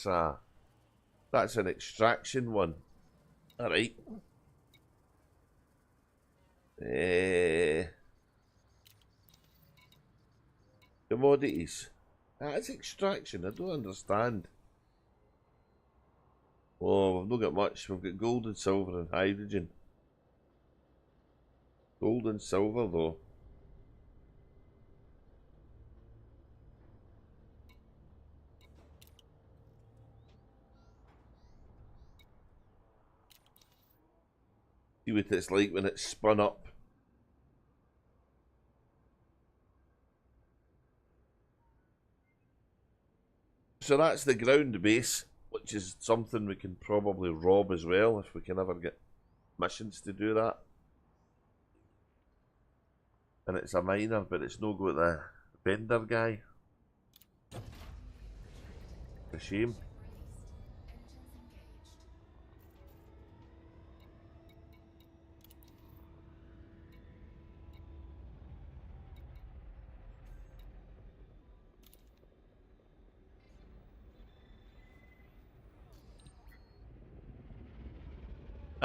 that's an extraction one. All right. Commodities. That's extraction. I don't understand. Oh, we've not got much. We've got gold and silver and hydrogen. Gold and silver, though. See what it's like when it's spun up. So that's the ground base, which is something we can probably rob as well if we can ever get missions to do that. And it's a miner, but it's no got the vendor guy. A shame.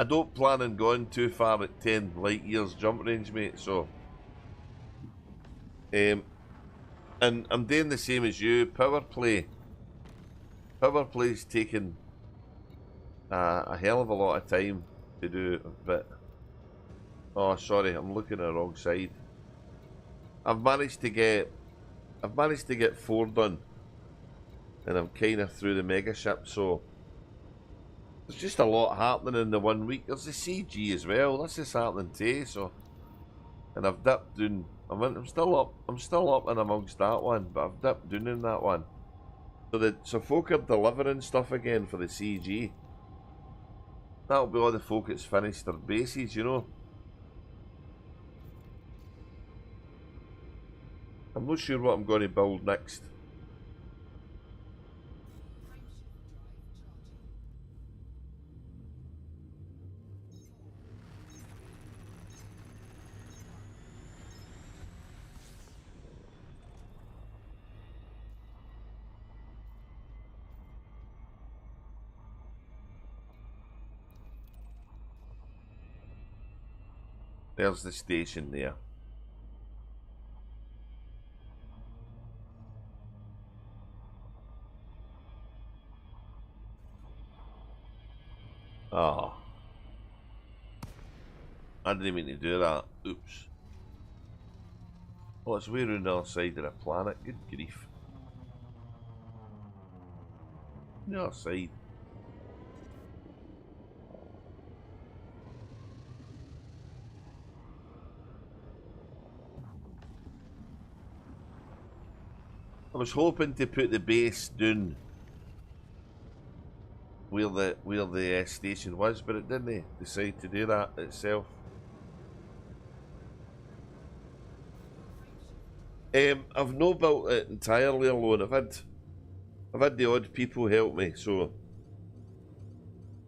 I don't plan on going too far at 10 light years jump range, mate, so... and I'm doing the same as you, power play. Power play's taking a hell of a lot of time to do, but... Oh, sorry, I'm looking at the wrong side. I've managed to get 4 done. And I'm kind of through the mega ship, so... There's just a lot happening in the 1 week. There's the CG as well. This is happening today, so... And I've dipped down... I'm still up and amongst that one, but I've dipped down in that one. So folk are delivering stuff again for the CG. That'll be all the folk that's finished their bases, you know. I'm not sure what I'm going to build next. There's the station there. Ah. I didn't mean to do that. Oops. Oh, it's way around the other side of the planet. Good grief. The other side. I was hoping to put the base down where the station was, but it didn't decide to do that itself. I've no built it entirely alone. I've had the odd people help me, so,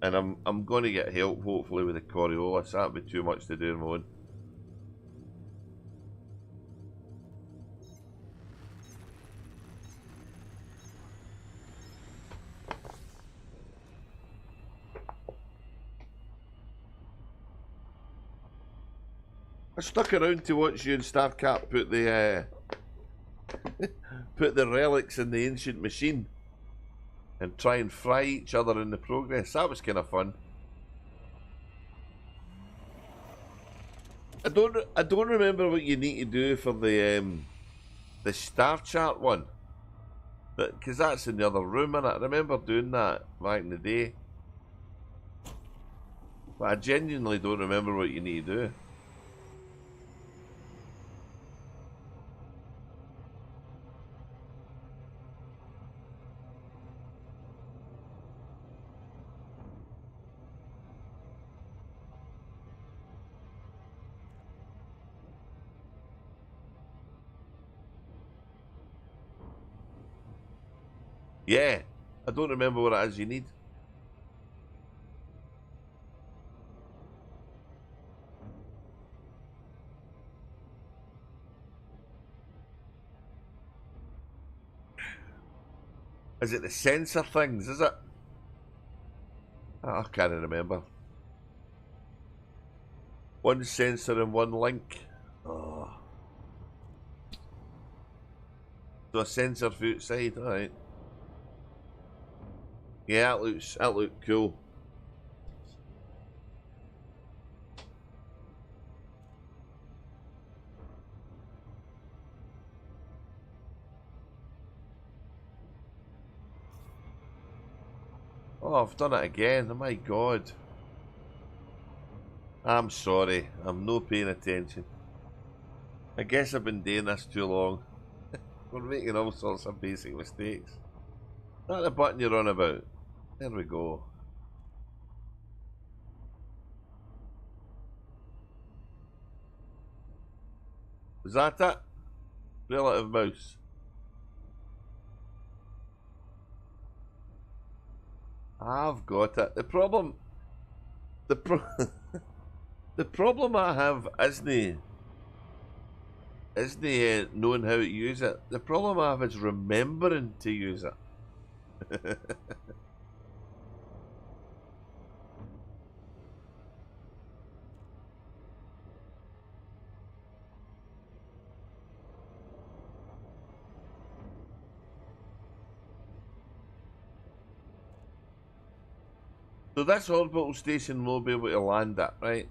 and I'm going to get help hopefully with the Coriolis. That'd be too much to do on my own. I stuck around to watch you and Starcat put the put the relics in the ancient machine and try and fry each other in the progress. That was kind of fun. I don't remember what you need to do for the star chart one, because that's in the other room, and I remember doing that back in the day. But I genuinely don't remember what you need to do. Yeah, I don't remember what it is you need. Is it the sensor things, is it? Oh, I can't remember. One sensor and one link. Oh. So a sensor for outside, alright. Yeah, that looks cool. Oh, I've done it again. Oh my god. I'm sorry. I'm no paying attention. I guess I've been doing this too long. We're making all sorts of basic mistakes. Is that the button you're on about? There we go. Is that it? Relative mouse. I've got it. The problem I have isn't knowing how to use it. The problem I have is remembering to use it. So this orbital station will be able to land at, right?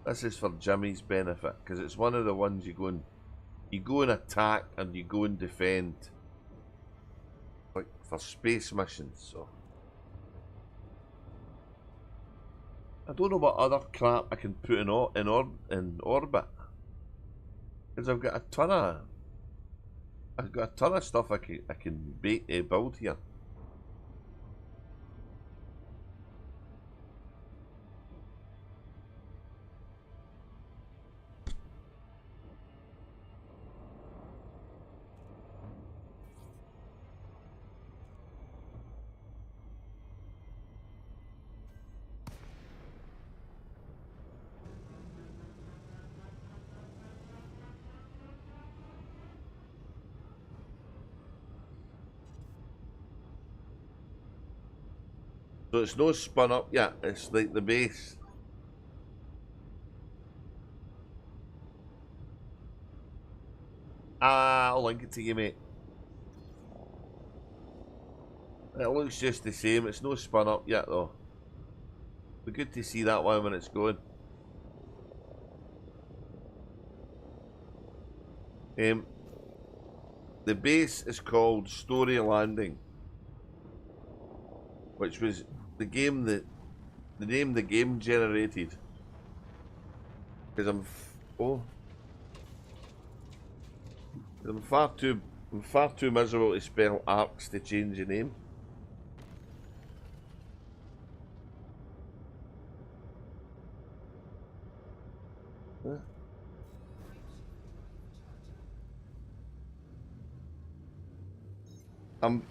This is for Jimmy's benefit, because it's one of the ones you go and attack and you go and defend, like for space missions. So I don't know what other crap I can put in orbit, because I've got a ton of I've got a ton of stuff I can build here. So it's no spun up yet, it's like the base. I'll link it to you, mate. It looks just the same, it's no spun up yet though. Be good to see that one when it's going. The base is called Story Landing, which was the game that the name the game generated. Because I'm far too miserable to spell arcs to change the name. Huh?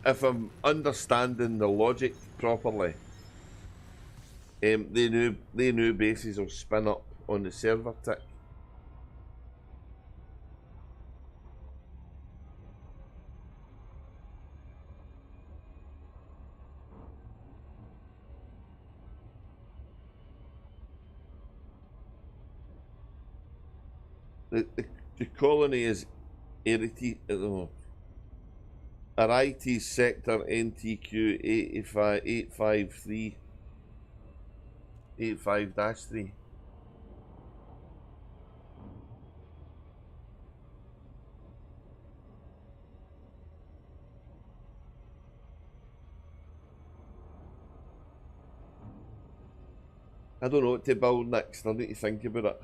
If I'm understanding the logic properly, they knew bases will spin up on the server tick. The colony is RIT sector NTQ 853 85-3. I don't know what to build next. I need to think about it.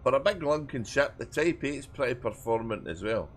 For a big Lunken ship, the Type 8 is pretty performant as well.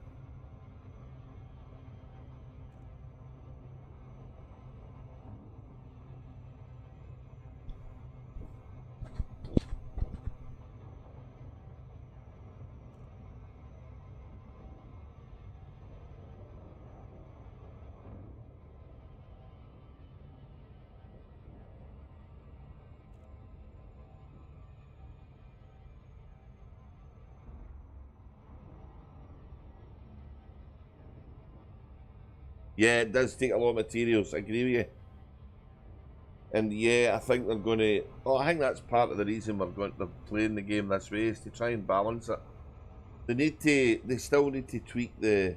Yeah, it does take a lot of materials, I agree with you. And yeah, I think they're going to... Oh, I think that's part of the reason they're playing the game this way, is to try and balance it. They still need to tweak the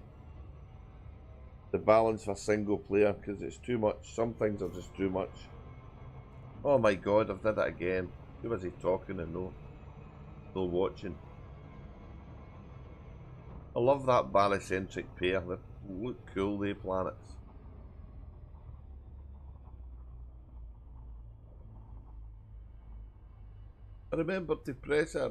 balance for single player, because it's too much. Some things are just too much. Oh my god, I've did it again. Who was he talking and no watching? I love that barycentric pair. They look cool, they planets. I remember to press it,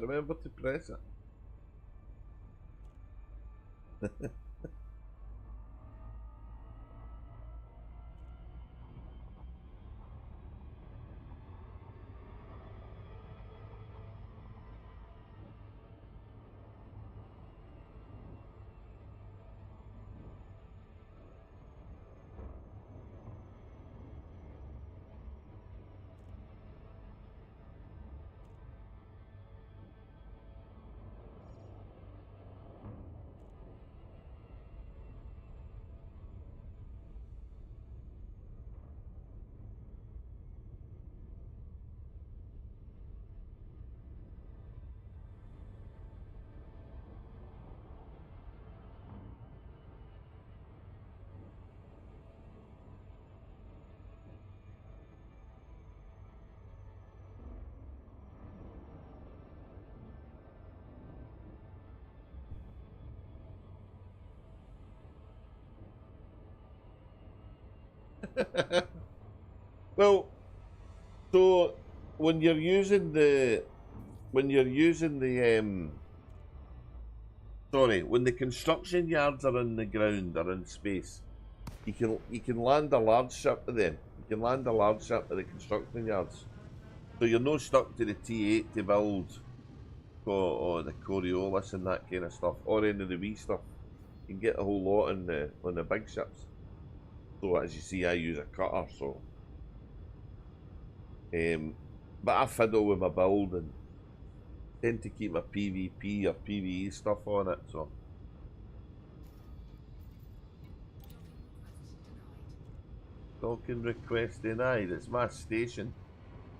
Well, so when you're using the sorry, when the construction yards are in the ground or in space, you can land a large ship to them. You can land a large ship at the construction yards. So you're not stuck to the T8 to build or the Coriolis and that kind of stuff, or any of the wee stuff. You can get a whole lot on the big ships. So as you see, I use a cutter, so but I fiddle with my build and tend to keep my PvP or PvE stuff on it, so. Docking request denied. It's my station.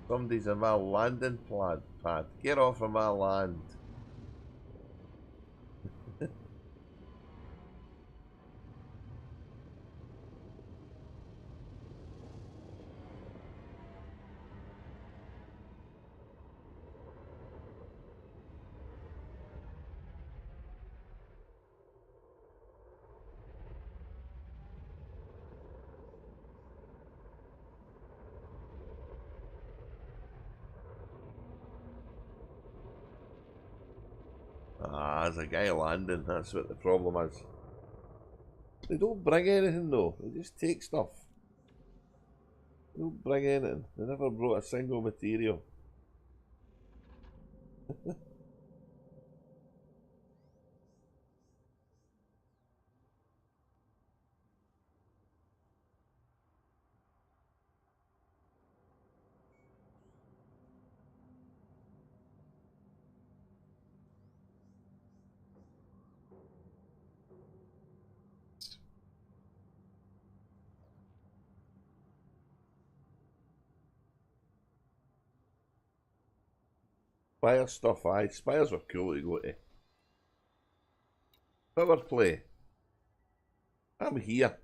Somebody's in my landing pad. Get off of my land. Ah, there's a guy landing. That's what the problem is. They don't bring anything though. They just take stuff. They don't bring anything. They never brought a single material. Spire stuff, aye. Spires were cool to go to. Power play. I'm here.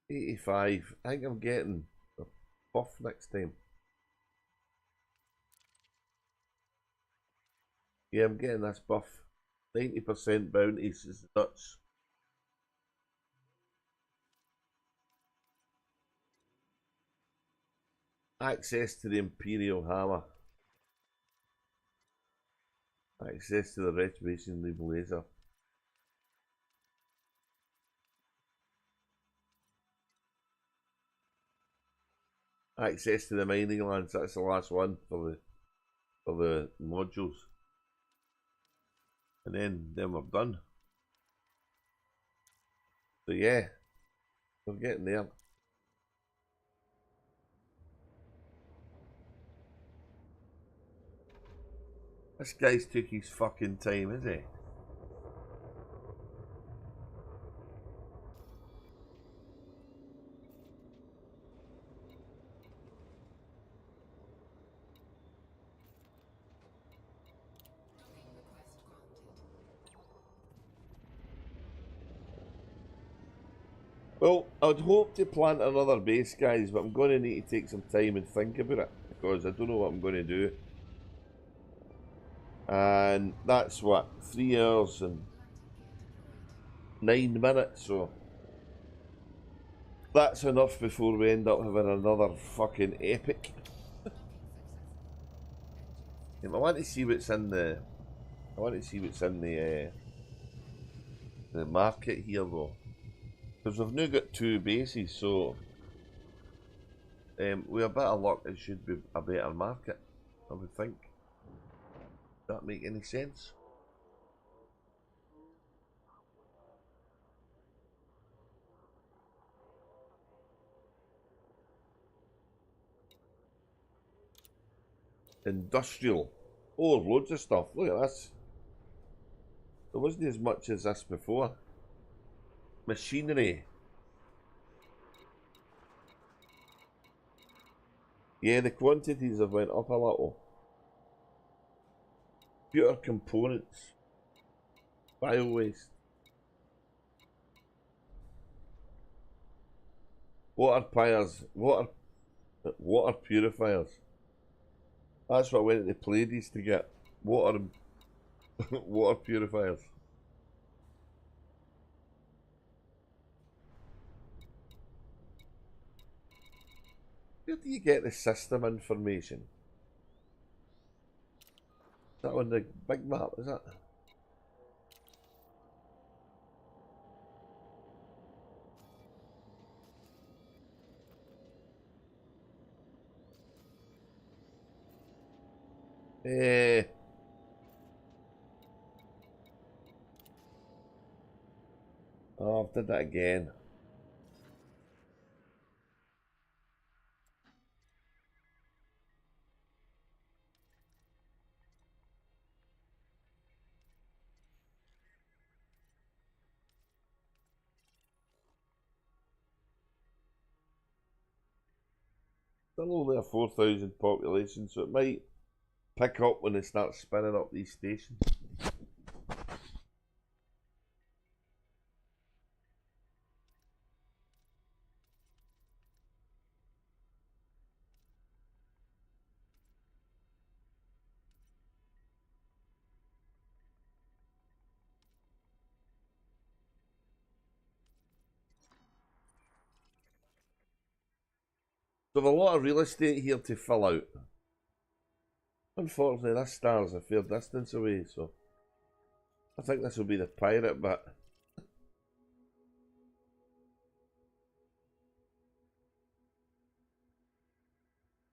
85. I think I'm getting a buff next time. Yeah, I'm getting this buff. 90% bounties is nuts. Access to the Imperial Hammer. Access to the Retribution Leaf Laser. Access to the mining lands. That's the last one for the modules. And then we're done. So yeah, we're getting there. This guy's took his fucking time, is he? Well, I'd hope to plant another base, guys, but I'm going to need to take some time and think about it, because I don't know what I'm going to do. And that's what, 3 hours and 9 minutes, so that's enough before we end up having another fucking epic. I want to see what's in the the market here though, because we've now got 2 bases, so with a bit of luck it should be a better market, I would think. Does that make any sense? Industrial. Oh, loads of stuff. Look at this. There wasn't as much as this before. Machinery. Yeah, the quantities have went up a little. Computer components. Bio waste. Water piers. Water purifiers. That's what I went to Pleiades to get. Water water purifiers. Where do you get the system information? Is that on the big map, is it? Eh. Oh, I've did that again. Still only a 4,000 population, so it might pick up when they start spinning up these stations. There's a lot of real estate here to fill out. Unfortunately, this star's a fair distance away, so I think this will be the pirate bit.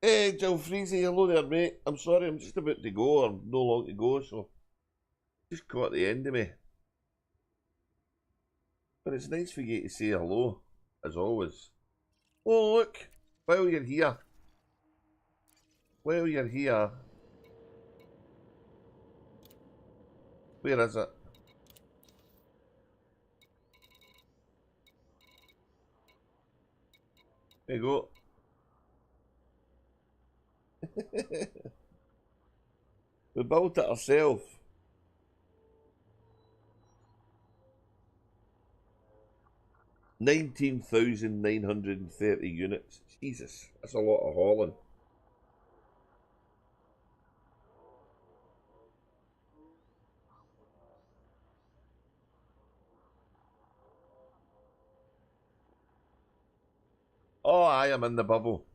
Hey, Jill Freezy, hello there, mate. I'm sorry, I'm just about to go, or no long to go, so just caught the end of me. But it's nice for you to say hello, as always. Oh, look, while you're here, where is it? There you go. We built it ourselves. $19,930 units. Jesus, that's a lot of hauling. Oh, I am in the bubble.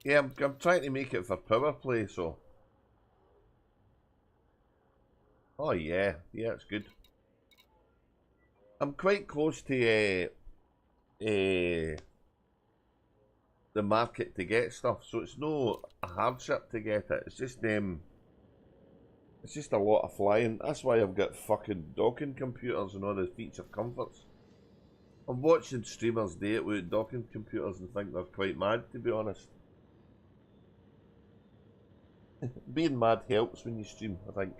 Yeah, I'm trying to make it for power play, so. Oh yeah, yeah, it's good. I'm quite close to the market to get stuff, so it's no a hardship to get it. It's just a lot of flying. That's why I've got fucking docking computers and all the feature comforts. I'm watching streamers do it with docking computers and think they're quite mad, to be honest. Being mad helps when you stream, I think.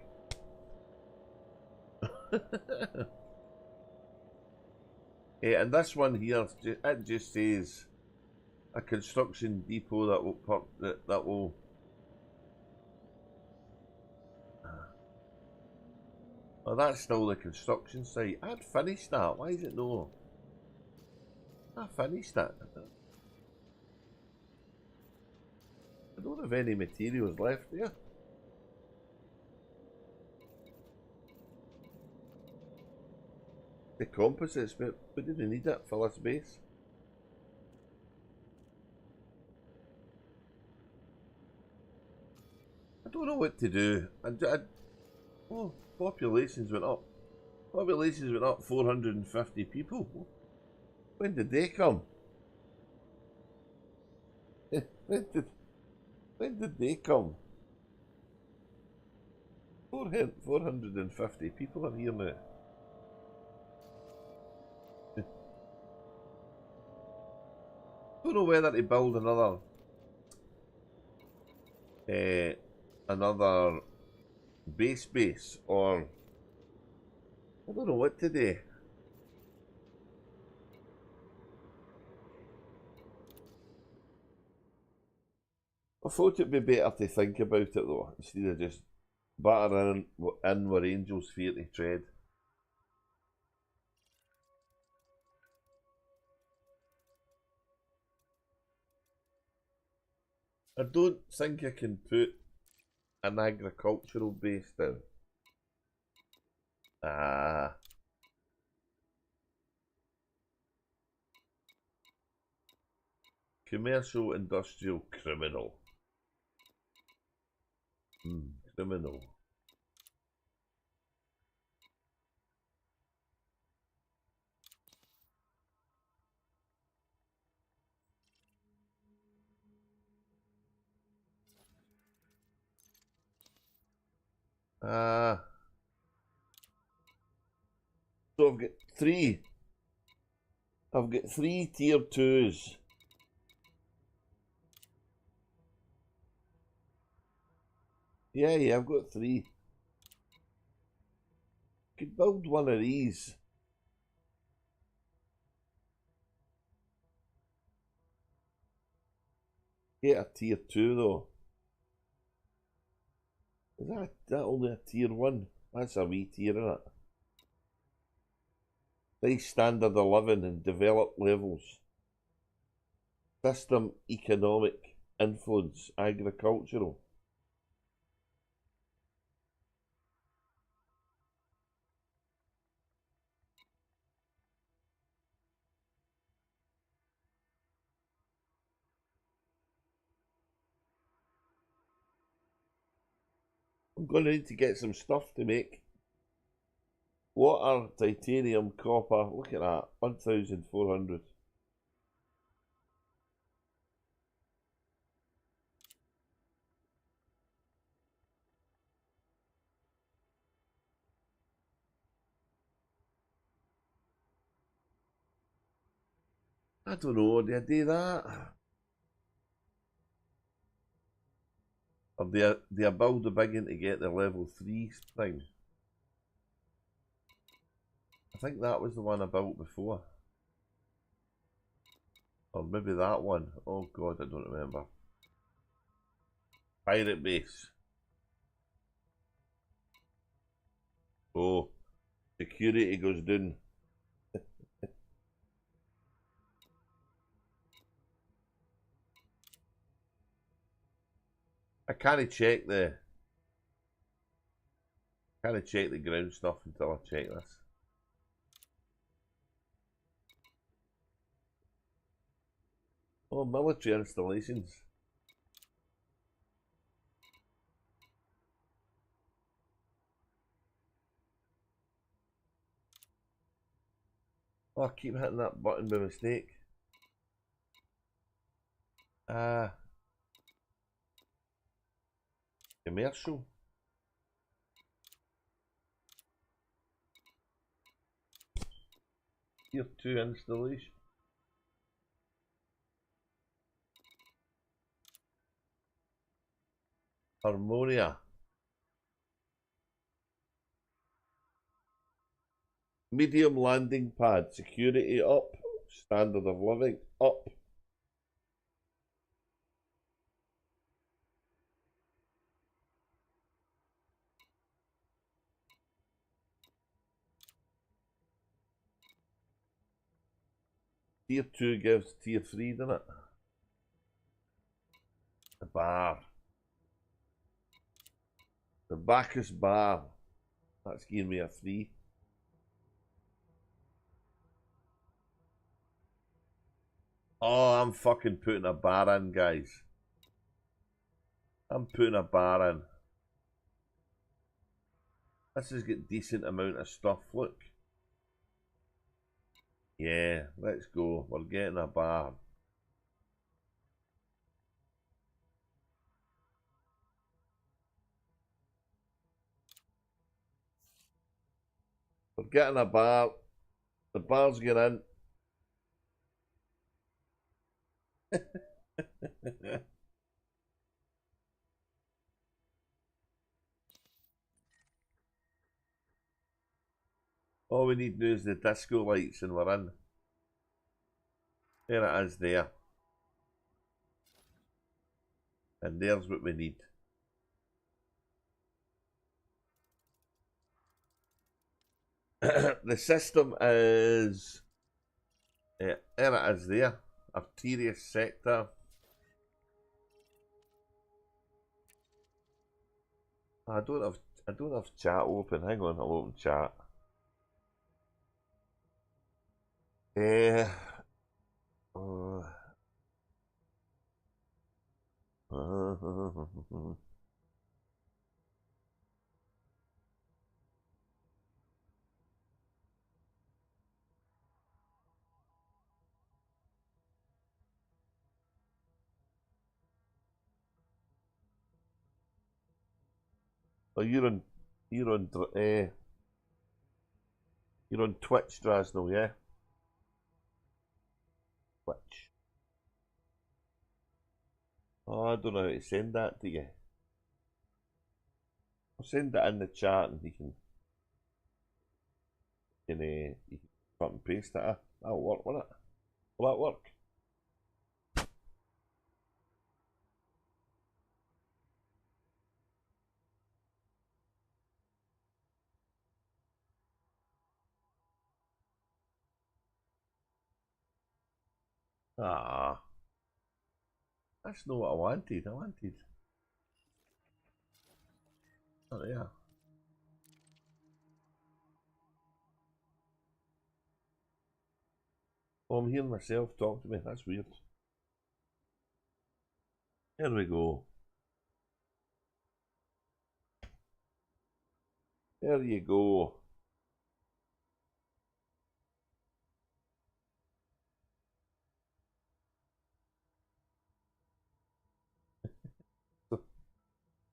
Yeah, and this one here, it just says a construction depot that will. Oh, that's still the construction site. I'd finished that. Why is it no? I finished it. I don't have any materials left there. The composites, but we didn't need it for this base. I don't know what to do. Oh, populations went up. Populations went up 450 people. When did they come? when did they come? 450 people are here now. Don't know whether to build another base or I don't know what to do. I thought it'd be better to think about it though, instead of just battering in where angels fear to tread. I don't think I can put an agricultural base down. Ah. Commercial, industrial, criminal. Criminal. So I've got three. I've got 3 tier 2s. Yeah, I've got 3. Could build one of these. Get a tier 2 though. Is that only a tier 1? That's a wee tier, isn't it? Nice standard 11 and developed levels. System, economic, influence, agricultural. I'm going to need to get some stuff to make. Water, titanium, copper. Look at that. 1,400. I don't know. Do I do that? Or do I build the big one to get the level 3 thing? I think that was the one I built before. Or maybe that one. Oh god, I don't remember. Pirate base. Oh, security goes down. I can't check the ground stuff until I check this. Oh, military installations. Oh, I keep hitting that button by mistake. Commercial. Tier 2 installation. Harmonia. Medium landing pad. Security up. Standard of living up. Tier 2 gives tier 3, doesn't it? The bar. The Bacchus bar. That's giving me a 3. Oh, I'm fucking putting a bar in, guys. I'm putting a bar in. This has got decent amount of stuff, look. Yeah, let's go. We're getting a bar. We're getting a bar. The bar's going in. All we need to do is the disco lights and we're in. There it is there. And there's what we need. The system is... there it is there. Arterious sector. I don't have chat open. Hang on, I'll open chat. Oh, you're on Twitch, Drasnell, yeah? Twitch. Oh, I don't know how to send that to you. I'll send it in the chat and you can cut and paste it. That'll work, won't it? Will that work? Ah, that's not what I wanted. I wanted. Oh, yeah. Oh, I'm hearing myself talk to me. That's weird. There we go. There you go.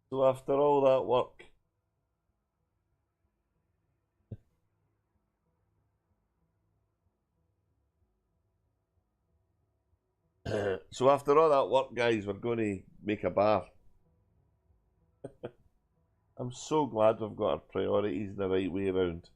So after all that work, so after all that work, guys, we're going to make a bar. I'm so glad we've got our priorities the right way around.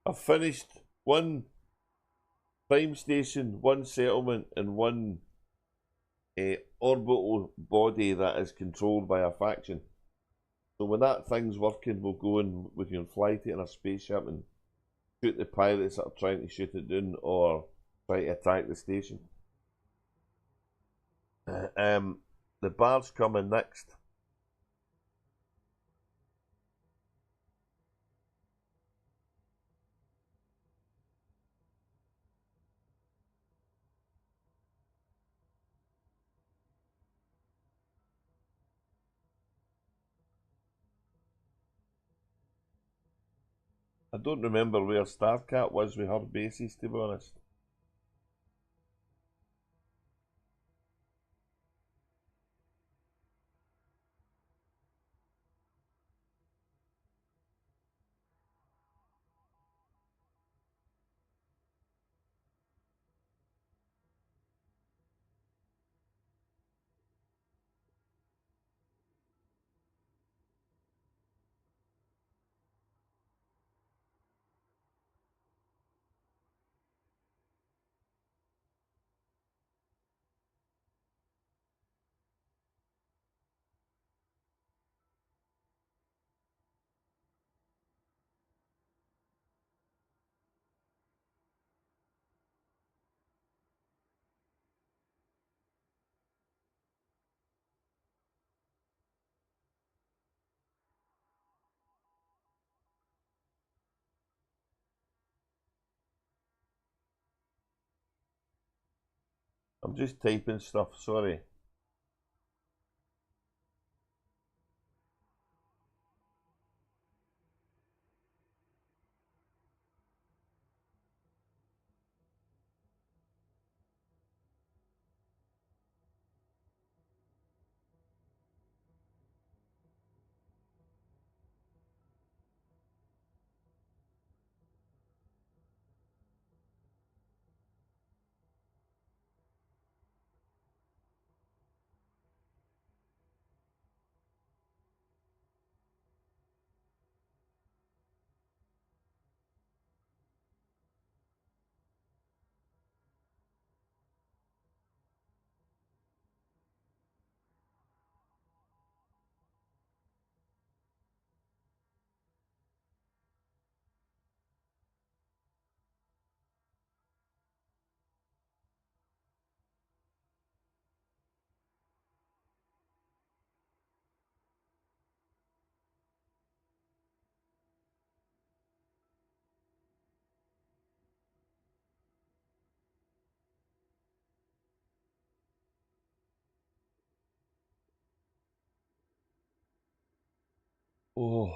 I've finished one prime station, one settlement, and one orbital body that is controlled by a faction. So when that thing's working, we'll go and we can fly to it in a spaceship and shoot the pilots that are trying to shoot it down or try to attack the station. The bar's coming next. I don't remember where Starcat was with her bases, to be honest. I'm just typing stuff, sorry. Oh.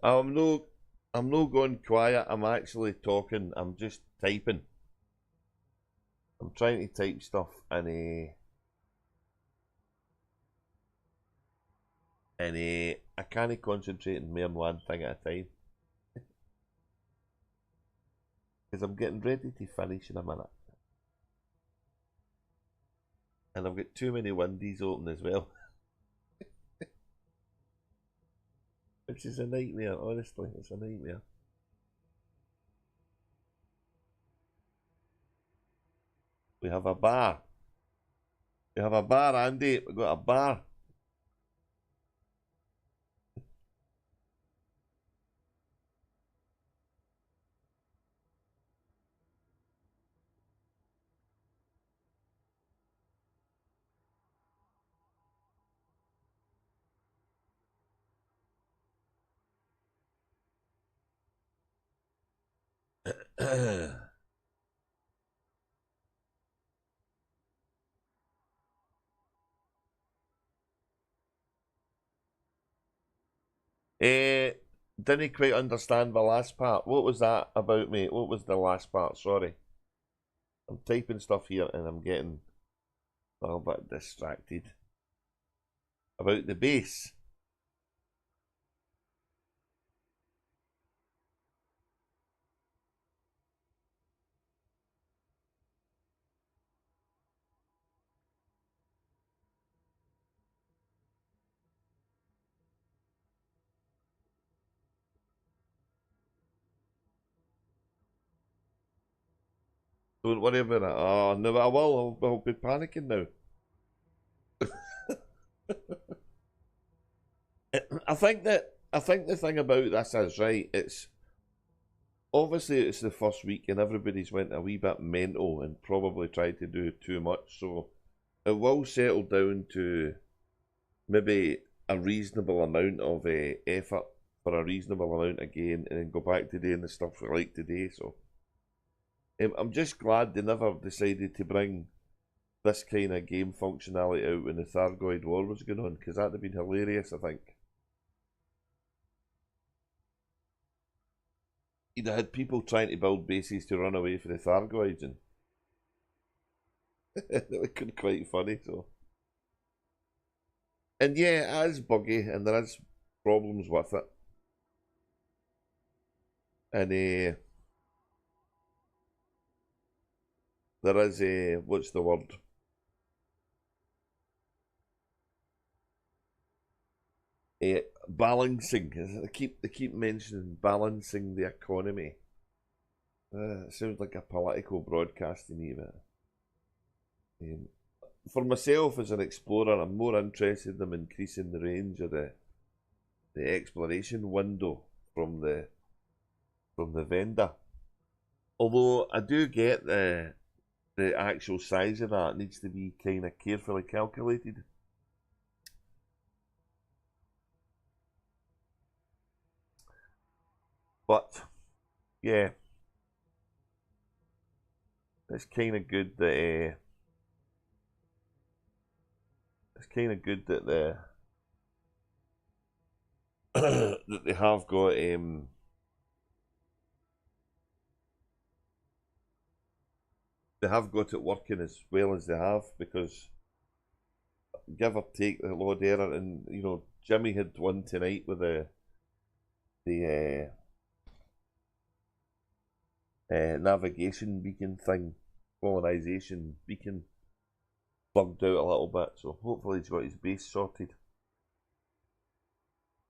I'm no I'm no going quiet. I'm actually talking. I'm just typing. I'm trying to type stuff and I can't concentrate on more than one thing at a time. Because I'm getting ready to finish in a minute. And I've got too many windows open as well. Which is a nightmare, honestly. It's a nightmare. We have a bar. We have a bar, Andy. We've got a bar. Eh, didn't quite understand the last part. What was that about, mate? What was the last part? Sorry. I'm typing stuff here and I'm getting a little bit distracted. About the base. Don't worry about it. Oh, no, I will. I'll be panicking now. I think the thing about this is right. It's obviously it's the first week and everybody's went a wee bit mental and probably tried to do too much. So it will settle down to maybe a reasonable amount of effort for a reasonable amount again, and then go back to doing the stuff we like today. So I'm just glad they never decided to bring this kind of game functionality out when the Thargoid War was going on, because that'd have been hilarious, I think. You'd have had people trying to build bases to run away from the Thargoids, and that would be quite funny. So, and yeah, it is buggy, and there is problems with it, and there is a what's the word? Balancing. They keep mentioning balancing the economy. It sounds like a political broadcasting event. For myself as an explorer, I'm more interested in increasing the range of the exploration window from the vendor. Although I do get the actual size of that needs to be kind of carefully calculated. But yeah, it's kind of good that the that they have got it working as well as they have, because give or take the load error, and Jimmy had one tonight with the navigation beacon thing, colonisation beacon bugged out a little bit, so hopefully he's got his base sorted.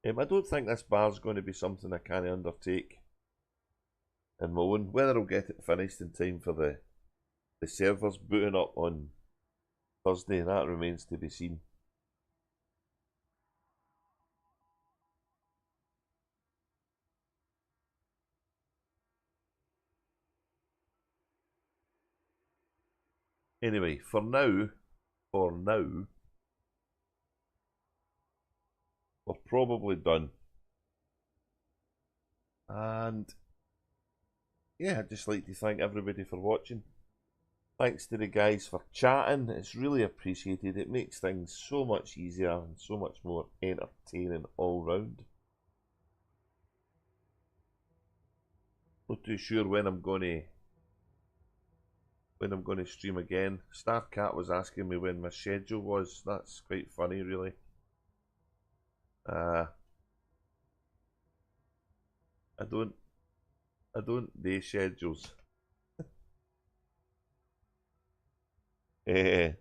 I don't think this bar's going to be something I can undertake in my own. Whether I'll get it finished in time for the servers booting up on Thursday, that remains to be seen. Anyway, for now, we're probably done. And yeah, I'd just like to thank everybody for watching. Thanks to the guys for chatting. It's really appreciated. It makes things so much easier and so much more entertaining all round. Not too sure when I'm gonna stream again. Starcat was asking me when my schedule was. That's quite funny, really. I don't do schedules. Eh.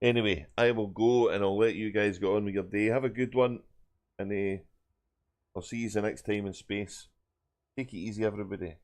Anyway, I will go and I'll let you guys get on with your day. Have a good one, and I'll see you the next time in space. Take it easy, everybody.